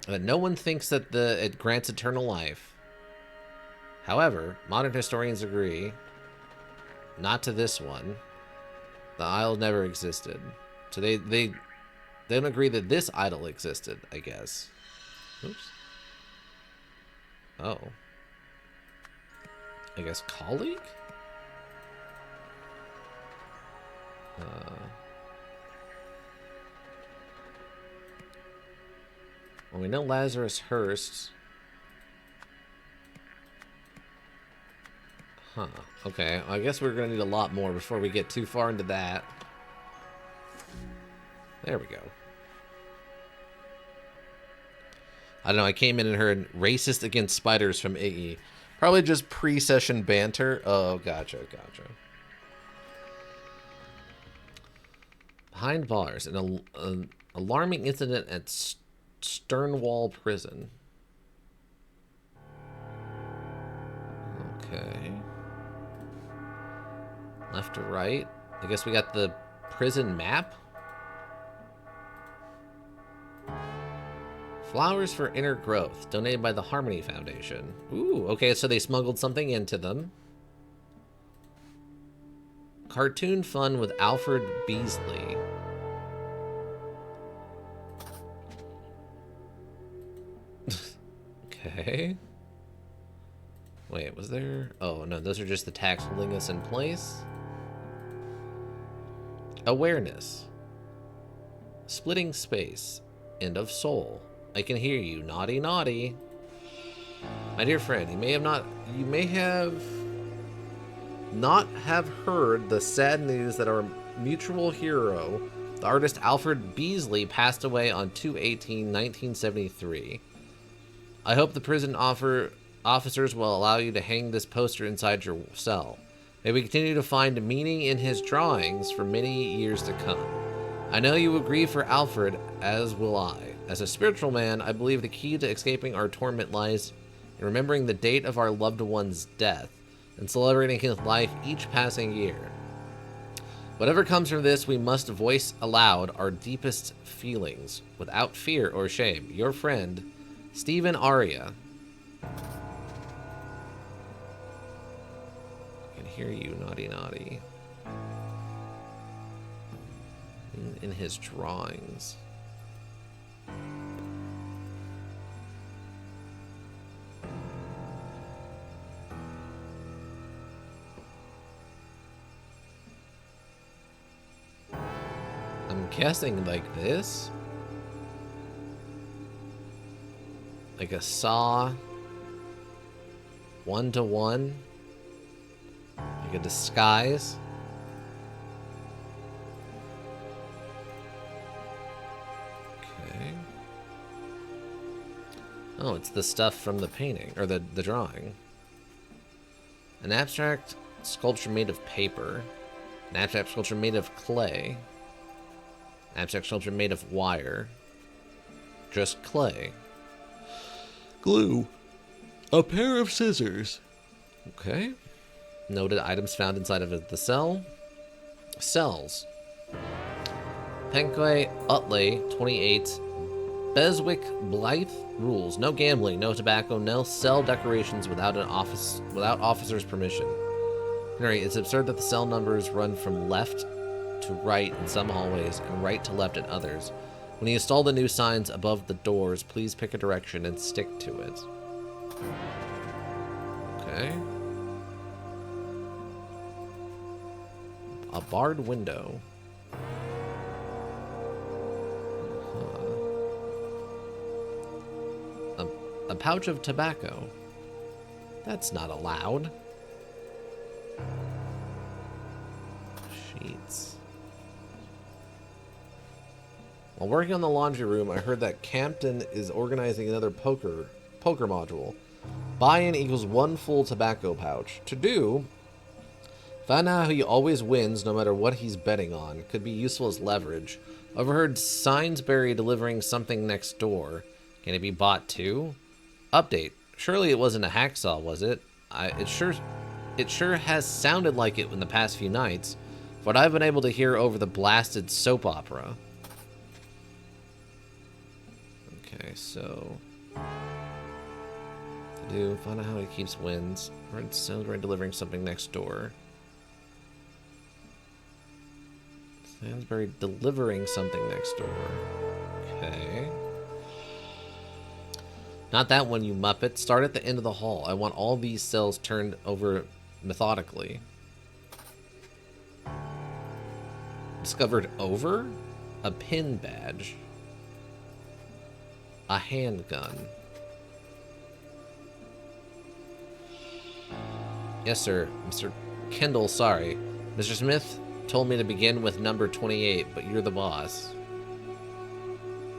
Speaker 1: no one thinks that it grants eternal life. However, modern historians agree, not to this one. The idol never existed. So they don't agree that this idol existed, I guess. Oops. Oh. I guess colleague? Well, we know Lazarus Hearst. Huh. Okay, I guess we're gonna need a lot more before we get too far into that. There we go. I don't know, I came in and heard racist against spiders from Iggy. Probably just pre-session banter. Oh, gotcha. Behind bars, an alarming incident at Sternwall Prison. Okay. Left to right. I guess we got the prison map. Flowers for Inner Growth, donated by the Harmony Foundation. Ooh, okay, so they smuggled something into them. Cartoon fun with Alfred Beasley. Okay. Wait, was there? Oh, no, those are just the tax holding us in place. Awareness. Splitting space. End of soul. I can hear you. Naughty, naughty. My dear friend, you may have not have heard the sad news that our mutual hero, the artist Alfred Beasley, passed away on 2/18/1973. I hope the prison officers will allow you to hang this poster inside your cell. May we continue to find meaning in his drawings for many years to come. I know you will grieve for Alfred, as will I. As a spiritual man, I believe the key to escaping our torment lies in remembering the date of our loved one's death and celebrating his life each passing year. Whatever comes from this, we must voice aloud our deepest feelings without fear or shame. Your friend, Stephen Aria. I can hear you, naughty, naughty. In his drawings. I'm guessing like this. Like a saw. 1-to-1. Like a disguise. Okay. Oh, it's the stuff from the painting, or the drawing. An abstract sculpture made of paper. An abstract sculpture made of clay. Abstract sculpture made of wire. Just clay. Glue. A pair of scissors. Okay. Noted items found inside of the cell. Cells. Penquay Utley, 28. Beswick Blythe rules. No gambling, no tobacco, no cell decorations without officer's permission. Henry, it's absurd that the cell numbers run from left to right in some hallways and right to left in others. When you install the new signs above the doors, please pick a direction and stick to it. Okay. A barred window. A pouch of tobacco. That's not allowed. Sheets. While working on the laundry room, I heard that Campton is organizing another poker module. Buy-in equals 1 full tobacco pouch. To do, find out how he always wins no matter what he's betting on. Could be useful as leverage. Overheard Sainsbury delivering something next door. Can it be bought too? Update. Surely it wasn't a hacksaw, was it? It sure has sounded like it in the past few nights, but I've been able to hear over the blasted soap opera. Okay, so to do, find out how he keeps wins. Heard Sainsbury delivering something next door. Sainsbury delivering something next door. Okay. Not that one, you muppet. Start at the end of the hall. I want all these cells turned over methodically. Discovered over? A pin badge. A handgun. Yes, sir. Mr. Kendall, sorry. Mr. Smith told me to begin with number 28, but you're the boss.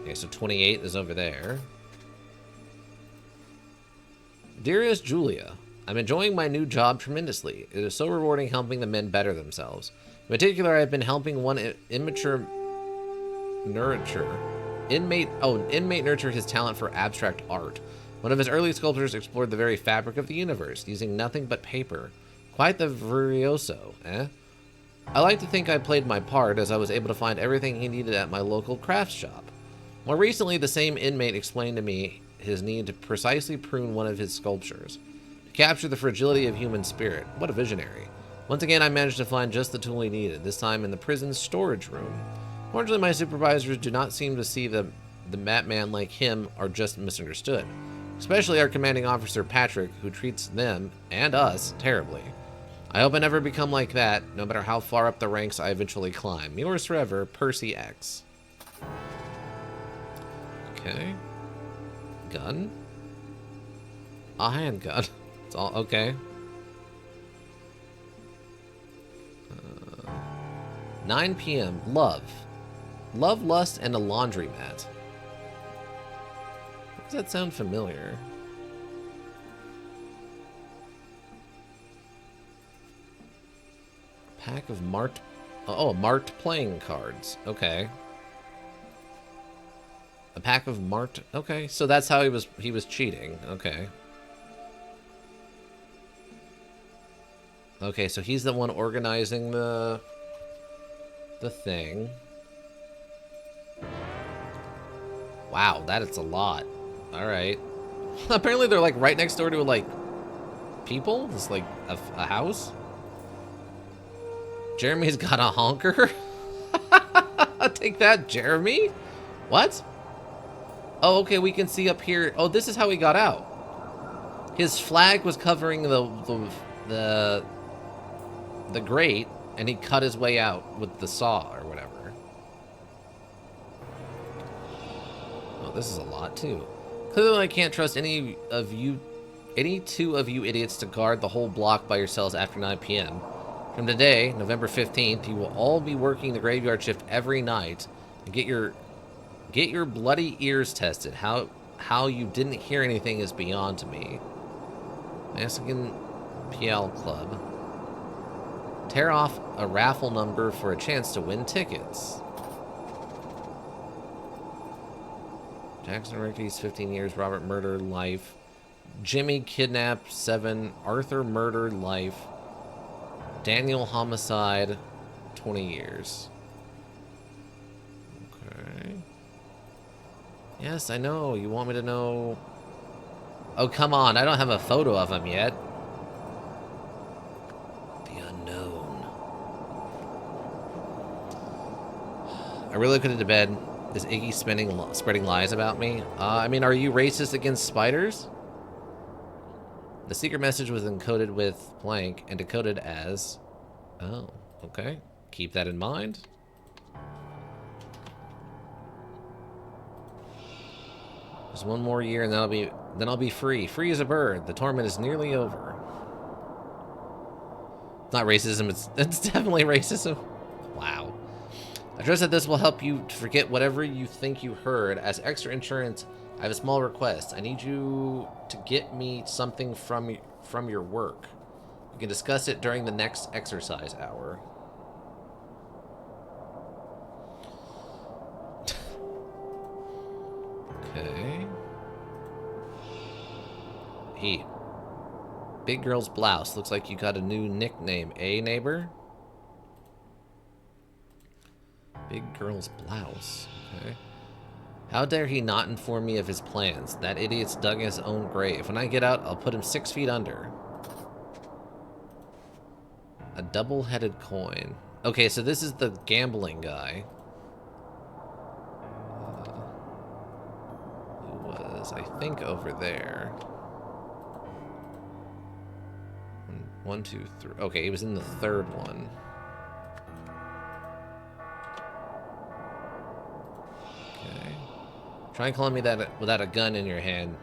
Speaker 1: Okay, so 28 is over there. Dearest Julia, I'm enjoying my new job tremendously. It is so rewarding helping the men better themselves. In particular, I've been helping one inmate nurture his talent for abstract art. One of his early sculptures explored the very fabric of the universe, using nothing but paper. Quite the virtuoso, eh? I like to think I played my part, as I was able to find everything he needed at my local crafts shop. More recently, the same inmate explained to me his need to precisely prune one of his sculptures to capture the fragility of human spirit. What a visionary. Once again, I managed to find just the tool he needed, this time in the prison's storage room. Fortunately, my supervisors do not seem to see the Batman like him are just misunderstood, especially our commanding officer Patrick, who treats them and us terribly. I hope I never become like that, no matter how far up the ranks I eventually climb. Yours forever, Percy X. Okay. Gun? A handgun. It's all okay. 9 p.m. Love. Love, lust, and a laundromat. Does that sound familiar? Pack of marked... Oh, marked playing cards. Okay. A pack of marked... Okay, so that's how he was cheating. Okay. Okay, so he's the one organizing the thing. Wow, that is a lot. Alright. Apparently they're like right next door to like people? It's like a house? Jeremy's got a honker? Take that, Jeremy. What? Oh, okay, we can see up here. Oh, this is how he got out. His flag was covering the grate, and he cut his way out with the saw or whatever. Oh, this is a lot too. Clearly, I can't trust any two of you idiots to guard the whole block by yourselves after 9 p.m. From today, November 15th, you will all be working the graveyard shift every night. And get your bloody ears tested. How you didn't hear anything is beyond to me. Mexican PL Club. Tear off a raffle number for a chance to win tickets. Jackson Ricky's 15 years. Robert murdered life. Jimmy kidnapped 7. Arthur murdered life. Daniel homicide 20 years. Okay. Yes, I know. You want me to know... Oh, come on. I don't have a photo of him yet. The unknown. I really couldn't to bed. Is Iggy spreading lies about me? I mean, are you racist against spiders? The secret message was encoded with blank and decoded as... Oh, okay. Keep that in mind. Just one more year and then I'll be free. Free as a bird. The torment is nearly over. It's not racism, it's definitely racism. Wow. I trust that this will help you to forget whatever you think you heard. As extra insurance, I have a small request. I need you to get me something from your work. We can discuss it during the next exercise hour. Okay. He. Big Girl's Blouse. Looks like you got a new nickname, eh, neighbor? Big Girl's Blouse. Okay. How dare he not inform me of his plans? That idiot's dug his own grave. When I get out, I'll put him 6 feet under. A double-headed coin. Okay, so this is the gambling guy. Who was, I think, over there. 1, 2, 3. Okay, he was in the third one. Okay. Try and calling me that without a gun in your hand.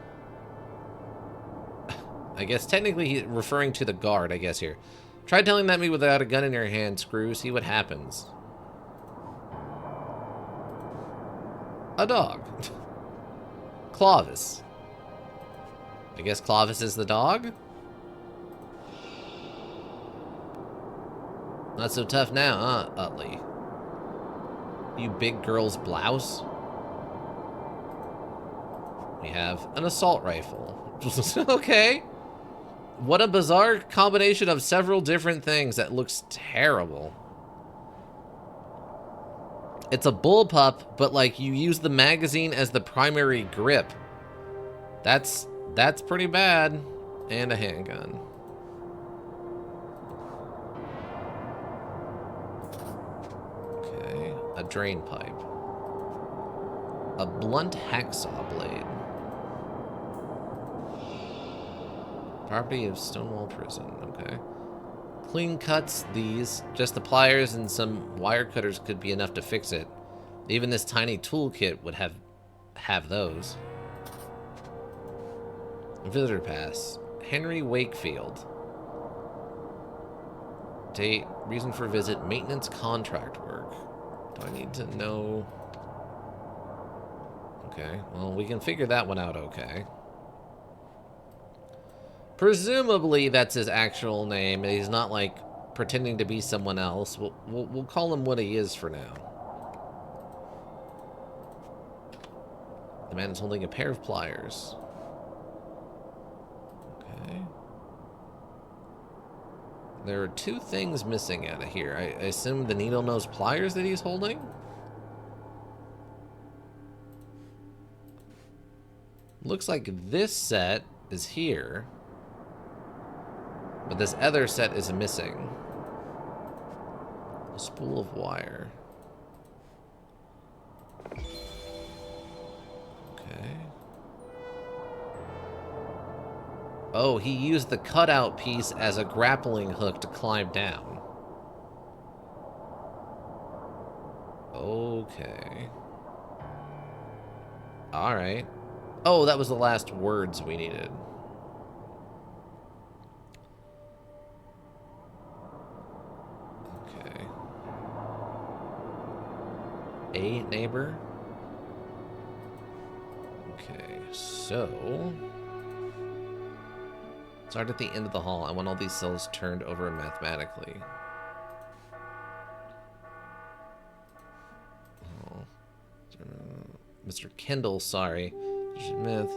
Speaker 1: I guess technically he's referring to the guard, I guess, here. Try telling that me without a gun in your hand, Screw. See what happens. A dog. Clovis. I guess Clovis is the dog? Not so tough now, huh, Utley? You big girl's blouse? We have an assault rifle. Okay. What a bizarre combination of several different things that looks terrible. It's a bullpup, but like you use the magazine as the primary grip. That's pretty bad. And a handgun. Okay, a drain pipe. A blunt hacksaw blade. Property of Stonewall Prison, okay. Clean cuts these. Just the pliers and some wire cutters could be enough to fix it. Even this tiny toolkit would have those. Visitor pass. Henry Wakefield. Date, reason for visit, maintenance contract work. Do I need to know? Okay, well, we can figure that one out okay. Presumably that's his actual name, and he's not, like, pretending to be someone else. We'll call him what he is for now. The man is holding a pair of pliers. Okay. There are two things missing out of here. I assume the needle-nose pliers that he's holding? Looks like this set is here. But this other set is missing. A spool of wire. Okay. Oh, he used the cutout piece as a grappling hook to climb down. Okay. Alright. Oh, that was the last words we needed. Okay. A neighbor. Okay, so... start at the end of the hall. I want all these cells turned over mathematically. Oh. Mr. Kendall, sorry. Smith.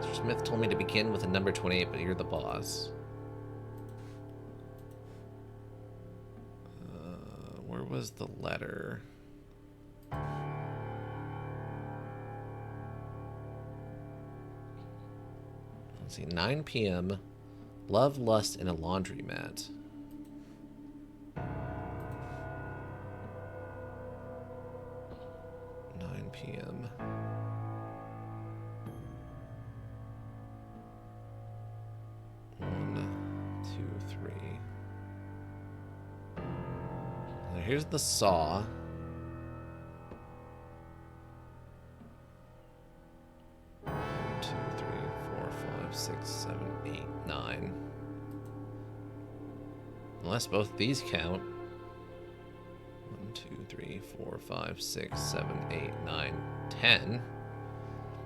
Speaker 1: Mr. Smith told me to begin with a number 28, but you're the boss. Where was the letter? Let's see, 9 p.m. Love, lust, and a laundromat. p.m. Here's the saw. 1, 2, 3, 4, 5, 6, 7, 8, 9. Unless both these count. 1, 2, 3, 4, 5, 6, 7, 8, 9, 10.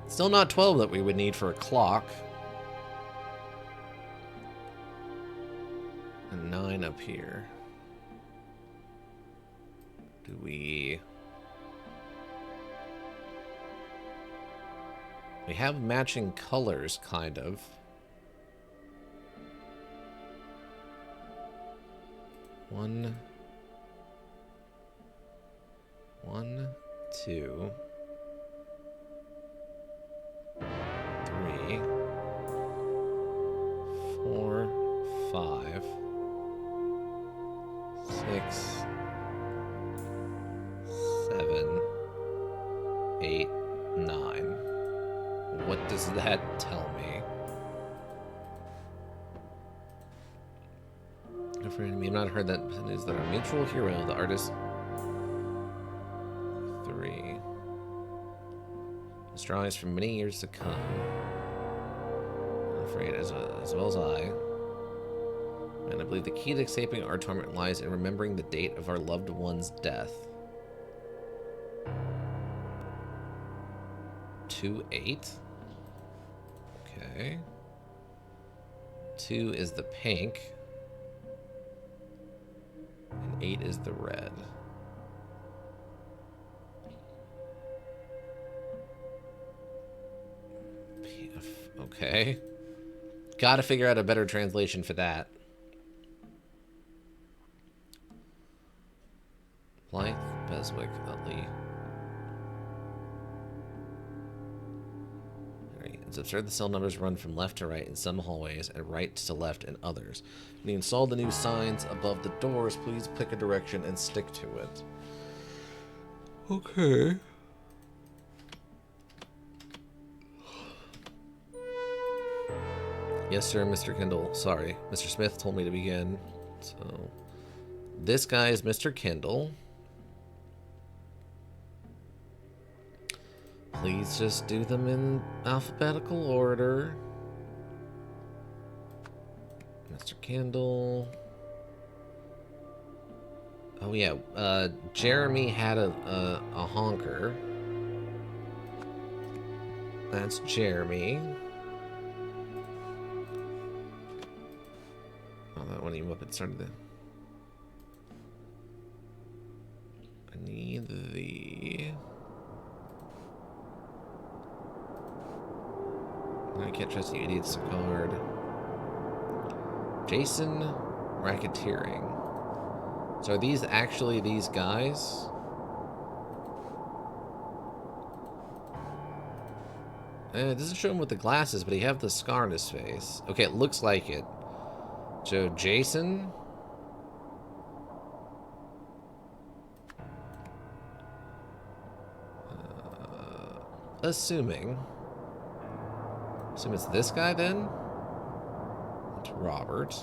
Speaker 1: Still not 12 that we would need for a clock. And 9 up here. Do we have matching colors, kind of. One, 2, 3, 4, 5, 6, 7, 8, 9. What does that tell me? For me, I've not heard that news that our mutual hero, the artist. 3. His drawings for many years to come. I'm afraid as well as I. And I believe the key to escaping our torment lies in remembering the date of our loved one's death. 2-8. Okay. 2 is the pink. And 8 is the red. Okay. Gotta figure out a better translation for that. Blythe, Beswick, Utley. It's absurd the cell numbers run from left to right in some hallways and right to left in others. When you install the new signs above the doors, please pick a direction and stick to it. Okay. Yes, sir, Mr. Kendall. Sorry, Mr. Smith told me to begin. So, this guy is Mr. Kendall. Please just do them in alphabetical order. Mr. Kendall. Oh yeah, Jeremy had a honker. That's Jeremy. Oh, that one even up and started the. I need the. I can't trust the idiot's card. Jason Racketeering. So are these actually these guys? It doesn't show him with the glasses, but he have the scar on his face. Okay, it looks like it. So Jason. Assuming it's this guy then. It's Robert.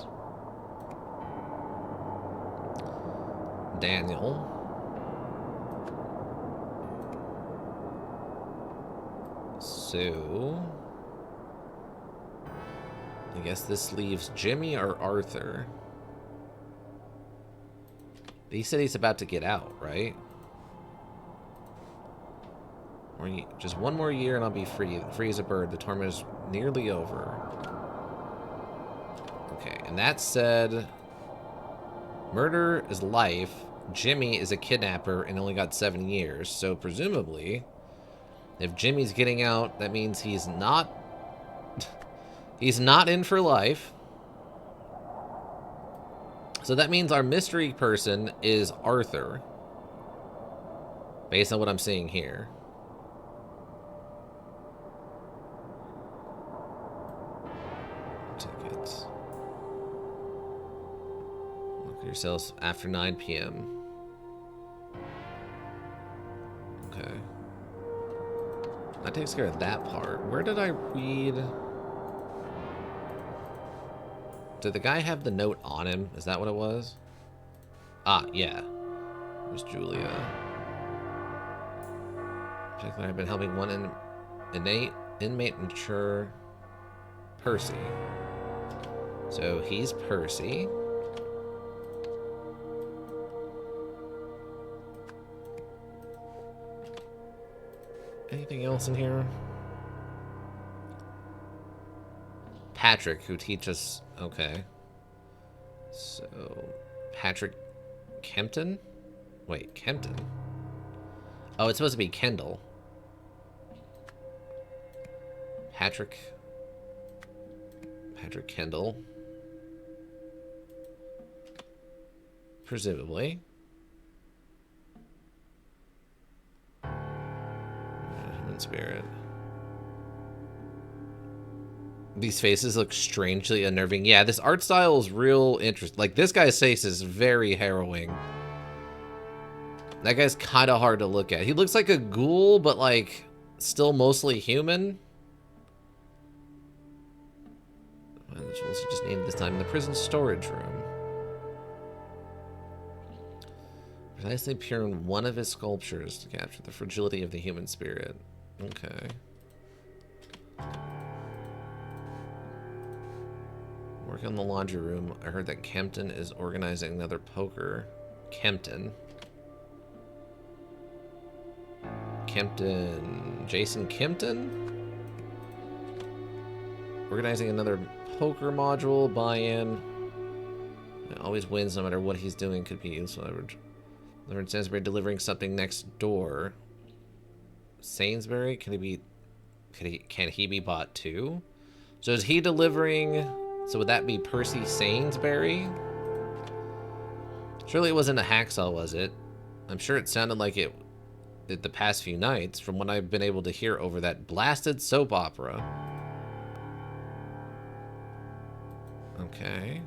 Speaker 1: Daniel. So I guess this leaves Jimmy or Arthur. He said he's about to get out, right? Or just one more year and I'll be free. Free as a bird. The torment is nearly over. Okay, and that said, murder is life. Jimmy is a kidnapper and only got 7 years. So presumably, if Jimmy's getting out, that means he's not in for life. So that means our mystery person is Arthur. Based on what I'm seeing here. Tickets. Look at yourselves after 9 p.m. Okay. That takes care of that part. Where did I read? Did the guy have the note on him? Is that what it was? Ah, yeah. It was Julia. Particularly, I've been helping one inmate mature Percy. So he's Percy. Anything else in here? Patrick, who teaches. Okay. So, Patrick Kempton? Wait, Kempton? Oh, it's supposed to be Kendall. Patrick Kendall. Presumably. Human spirit. These faces look strangely unnerving. Yeah, this art style is real interesting. Like, this guy's face is very harrowing. That guy's kind of hard to look at. He looks like a ghoul, but, like, still mostly human. Well, the jewels are just needed this time in the prison storage room. Precisely pure in one of his sculptures to capture the fragility of the human spirit. Okay. Working on the laundry room, I heard that Kempton is organizing another poker. Kempton. Jason Kempton? Organizing another poker module, buy-in. Always wins no matter what he's doing, could be useful. Reverend Sainsbury delivering something next door. Sainsbury? Can he be bought too? So is he delivering? So would that be Percy Sainsbury? Surely it wasn't a hacksaw, was it? I'm sure it sounded like it the past few nights from what I've been able to hear over that blasted soap opera. Okay.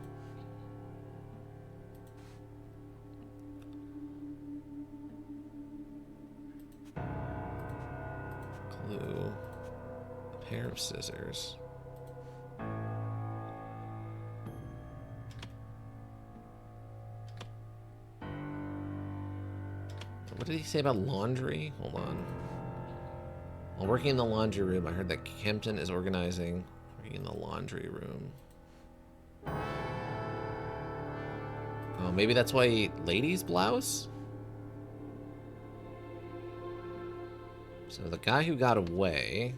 Speaker 1: Clue. A pair of scissors. What did he say about laundry? Hold on. While working in the laundry room, I heard that Kempton is organizing. Working in the laundry room. Oh, maybe that's why ladies' blouse? So the guy who got away...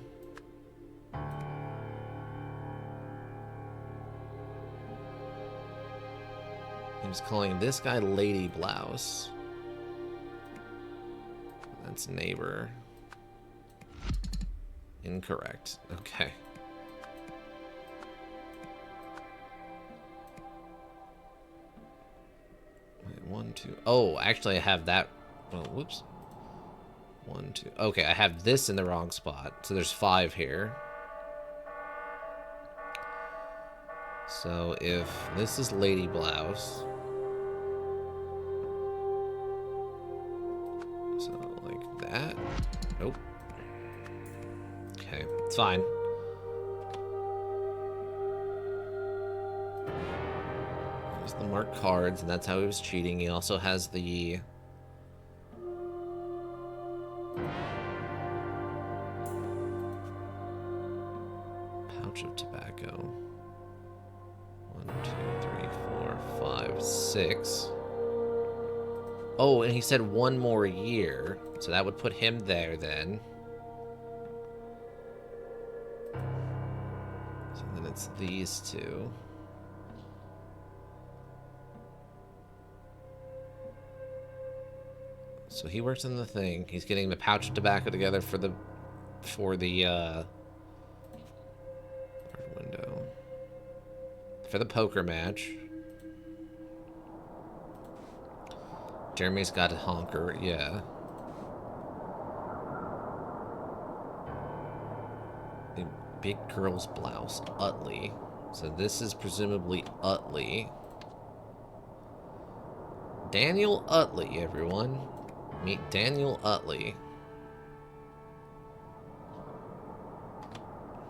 Speaker 1: he was calling this guy Lady Blouse. That's neighbor. Incorrect. Okay. Wait, 1, 2. Oh, actually, I have that. Oh, whoops. 1, 2. Okay, I have this in the wrong spot. So there's 5 here. So if this is Lady Blouse. So like that. Nope. Okay, it's fine. There's the marked cards, and that's how he was cheating. He also has the... pouch of tobacco. 1, 2, 3, 4, 5, 6. Oh, and he said 1 more year. So that would put him there then. So then it's these 2. So he works in the thing. He's getting the pouch of tobacco together for the window. For the poker match. Jeremy's got a honker, yeah. The big girl's blouse, Utley. So this is presumably Utley. Daniel Utley, everyone. Meet Daniel Utley.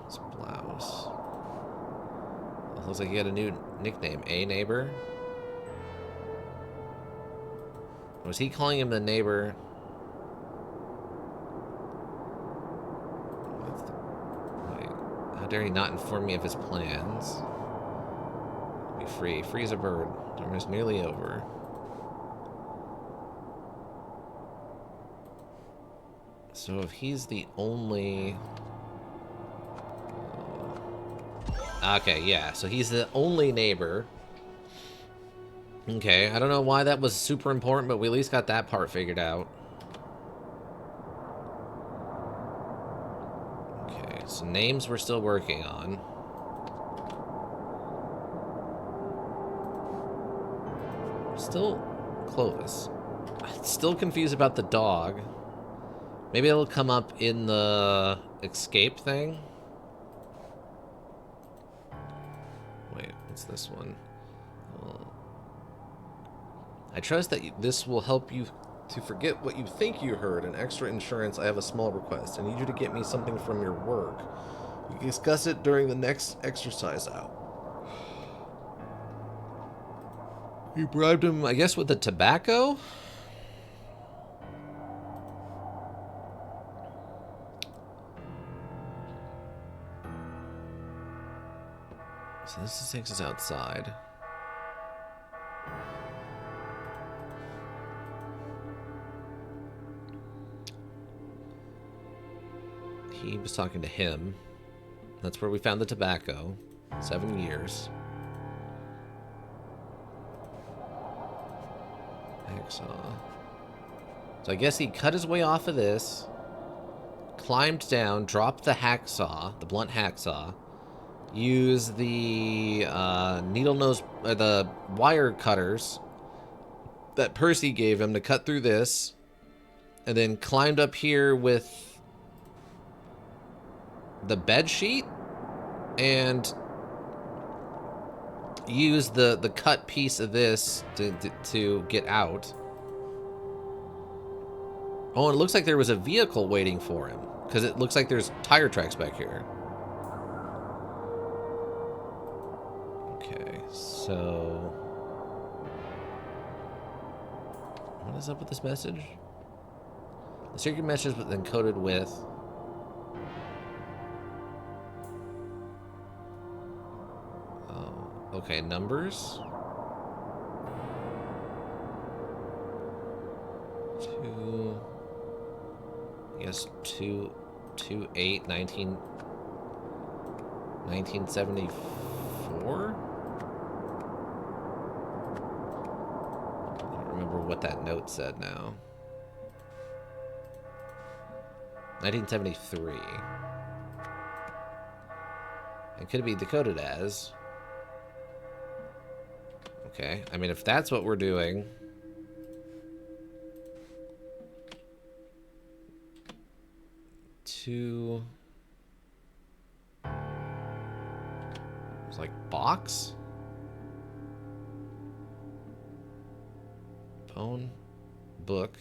Speaker 1: This blouse. It looks like he got a new nickname, neighbor? Was he calling him the neighbor? Wait, how dare he not inform me of his plans? Be free. Free as a bird. Term is nearly over. So if he's the only... okay, yeah. So he's the only neighbor. Okay, I don't know why that was super important, but we at least got that part figured out. Okay, so names we're still working on. Still Clovis. I'm still confused about the dog. Maybe it'll come up in the escape thing. Wait, what's this one? I trust that this will help you to forget what you think you heard. An extra insurance, I have a small request. I need you to get me something from your work. We can discuss it during the next exercise out. You bribed him, I guess, with the tobacco? So this takes us outside. He was talking to him. That's where we found the tobacco. 7 years. Hacksaw. So I guess he cut his way off of this, climbed down, dropped the hacksaw, the blunt hacksaw, used the needle nose, the wire cutters that Percy gave him to cut through this, and then climbed up here with the bed sheet and use the cut piece of this to get out. Oh, it looks like there was a vehicle waiting for him because it looks like there's tire tracks back here. Okay, so what is up with this message? secret message was encoded with. Oh, okay, numbers. 2. I guess 8 1974. I don't remember what that note said now. 1973. It could be decoded as. Okay, I mean, if that's what we're doing. It's like box? Phone? Book?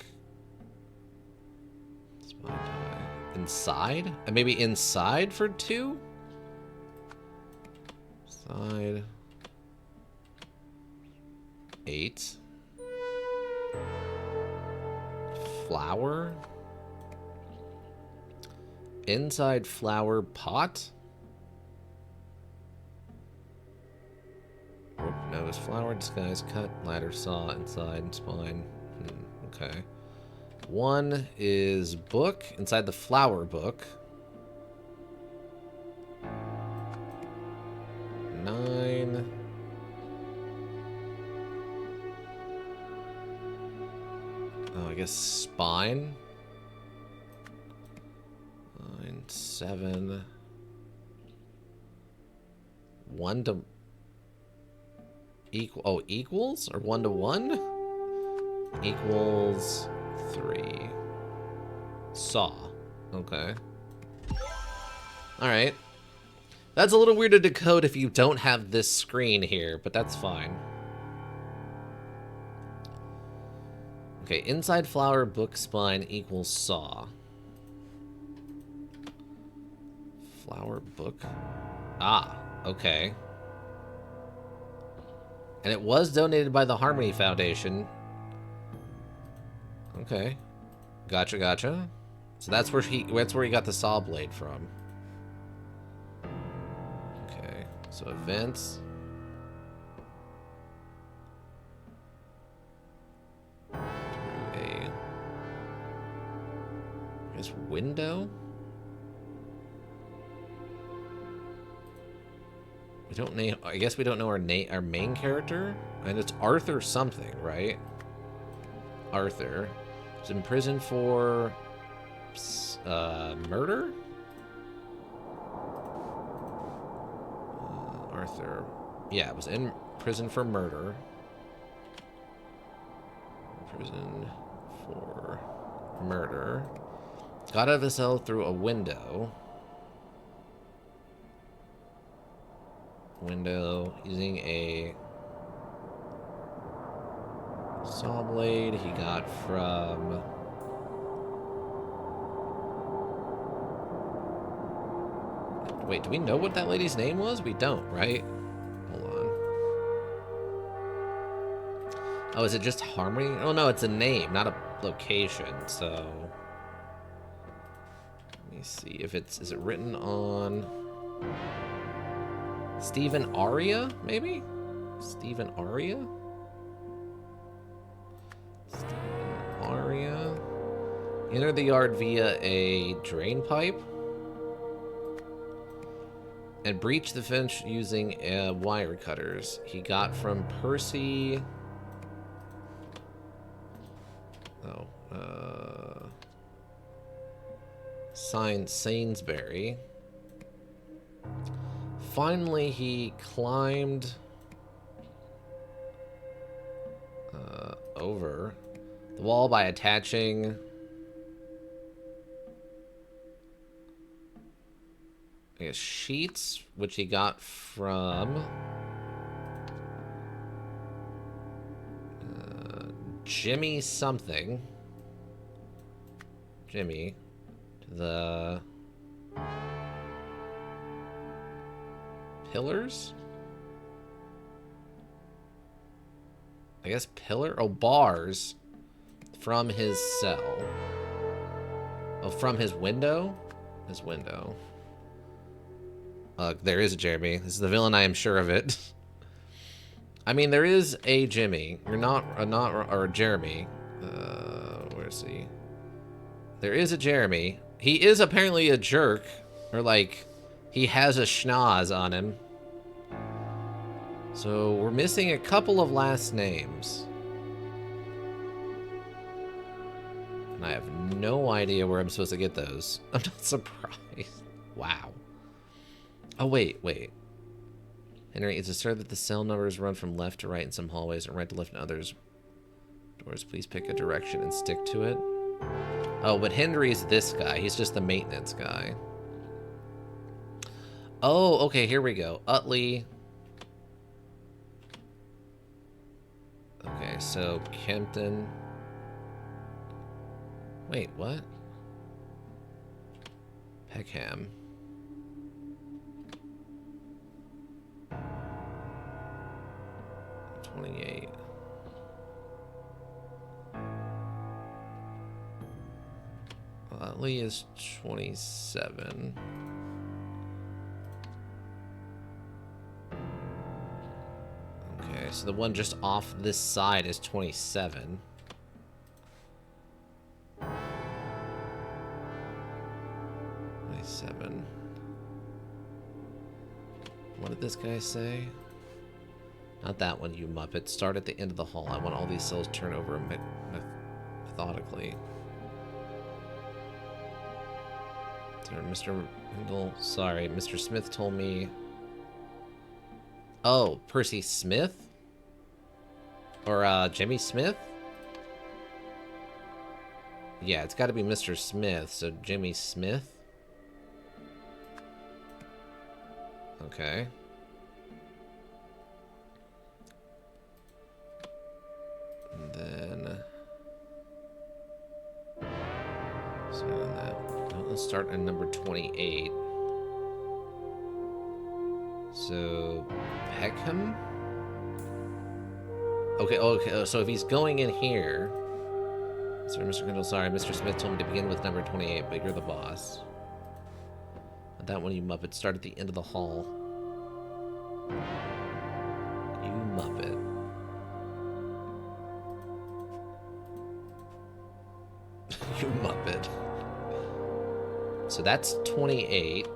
Speaker 1: Spy tie. Inside? And maybe inside for 2? Side. 8. Flower. Inside flower pot. Rope nose, flower, disguise, cut, ladder, saw, inside, spine. Okay. 1 is book, inside the flower book. 9. Oh, I guess spine. 9, 7. 1 to equal. Oh, equals or 1 to 1 equals 3. Saw. Okay. All right. That's a little weird to decode if you don't have this screen here, but that's fine. Okay, inside flower, book, spine equals saw. Flower, book. Ah, okay. And it was donated by the Harmony Foundation. Okay. Gotcha, gotcha. So that's where he got the saw blade from. Okay. So events. I guess window. We don't name. I guess we don't know our main character, and it's Arthur something, right? Arthur is in prison for murder. Arthur, yeah, was in prison for murder. Prison for murder. Got out of the cell through a window. Using a saw blade he got from wait, do we know what that lady's name was? We don't, right? Hold on. Oh, is it just Harmony? Oh no, it's a name, not a location. So let me see if is it written on Stephen Aria, maybe? Stephen Aria? Stephen Aria. Enter the yard via a drain pipe. And breach the fence using wire cutters. He got from Percy... Oh, Sainsbury. Finally, he climbed over the wall by attaching I guess sheets, which he got from Jimmy something. Jimmy to the pillars? I guess pillar? Oh, bars from his cell. Oh, from his window? His window. There is a Jeremy. This is the villain, I am sure of it. I mean, there is a Jimmy. You're not or Jeremy. Where is he? There is a Jeremy. He is apparently a jerk. Or, like, he has a schnoz on him. So, we're missing a couple of last names. And I have no idea where I'm supposed to get those. I'm not surprised. Wow. Oh, wait. Henry, it's asserted that the cell numbers run from left to right in some hallways and right to left in others. Doors, please pick a direction and stick to it. Oh, but Henry's this guy. He's just the maintenance guy. Oh, okay, here we go. Utley. Okay, so Kempton. Wait, what? Peckham. $28. Utley is 27. Okay, so the one just off this side is 27. What did this guy say? Not that one, you muppet. Start at the end of the hall. I want all these cells turned over methodically. Mr. Hindle, sorry, Mr. Smith told me. Oh, Percy Smith? Or, Jimmy Smith? Yeah, it's gotta be Mr. Smith, so Jimmy Smith? Okay. And then... let's start at number 28. So, Peckham? Okay, so if he's going in here... Sorry, Mr. Kendall, sorry, Mr. Smith told me to begin with number 28, but you're the boss. Not that one, you muppet. Start at the end of the hall. You muppet. You muppet. So that's 28.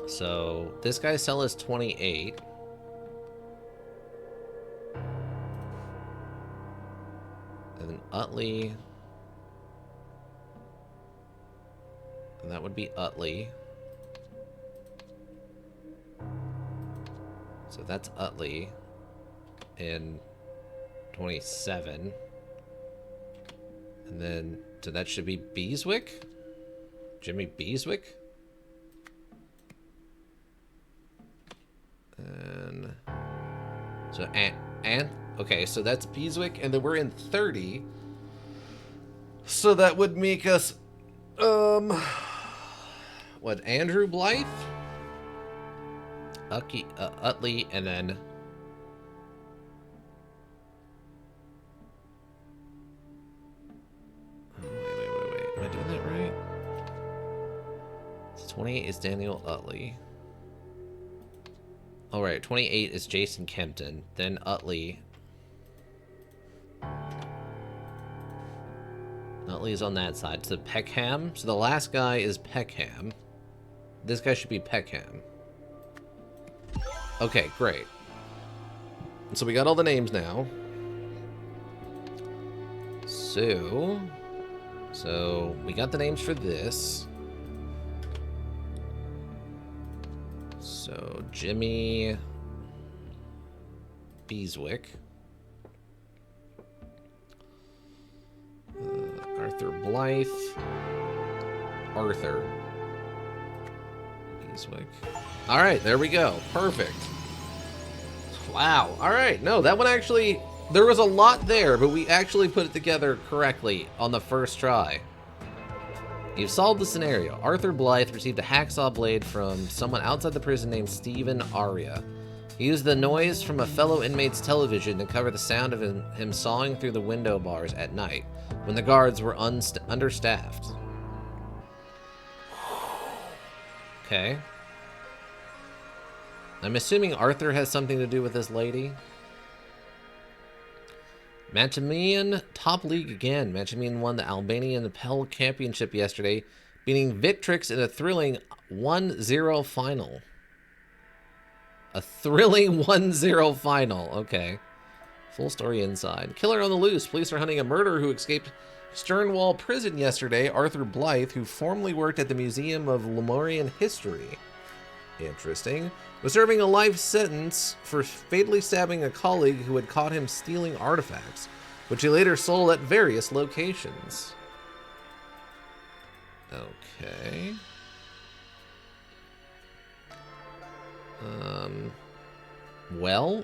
Speaker 1: So this guy's cell is 28. And then Utley. And that would be Utley. So that's Utley in 27. And then, so that should be Beeswick? Jimmy Beeswick? And so, and okay, so that's Beeswick, and then we're in 30. So that would make us, what, Andrew Blythe? Utley, and then... Wait. Am I doing that right? So 28 is Daniel Utley. All right, 28 is Jason Kempton. Then Utley. Utley is on that side. So Peckham. So the last guy is Peckham. This guy should be Peckham. Okay, great. So we got all the names now. So we got the names for this. So Jimmy Beeswick. Arthur Blythe. Arthur Beeswick. All right, there we go. Perfect. Wow. All right. No, that one actually, there was a lot there, but we actually put it together correctly on the first try. You've solved the scenario. Arthur Blythe received a hacksaw blade from someone outside the prison named Stephen Aria. He used the noise from a fellow inmate's television to cover the sound of him sawing through the window bars at night when the guards were understaffed. Okay. I'm assuming Arthur has something to do with this lady. Matamian top league again. Matamian won the Albanian Pell Championship yesterday, beating Victrix in a thrilling 1-0 final. A thrilling 1-0 final. Okay. Full story inside. Killer on the loose. Police are hunting a murderer who escaped Sternwall prison yesterday. Arthur Blythe, who formerly worked at the Museum of Lemurian History. Interesting. Was serving a life sentence for fatally stabbing a colleague who had caught him stealing artifacts, which he later sold at various locations. Okay. Well,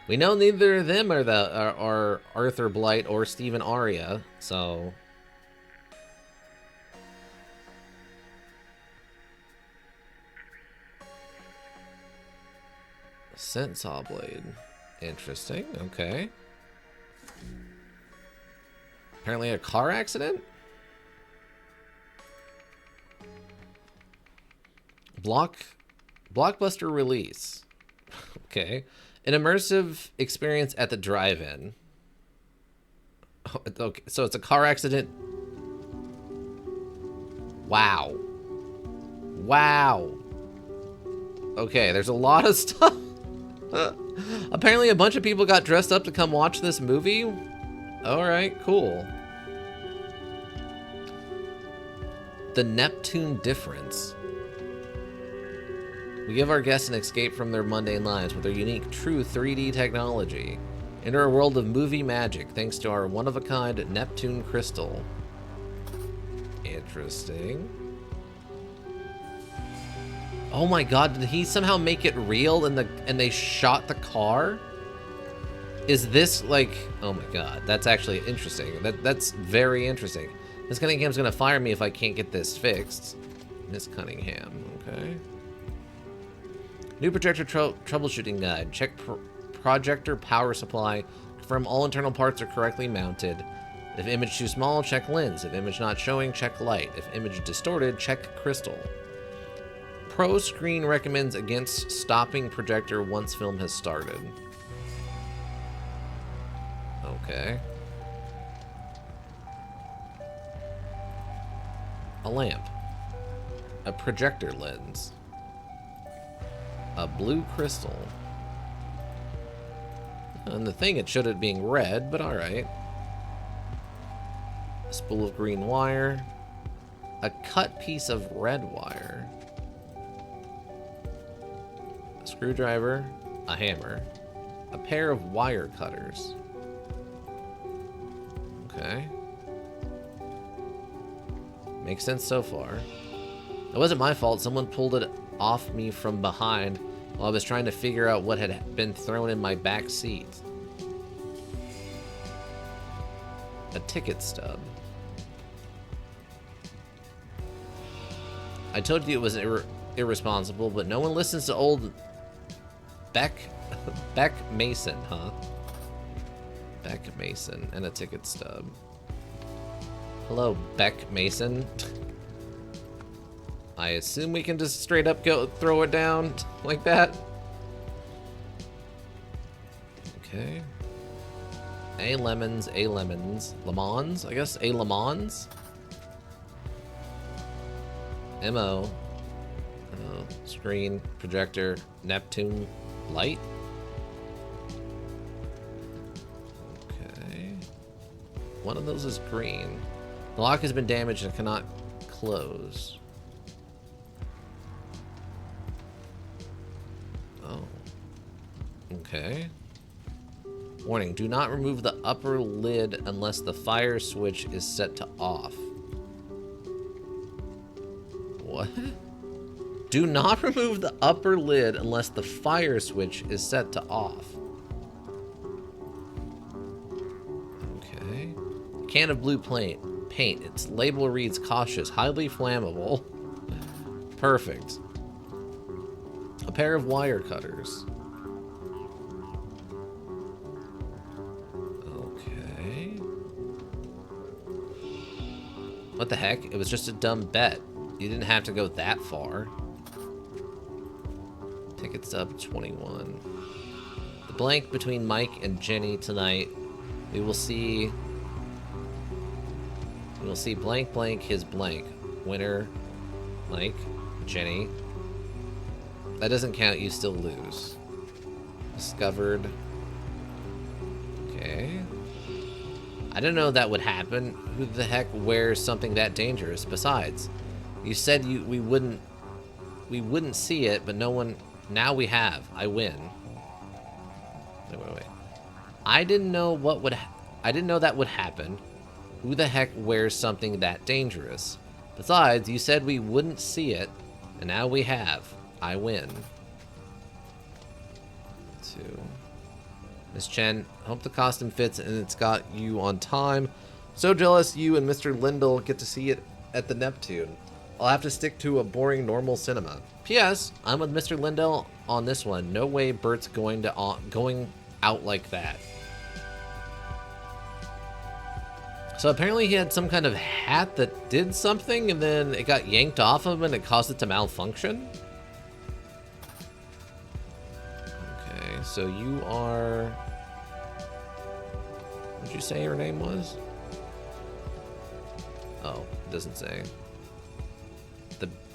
Speaker 1: we know neither of them are Arthur Blight or Stephen Aria, so Scent Saw Blade. Interesting. Okay. Apparently a car accident? Blockbuster release. Okay. An immersive experience at the drive-in. Oh, okay, so it's a car accident. Wow. Wow. Okay, there's a lot of stuff. Apparently a bunch of people got dressed up to come watch this movie. Alright, cool. The Neptune Difference. We give our guests an escape from their mundane lives with our unique, true 3D technology. Enter a world of movie magic thanks to our one-of-a-kind Neptune crystal. Interesting. Oh my god, did he somehow make it real and they shot the car? Is this like, oh my god, that's actually interesting. That's very interesting. Miss Cunningham's gonna fire me if I can't get this fixed. Miss Cunningham, okay. New projector troubleshooting guide. Check projector power supply. Confirm all internal parts are correctly mounted. If image too small, check lens. If image not showing, check light. If image distorted, check crystal. Pro Screen recommends against stopping projector once film has started. Okay. A lamp. A projector lens. A blue crystal. And the thing, it showed it being red, but alright. A spool of green wire. A cut piece of red wire. A screwdriver. A hammer. A pair of wire cutters. Okay. Makes sense so far. It wasn't my fault. Someone pulled it off me from behind while I was trying to figure out what had been thrown in my back seat. A ticket stub. I told you it was irresponsible, but no one listens to old Beck Mason, huh? Beck Mason and a ticket stub. Hello, Beck Mason. I assume we can just straight up go throw it down like that. Okay. A lemons, A lemons. Lemons, I guess. A lemons. MO. Screen, projector, Neptune, light. Okay. One of those is green. The lock has been damaged and cannot close. Oh. Okay. Warning, do not remove the upper lid unless the fire switch is set to off. What? Do not remove the upper lid unless the fire switch is set to off. Okay. Can of blue paint. Its label reads cautious, highly flammable. Perfect. A pair of wire cutters. Okay. What the heck? It was just a dumb bet. You didn't have to go that far. Ticket stub 21. The blank between Mike and Jenny tonight. We will see blank blank his blank. Winner, Mike, Jenny. That doesn't count, you still lose. Discovered. Okay. I didn't know that would happen. Who the heck wears something that dangerous? Besides, you said we wouldn't see it, but no one. Now we have. I win. Wait. I didn't know that would happen. Who the heck wears something that dangerous? Besides, you said we wouldn't see it, and now we have. I win. 2. Miss Chen, hope the costume fits and it's got you on time. So jealous you and Mr. Lindell get to see it at the Neptune. I'll have to stick to a boring normal cinema. P.S. I'm with Mr. Lindell on this one. No way Bert's going out like that. So apparently he had some kind of hat that did something and then it got yanked off him and it caused it to malfunction. Okay, so you are... What did you say your name was? Oh, it doesn't say.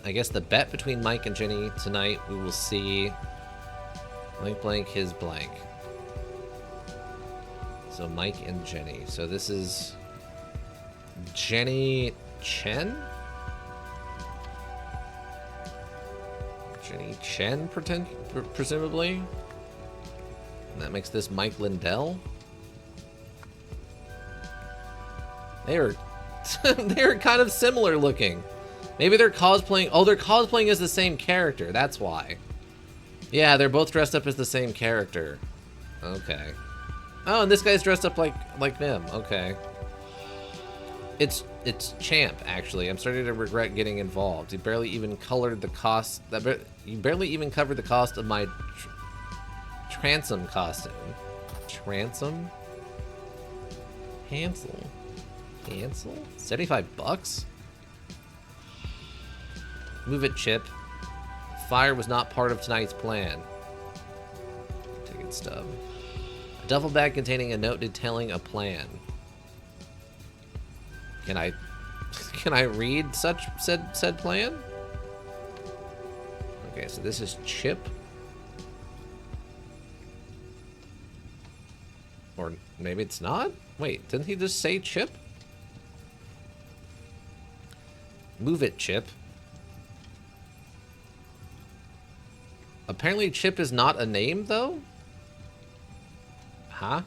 Speaker 1: I guess the bet between Mike and Jenny tonight, we will see blank blank his blank. So Mike and Jenny. So this is Jenny Chen? Jenny Chen, presumably? And that makes this Mike Lindell? They're kind of similar looking. Maybe they're cosplaying. Oh, they're cosplaying as the same character. That's why. Yeah, they're both dressed up as the same character. Okay. Oh, and this guy's dressed up like them. Okay. It's Champ, actually. I'm starting to regret getting involved. You barely even colored the cost. You barely even covered the cost of my transom costume. Transom? Hansel? 75 bucks? Move it, Chip. Fire was not part of tonight's plan. Ticket stub. A duffel bag containing a note detailing a plan. Can I read said plan? Okay, so this is Chip. Or maybe it's not? Wait, didn't he just say Chip? Move it, Chip. Apparently Chip is not a name, though? Huh?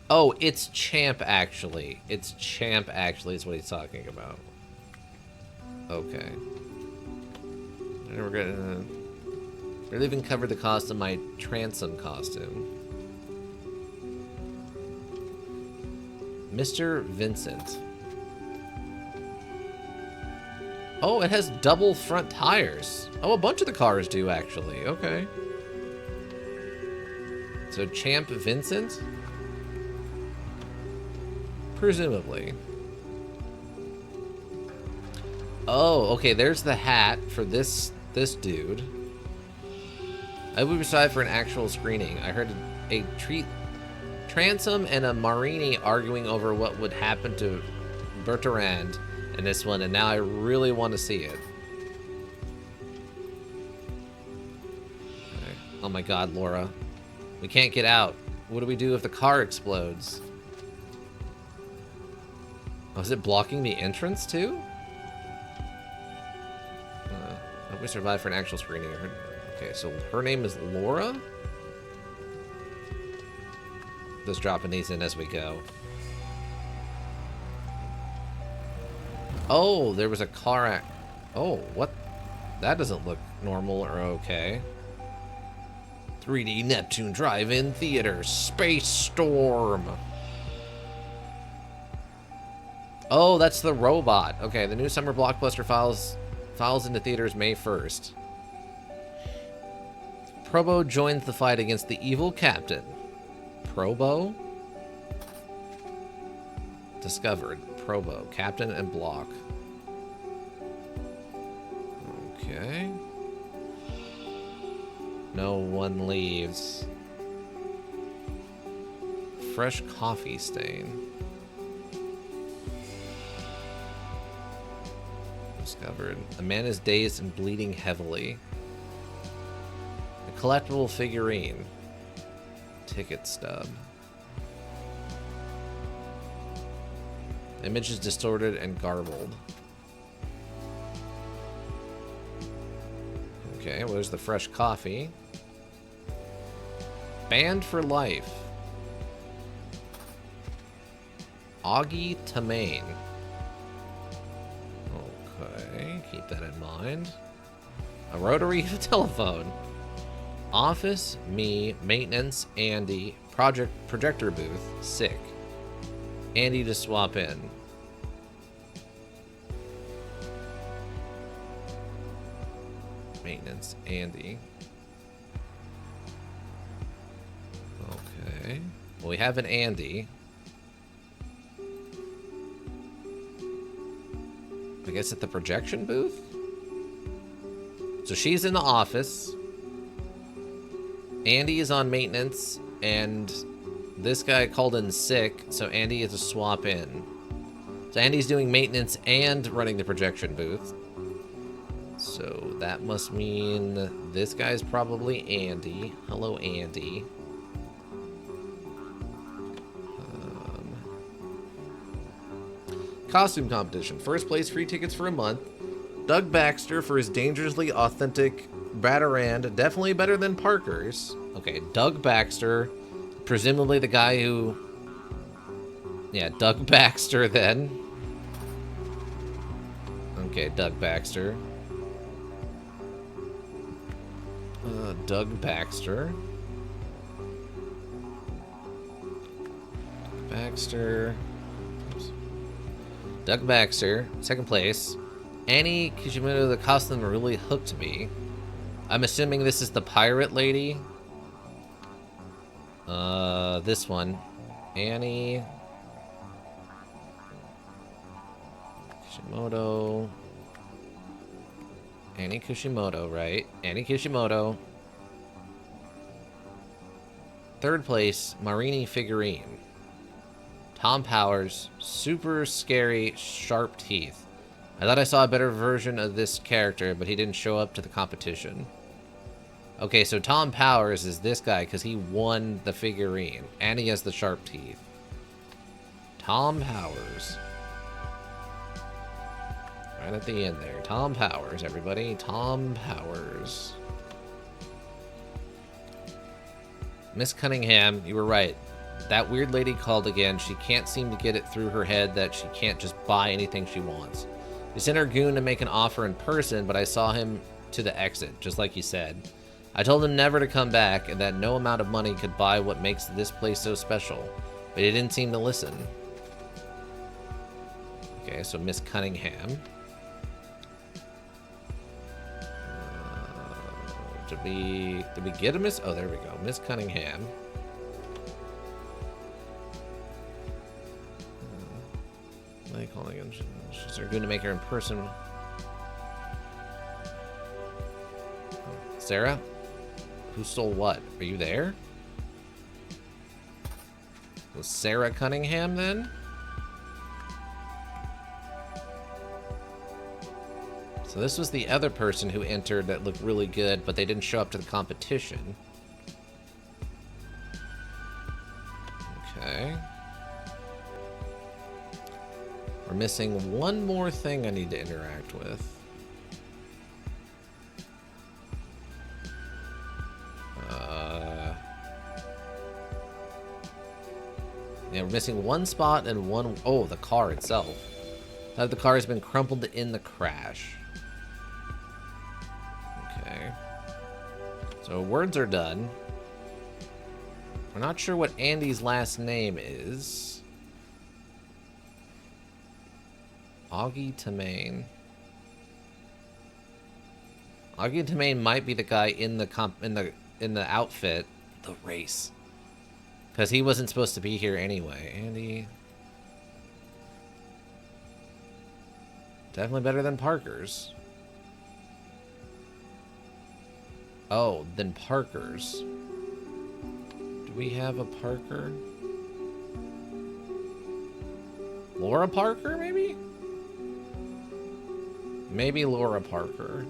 Speaker 1: Oh, it's Champ, actually. It's Champ, actually, is what he's talking about. Okay. And we're gonna... Barely even covered the cost of my transom costume. Mr. Vincent. Oh, it has double front tires. Oh, a bunch of the cars do, actually. Okay. So, Champ Vincent? Presumably. Oh, okay, there's the hat for this dude. I would decide for an actual screening. I heard a Transom and a Marini arguing over what would happen to Bertrand in this one, and now I really want to see it. Okay. Oh my god, Laura. We can't get out. What do we do if the car explodes? Oh, is it blocking the entrance too? Hope we survive for an actual screening. Okay, so her name is Laura? Just dropping these in as we go. Oh, there was a car Oh, what? That doesn't look normal or okay. 3D Neptune Drive-In Theater, Space Storm. Oh, that's the robot. Okay, the new summer blockbuster Files into theaters May 1st. Probo joins the fight against the evil captain. Probo? Discovered. Probo. Captain and block. Okay. No one leaves. Fresh coffee stain. Discovered. A man is dazed and bleeding heavily. A collectible figurine. Ticket stub. Image is distorted and garbled. Okay, well, there's the fresh coffee. Banned for life. Augie Tamain. Okay, keep that in mind. A rotary telephone. Office, me, maintenance, Andy, projector booth, sick. Andy to swap in. Maintenance, Andy. Okay. Well, we have an Andy. I guess at the projection booth? So she's in the office. Andy is on maintenance, and this guy called in sick, so Andy is a swap in. So Andy's doing maintenance and running the projection booth. So that must mean this guy's probably Andy. Hello, Andy. Costume competition. First place, free tickets for a month. Doug Baxter for his dangerously authentic Batarand. Definitely better than Parker's. Okay, Doug Baxter. Presumably the guy who... Yeah, Doug Baxter then. Okay, Doug Baxter. Doug Baxter. Doug Baxter, second place. Annie Kishimoto, the costume really hooked me. I'm assuming this is the pirate lady. This one. Annie Kishimoto. Annie Kishimoto, right? Annie Kishimoto. Third place, Marini figurine. Tom Powers, super scary, sharp teeth. I thought I saw a better version of this character, but he didn't show up to the competition. Okay, so Tom Powers is this guy because he won the figurine, and he has the sharp teeth. Tom Powers. Right at the end there. Tom Powers, everybody. Tom Powers. Miss Cunningham, you were right. That weird lady called again. She can't seem to get it through her head that she can't just buy anything she wants. We sent her goon to make an offer in person, but I saw him to the exit, just like he said. I told him never to come back and that no amount of money could buy what makes this place so special, but he didn't seem to listen. Okay, so Miss Cunningham. Did we get a Miss? Oh, there we go. Miss Cunningham. What are they calling him? She's going to make her in person. Oh, Sarah? Who stole what? Are you there? Was Sarah Cunningham then? So this was the other person who entered that looked really good, but they didn't show up to the competition. Okay. We're missing one more thing I need to interact with. Yeah, we're missing one spot and one... Oh, the car itself. The car has been crumpled in the crash. Okay. So words are done. We're not sure what Andy's last name is. Augie Tamain. Augie Tamain might be the guy in the outfit. The race. Because he wasn't supposed to be here anyway. Andy. Definitely better than Parker's. Oh, than Parker's. Do we have a Parker? Laura Parker, maybe? Maybe Laura Parker.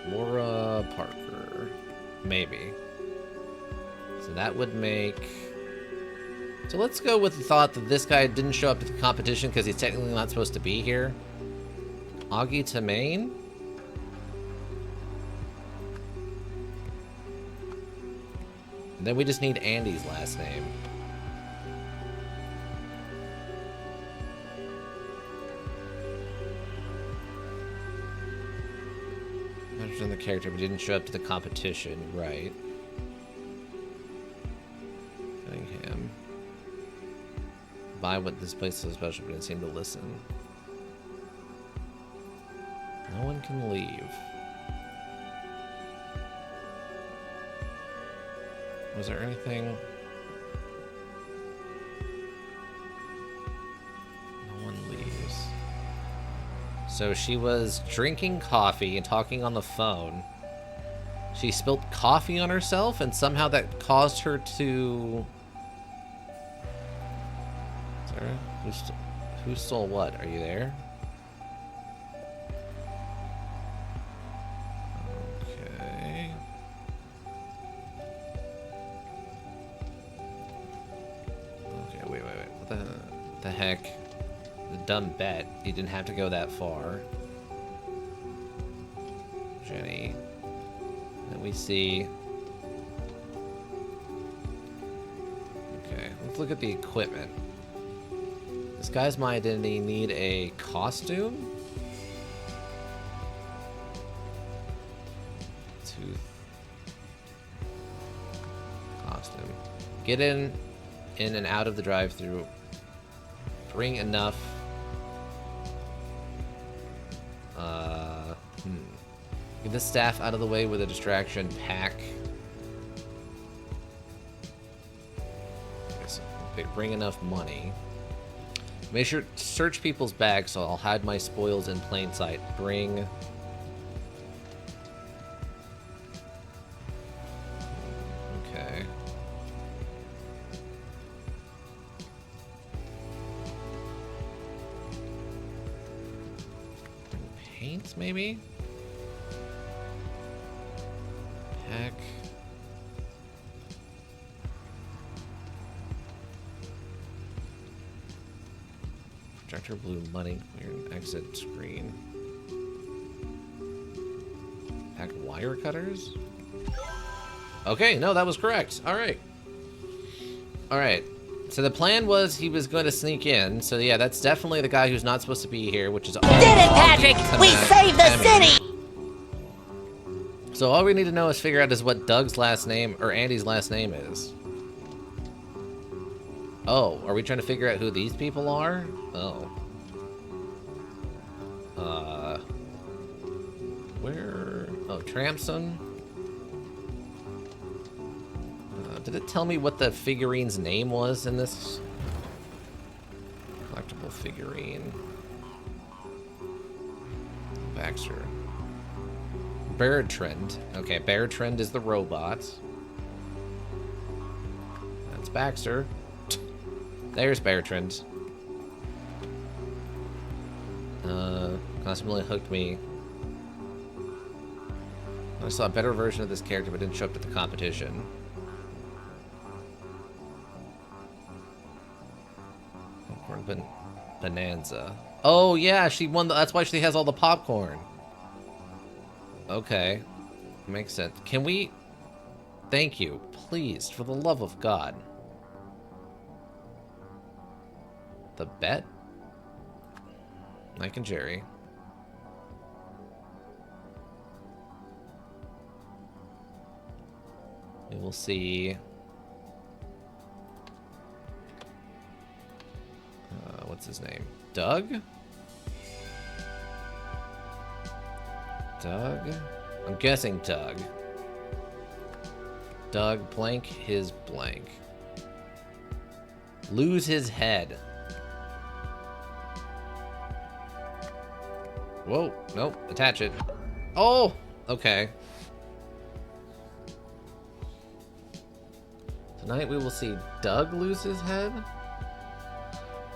Speaker 1: Laura Parker. Maybe. So that would make... So let's go with the thought that this guy didn't show up to the competition because he's technically not supposed to be here. Augie Tamain? And then we just need Andy's last name. In the character, but didn't show up to the competition, right? Cunningham. Buy what this place is so special, but didn't seem to listen. No one can leave. Was there anything? No one leaves. So she was drinking coffee and talking on the phone. She spilled coffee on herself, and somehow that caused her to... Sarah? Who stole what? Are you there? Okay. Okay, wait. What the heck? The dumb bet. You didn't have to go that far. Jenny. Then we see... Okay, let's look at the equipment. Disguise my identity. Need a costume? Tooth. Costume. Get in and out of the drive-thru. Bring enough... Get the staff out of the way with a distraction. Pack. Bring enough money. Make sure to search people's bags, so I'll hide my spoils in plain sight. Bring... Okay. Paint, maybe? Pack. Projector blue money, clear an exit screen. Pack wire cutters? Okay, no, that was correct. Alright. Alright. So the plan was he was going to sneak in. So yeah, that's definitely the guy who's not supposed to be here, which is...
Speaker 3: Did it, Patrick! We saved the city!
Speaker 1: So all we need to know is figure out is what Doug's last name, or Andy's last name is. Oh, are we trying to figure out who these people are? Oh. Where? Oh, Tramson? Did it tell me what the figurine's name was in this? Collectible figurine. Baxter. Bertrand. Okay, Bertrand is the robot. That's Baxter. There's Bertrand. Constantly hooked me. I saw a better version of this character, but didn't show up at the competition. Popcorn Bonanza. Oh yeah, she won. That's why she has all the popcorn. Okay, makes sense. Can we? Thank you, please, for the love of God. The bet? Mike and Jerry. We will see. What's his name? Doug? Doug? I'm guessing Doug. Doug blank his blank. Lose his head. Whoa, nope, attach it. Oh, okay. Tonight we will see Doug lose his head?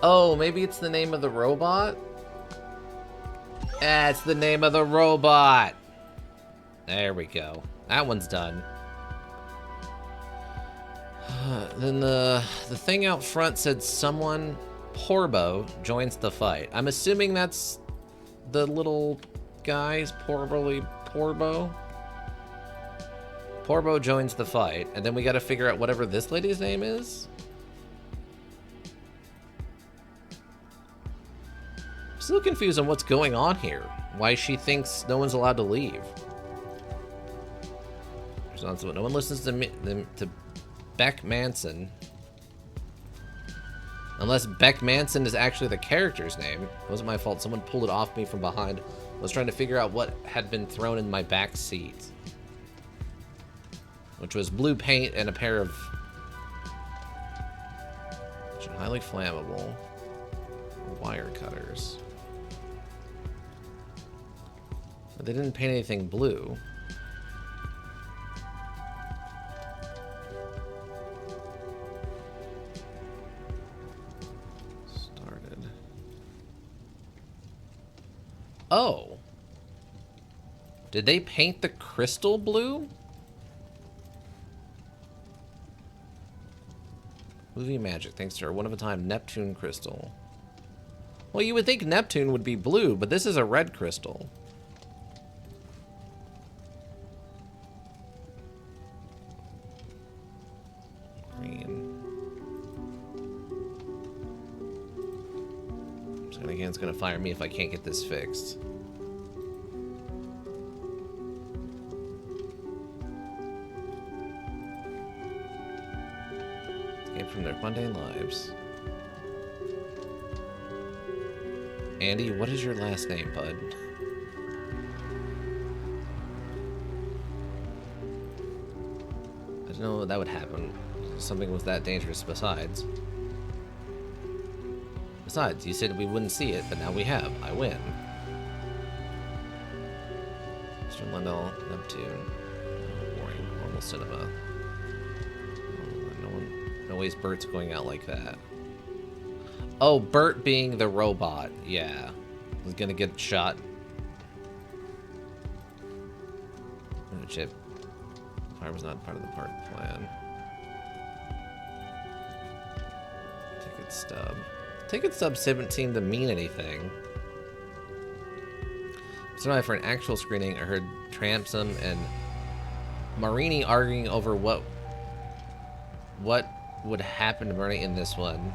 Speaker 1: Oh, maybe it's the name of the robot? Ah, it's the name of the robot. There we go. That one's done. Then the thing out front said someone, Porbo, joins the fight. I'm assuming that's the little guys, Porbo. Porbo joins the fight, and then we gotta figure out whatever this lady's name is. I'm still confused on what's going on here. Why she thinks no one's allowed to leave. No one listens to me, to Beck Manson. Unless Beck Manson is actually the character's name. It wasn't my fault. Someone pulled it off me from behind. I was trying to figure out what had been thrown in my back seat. Which was blue paint and a pair of highly flammable wire cutters. But they didn't paint anything blue. Oh. Did they paint the crystal blue? Movie magic, thanks to our one-of-a-time Neptune crystal. Well, you would think Neptune would be blue, but this is a red crystal. Green. Again, it's gonna fire me if I can't get this fixed. Escape from their mundane lives. Andy, what is your last name, bud? I didn't know that would happen. Something was that dangerous besides. Besides, you said we wouldn't see it, but now we have. I win. Mr. Lendl, Neptune, Warring, Normal Cinema. No ways Bert's going out like that. Oh, Bert being the robot. Yeah. He's gonna get shot. Oh, chip. Fire was not part of the plan. Ticket stub. Ticket stub 17 to mean anything. So for an actual screening, I heard Trampson and Marini arguing over what would happen to Bernie in this one.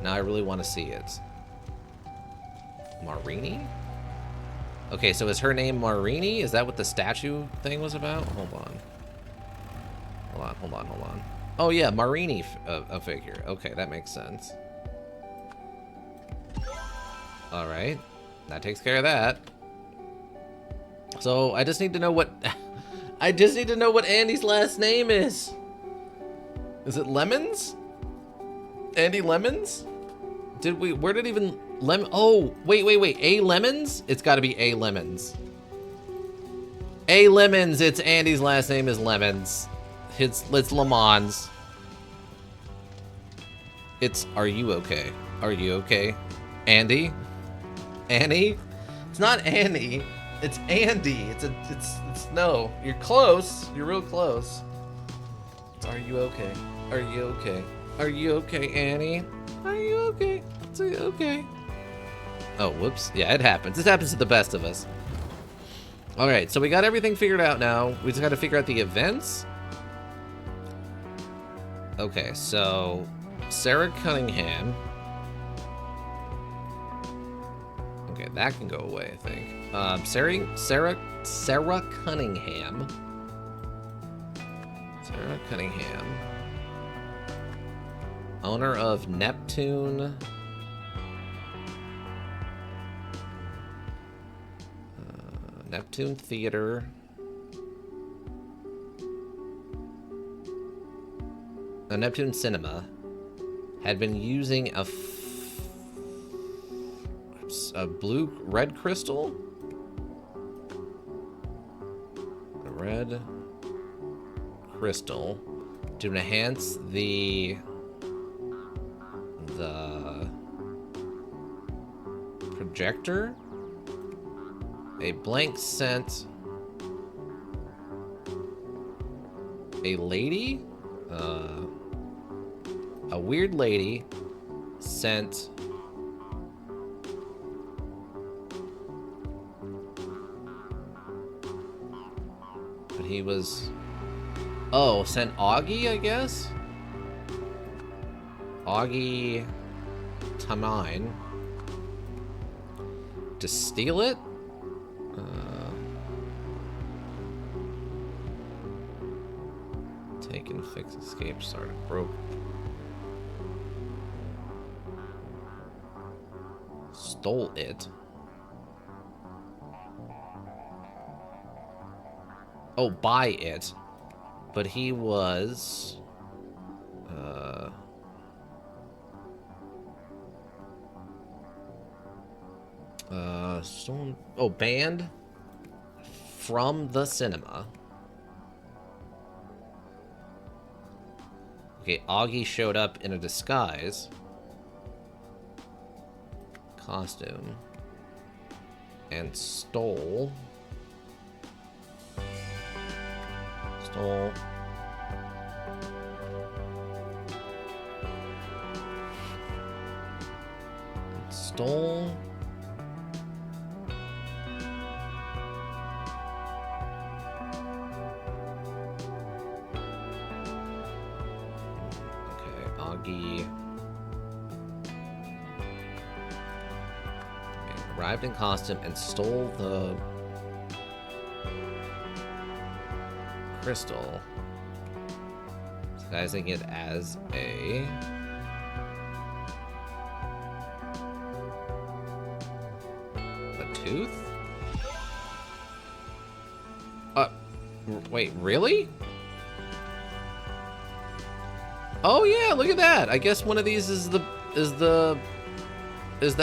Speaker 1: Now I really want to see it. Marini? Okay, so is her name Marini? Is that what the statue thing was about? Hold on. Oh yeah, Marini a figure. Okay, that makes sense. All right, that takes care of that. So I just need to know what Andy's last name is. Is it Lemons? Andy Lemons? Where did even Lemon? Oh, wait. A Lemons? It's got to be A Lemons. A Lemons. It's Andy's last name is Lemons. It's Lemons. It's Are You Okay? Are you okay? Andy? Annie? It's not Annie. It's Andy. It's no. You're close. You're real close. It's Are You Okay? Are you okay? Are you okay, Annie? Are you okay? It's okay. Oh, whoops. Yeah, it happens. This happens to the best of us. All right, so we got everything figured out now. We just got to figure out the events. Okay, so Sarah Cunningham. Okay, that can go away, I think. Sarah Cunningham. Sarah Cunningham. Owner of Neptune. Neptune Theater. The Neptune Cinema had been using a red crystal? A red crystal to enhance the projector. A blank sent a lady, a weird lady sent but he was sent Augie, I guess. Augie Tamine to steal it. Taken, fix, escape, started, broke. Stole it. Oh, buy it. But he was... stolen... Oh, banned from the cinema. Okay, Augie showed up in a disguise. Costume. And stole... Stole... Okay, Augie... Arrived in costume and stole the crystal, disguising it as a tooth? Wait, really? Oh yeah, look at that. I guess one of these is the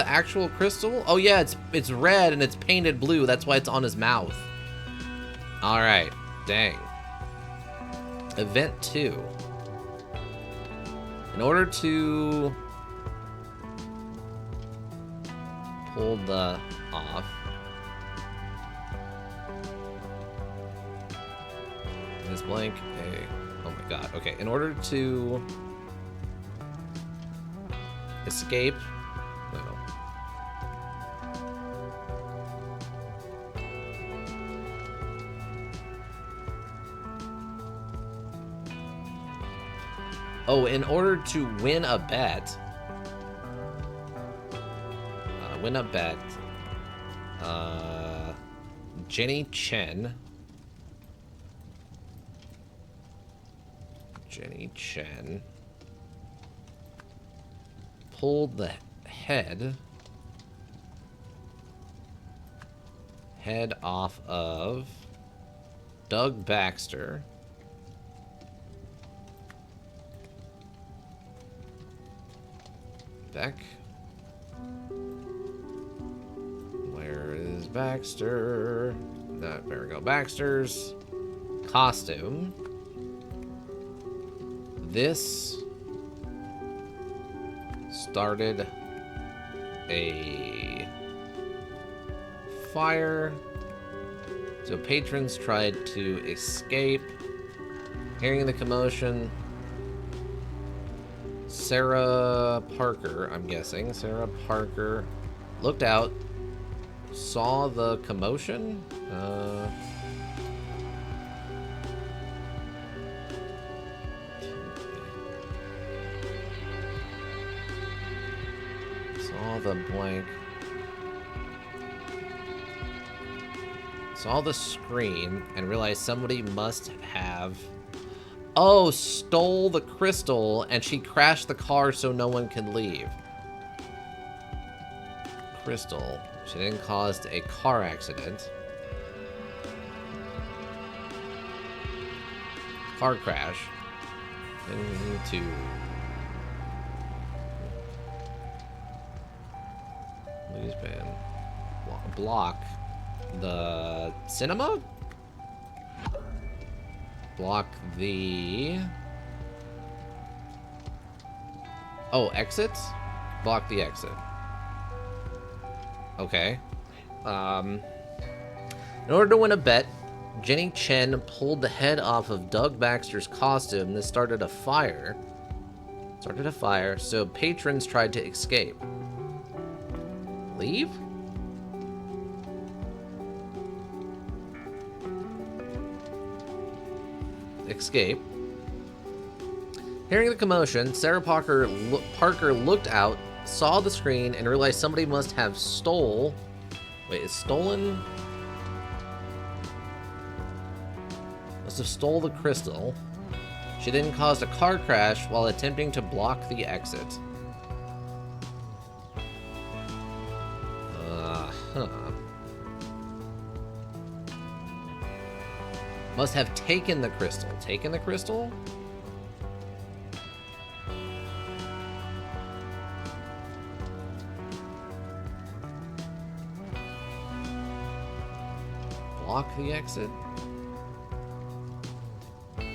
Speaker 1: actual crystal. Oh yeah, it's red and it's painted blue. That's why it's on his mouth. All right, dang. Event 2. In order to pull the off, this blank. Hey, oh my god. Okay, in order to escape. No. Oh, in order to win a bet, Jenny Chen pulled the head off of Doug Baxter. Beck. Where is Baxter? No, there we go. Baxter's costume. This started a fire. So patrons tried to escape. Hearing the commotion, Sarah Parker, I'm guessing, Sarah Parker looked out, saw the commotion. Saw the blank. Saw the screen and realized somebody must have... Oh, stole the crystal, and she crashed the car so no one could leave. Crystal. She then caused a car accident. car crash. Then we need to lose ban. Block the cinema? Block the... Oh, exits? Block the exit. Okay. In order to win a bet, Jenny Chen pulled the head off of Doug Baxter's costume. This started a fire. So patrons tried to escape. Leave? Escape. Hearing the commotion, Sarah Parker looked out, saw the screen, and realized somebody must have stolen? Must have stole the crystal. She then caused a car crash while attempting to block the exit. Must have taken the crystal. Taken the crystal? Block the exit. I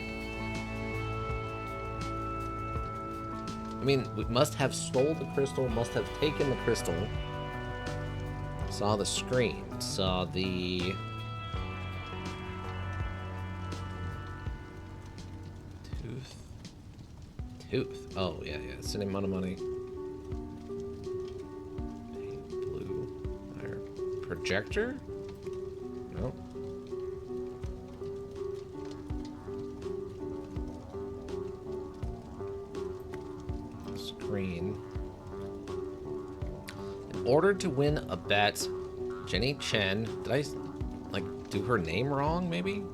Speaker 1: mean, we must have stole the crystal, must have taken the crystal. Saw the screen, saw the... Tooth. Oh, yeah. Same amount of money. Paint blue. Fire. Projector? No. Screen. In order to win a bet, Jenny Chen... Did I, do her name wrong, maybe?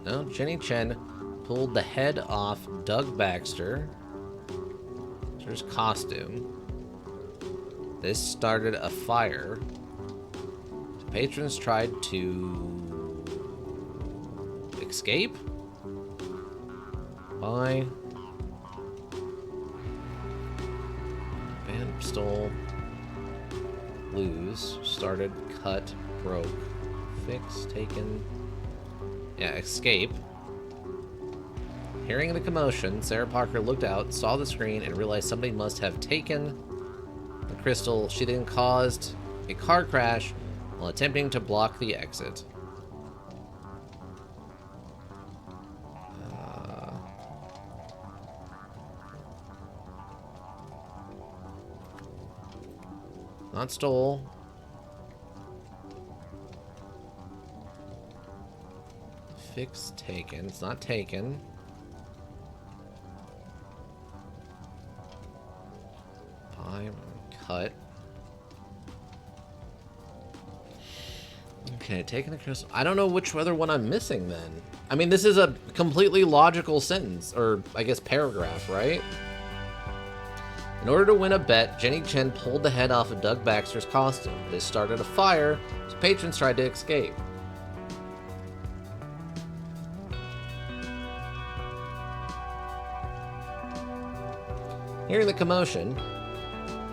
Speaker 1: No, Jenny Chen... pulled the head off Doug Baxter's costume. This started a fire. The patrons tried to escape by ban, stole, lose, started, cut, broke, fix, taken, yeah, escape. Hearing the commotion, Sarah Parker looked out, saw the screen, and realized somebody must have taken the crystal. She then caused a car crash while attempting to block the exit. Not stole. Fix taken. It's not taken. Cut. Okay, taking the crystal. I don't know which other one I'm missing then. I mean, this is a completely logical sentence, or I guess paragraph, right? In order to win a bet, Jenny Chen pulled the head off of Doug Baxter's costume. This started a fire, so patrons tried to escape. Hearing the commotion,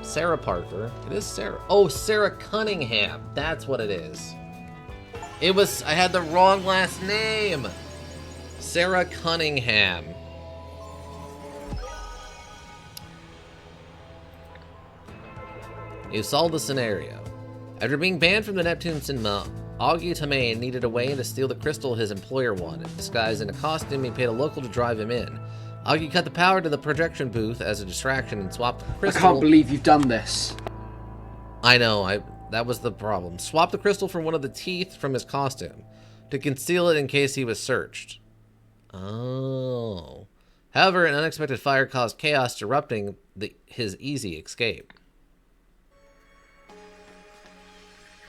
Speaker 1: Sarah Parker. It is Sarah. Oh, Sarah Cunningham. That's what it is. I had the wrong last name. Sarah Cunningham. You solved the scenario. After being banned from the Neptune Cinema, Augie Tomei needed a way to steal the crystal his employer wanted. Disguised in a costume, he paid a local to drive him in. Augie cut the power to the projection booth as a distraction and swapped the crystal.
Speaker 5: I can't believe you've done this.
Speaker 1: I know, that was the problem. Swapped the crystal for one of the teeth from his costume to conceal it in case he was searched. Oh. However, an unexpected fire caused chaos, disrupting his easy escape.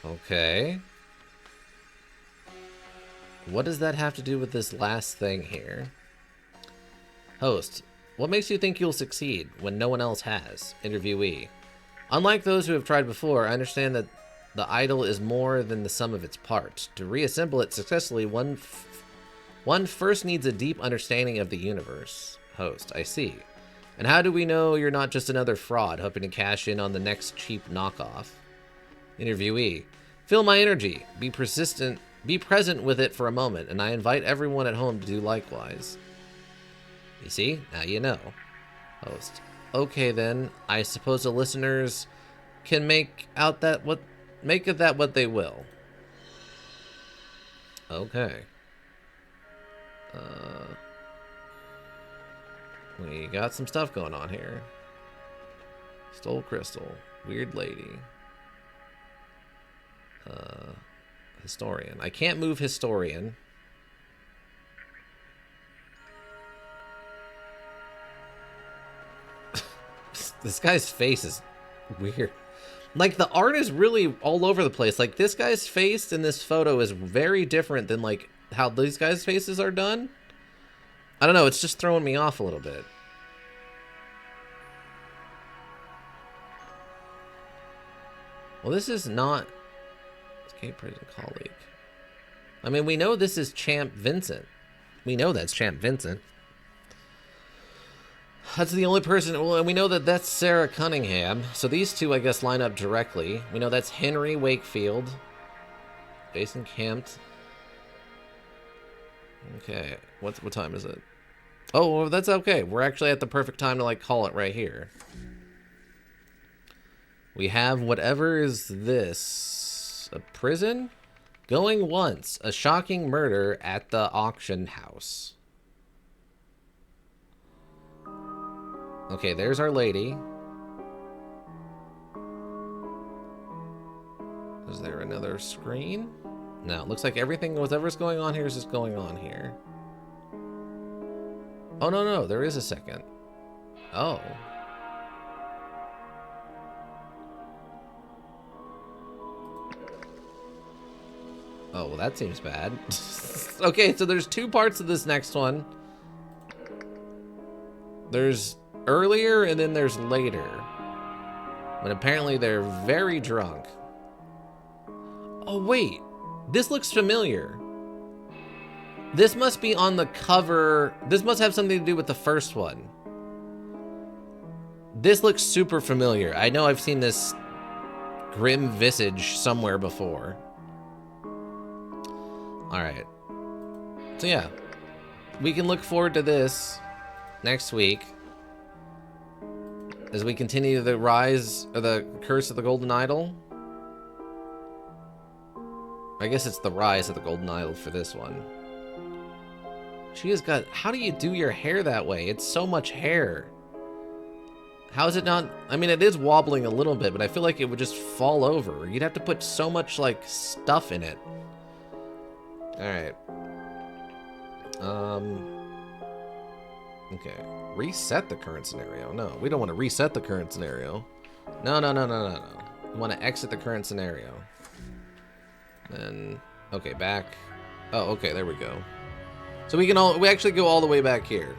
Speaker 1: Okay. What does that have to do with this last thing here? Host, what makes you think you'll succeed when no one else has? Interviewee. Unlike those who have tried before, I understand that the idol is more than the sum of its parts. To reassemble it successfully, one One first needs a deep understanding of the universe. Host, I see. And how do we know you're not just another fraud hoping to cash in on the next cheap knockoff? Interviewee, feel my energy. Be persistent. Be present with it for a moment, and I invite everyone at home to do likewise. You see? Now you know. Host, okay then. I suppose the listeners can make of that what they will. Okay. We got some stuff going on here. Stole crystal. Weird lady. Historian. I can't move historian. This guy's face is weird. Like, the art is really all over the place. Like, this guy's face in this photo is very different than, like, how these guys' faces are done. I don't know, it's just throwing me off a little bit. Well, this is not... Escape prison colleague. I mean, we know this is Champ Vincent. We know that's Champ Vincent. That's the only person... Well, and we know that that's Sarah Cunningham. So these two, I guess, line up directly. We know that's Henry Wakefield. Jason Kempt. Okay. What time is it? Oh, well, that's okay. We're actually at the perfect time to, like, call it right here. We have whatever is this. A prison? Going once. A shocking murder at the auction house. Okay, there's our lady. Is there another screen? No, it looks like everything, whatever's going on here is just going on here. Oh, no, there is a second. Oh. Oh, well, that seems bad. Okay, so there's two parts of this next one. There's earlier and then there's later. But apparently they're very drunk. Oh, wait. This looks familiar. This must be on the cover. This must have something to do with the first one. This looks super familiar. I know I've seen this grim visage somewhere before. Alright. So yeah. We can look forward to this next week. As we continue the rise, or the curse of the Golden Idol. I guess it's the rise of the Golden Idol for this one. She has got... How do you do your hair that way? It's so much hair. How is it not... I mean, it is wobbling a little bit, but I feel like it would just fall over. You'd have to put so much, like, stuff in it. Alright. Okay. Reset the current scenario. No, we don't want to reset the current scenario. No. We want to exit the current scenario. Then, okay, back. Oh, okay, there we go. So we actually go all the way back here.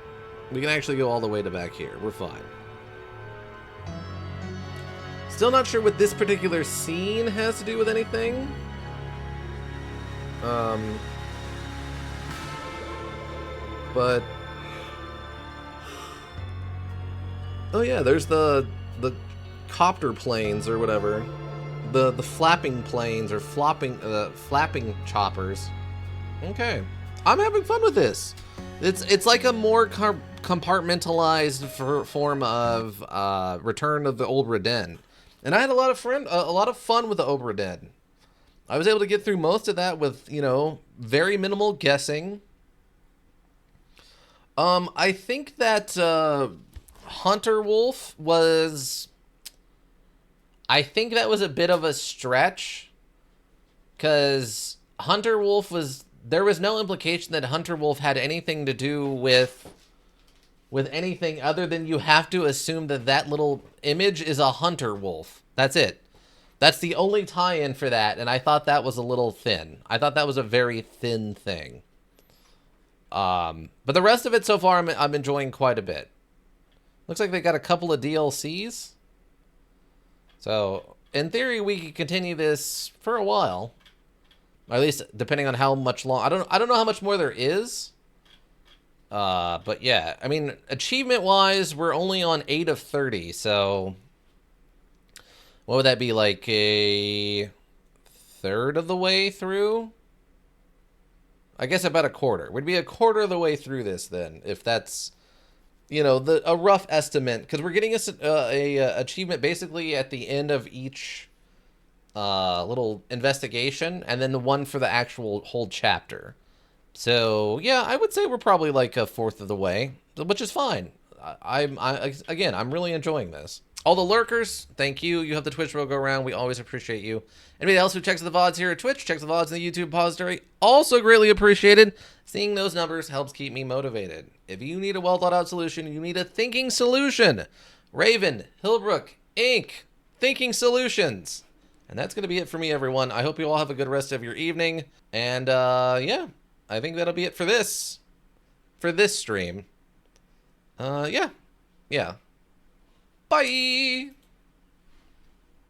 Speaker 1: We can actually go all the way to back here. We're fine. Still not sure what this particular scene has to do with anything. But oh yeah, there's the copter planes or whatever, the flapping planes or flapping choppers. Okay, I'm having fun with this. It's like a more compartmentalized form of Return of the Obra Dinn, and I had a lot of fun with the Obra Dinn. I was able to get through most of that with, you know, very minimal guessing. I think that Hunter Wolf was... I think that was a bit of a stretch, because Hunter Wolf was... There was no implication that Hunter Wolf had anything to do with anything other than you have to assume that that little image is a Hunter Wolf. That's it. That's the only tie-in for that, and I thought that was a little thin. I thought that was a very thin thing. But the rest of it so far, I'm enjoying quite a bit. Looks like they got a couple of DLCs. So, in theory, we could continue this for a while. Or at least, depending on how much long... I don't know how much more there is. But yeah, I mean, achievement-wise, we're only on 8 of 30, so what would that be, like a third of the way through? I guess about a quarter. We'd be a quarter of the way through this then, if that's, you know, a rough estimate, because we're getting a achievement basically at the end of each little investigation, and then the one for the actual whole chapter. So yeah, I would say we're probably like a fourth of the way, which is fine. Again, I'm really enjoying this. All the lurkers, thank you. You have the Twitch logo around. We always appreciate you. Anybody else who checks the VODs here at Twitch, checks the VODs in the YouTube repository, also greatly appreciated. Seeing those numbers helps keep me motivated. If you need a well thought out solution, you need a thinking solution. Raven, Hillbrook, Inc., Thinking Solutions. And that's going to be it for me, everyone. I hope you all have a good rest of your evening. And yeah, I think that'll be it for this stream. Yeah. Bye!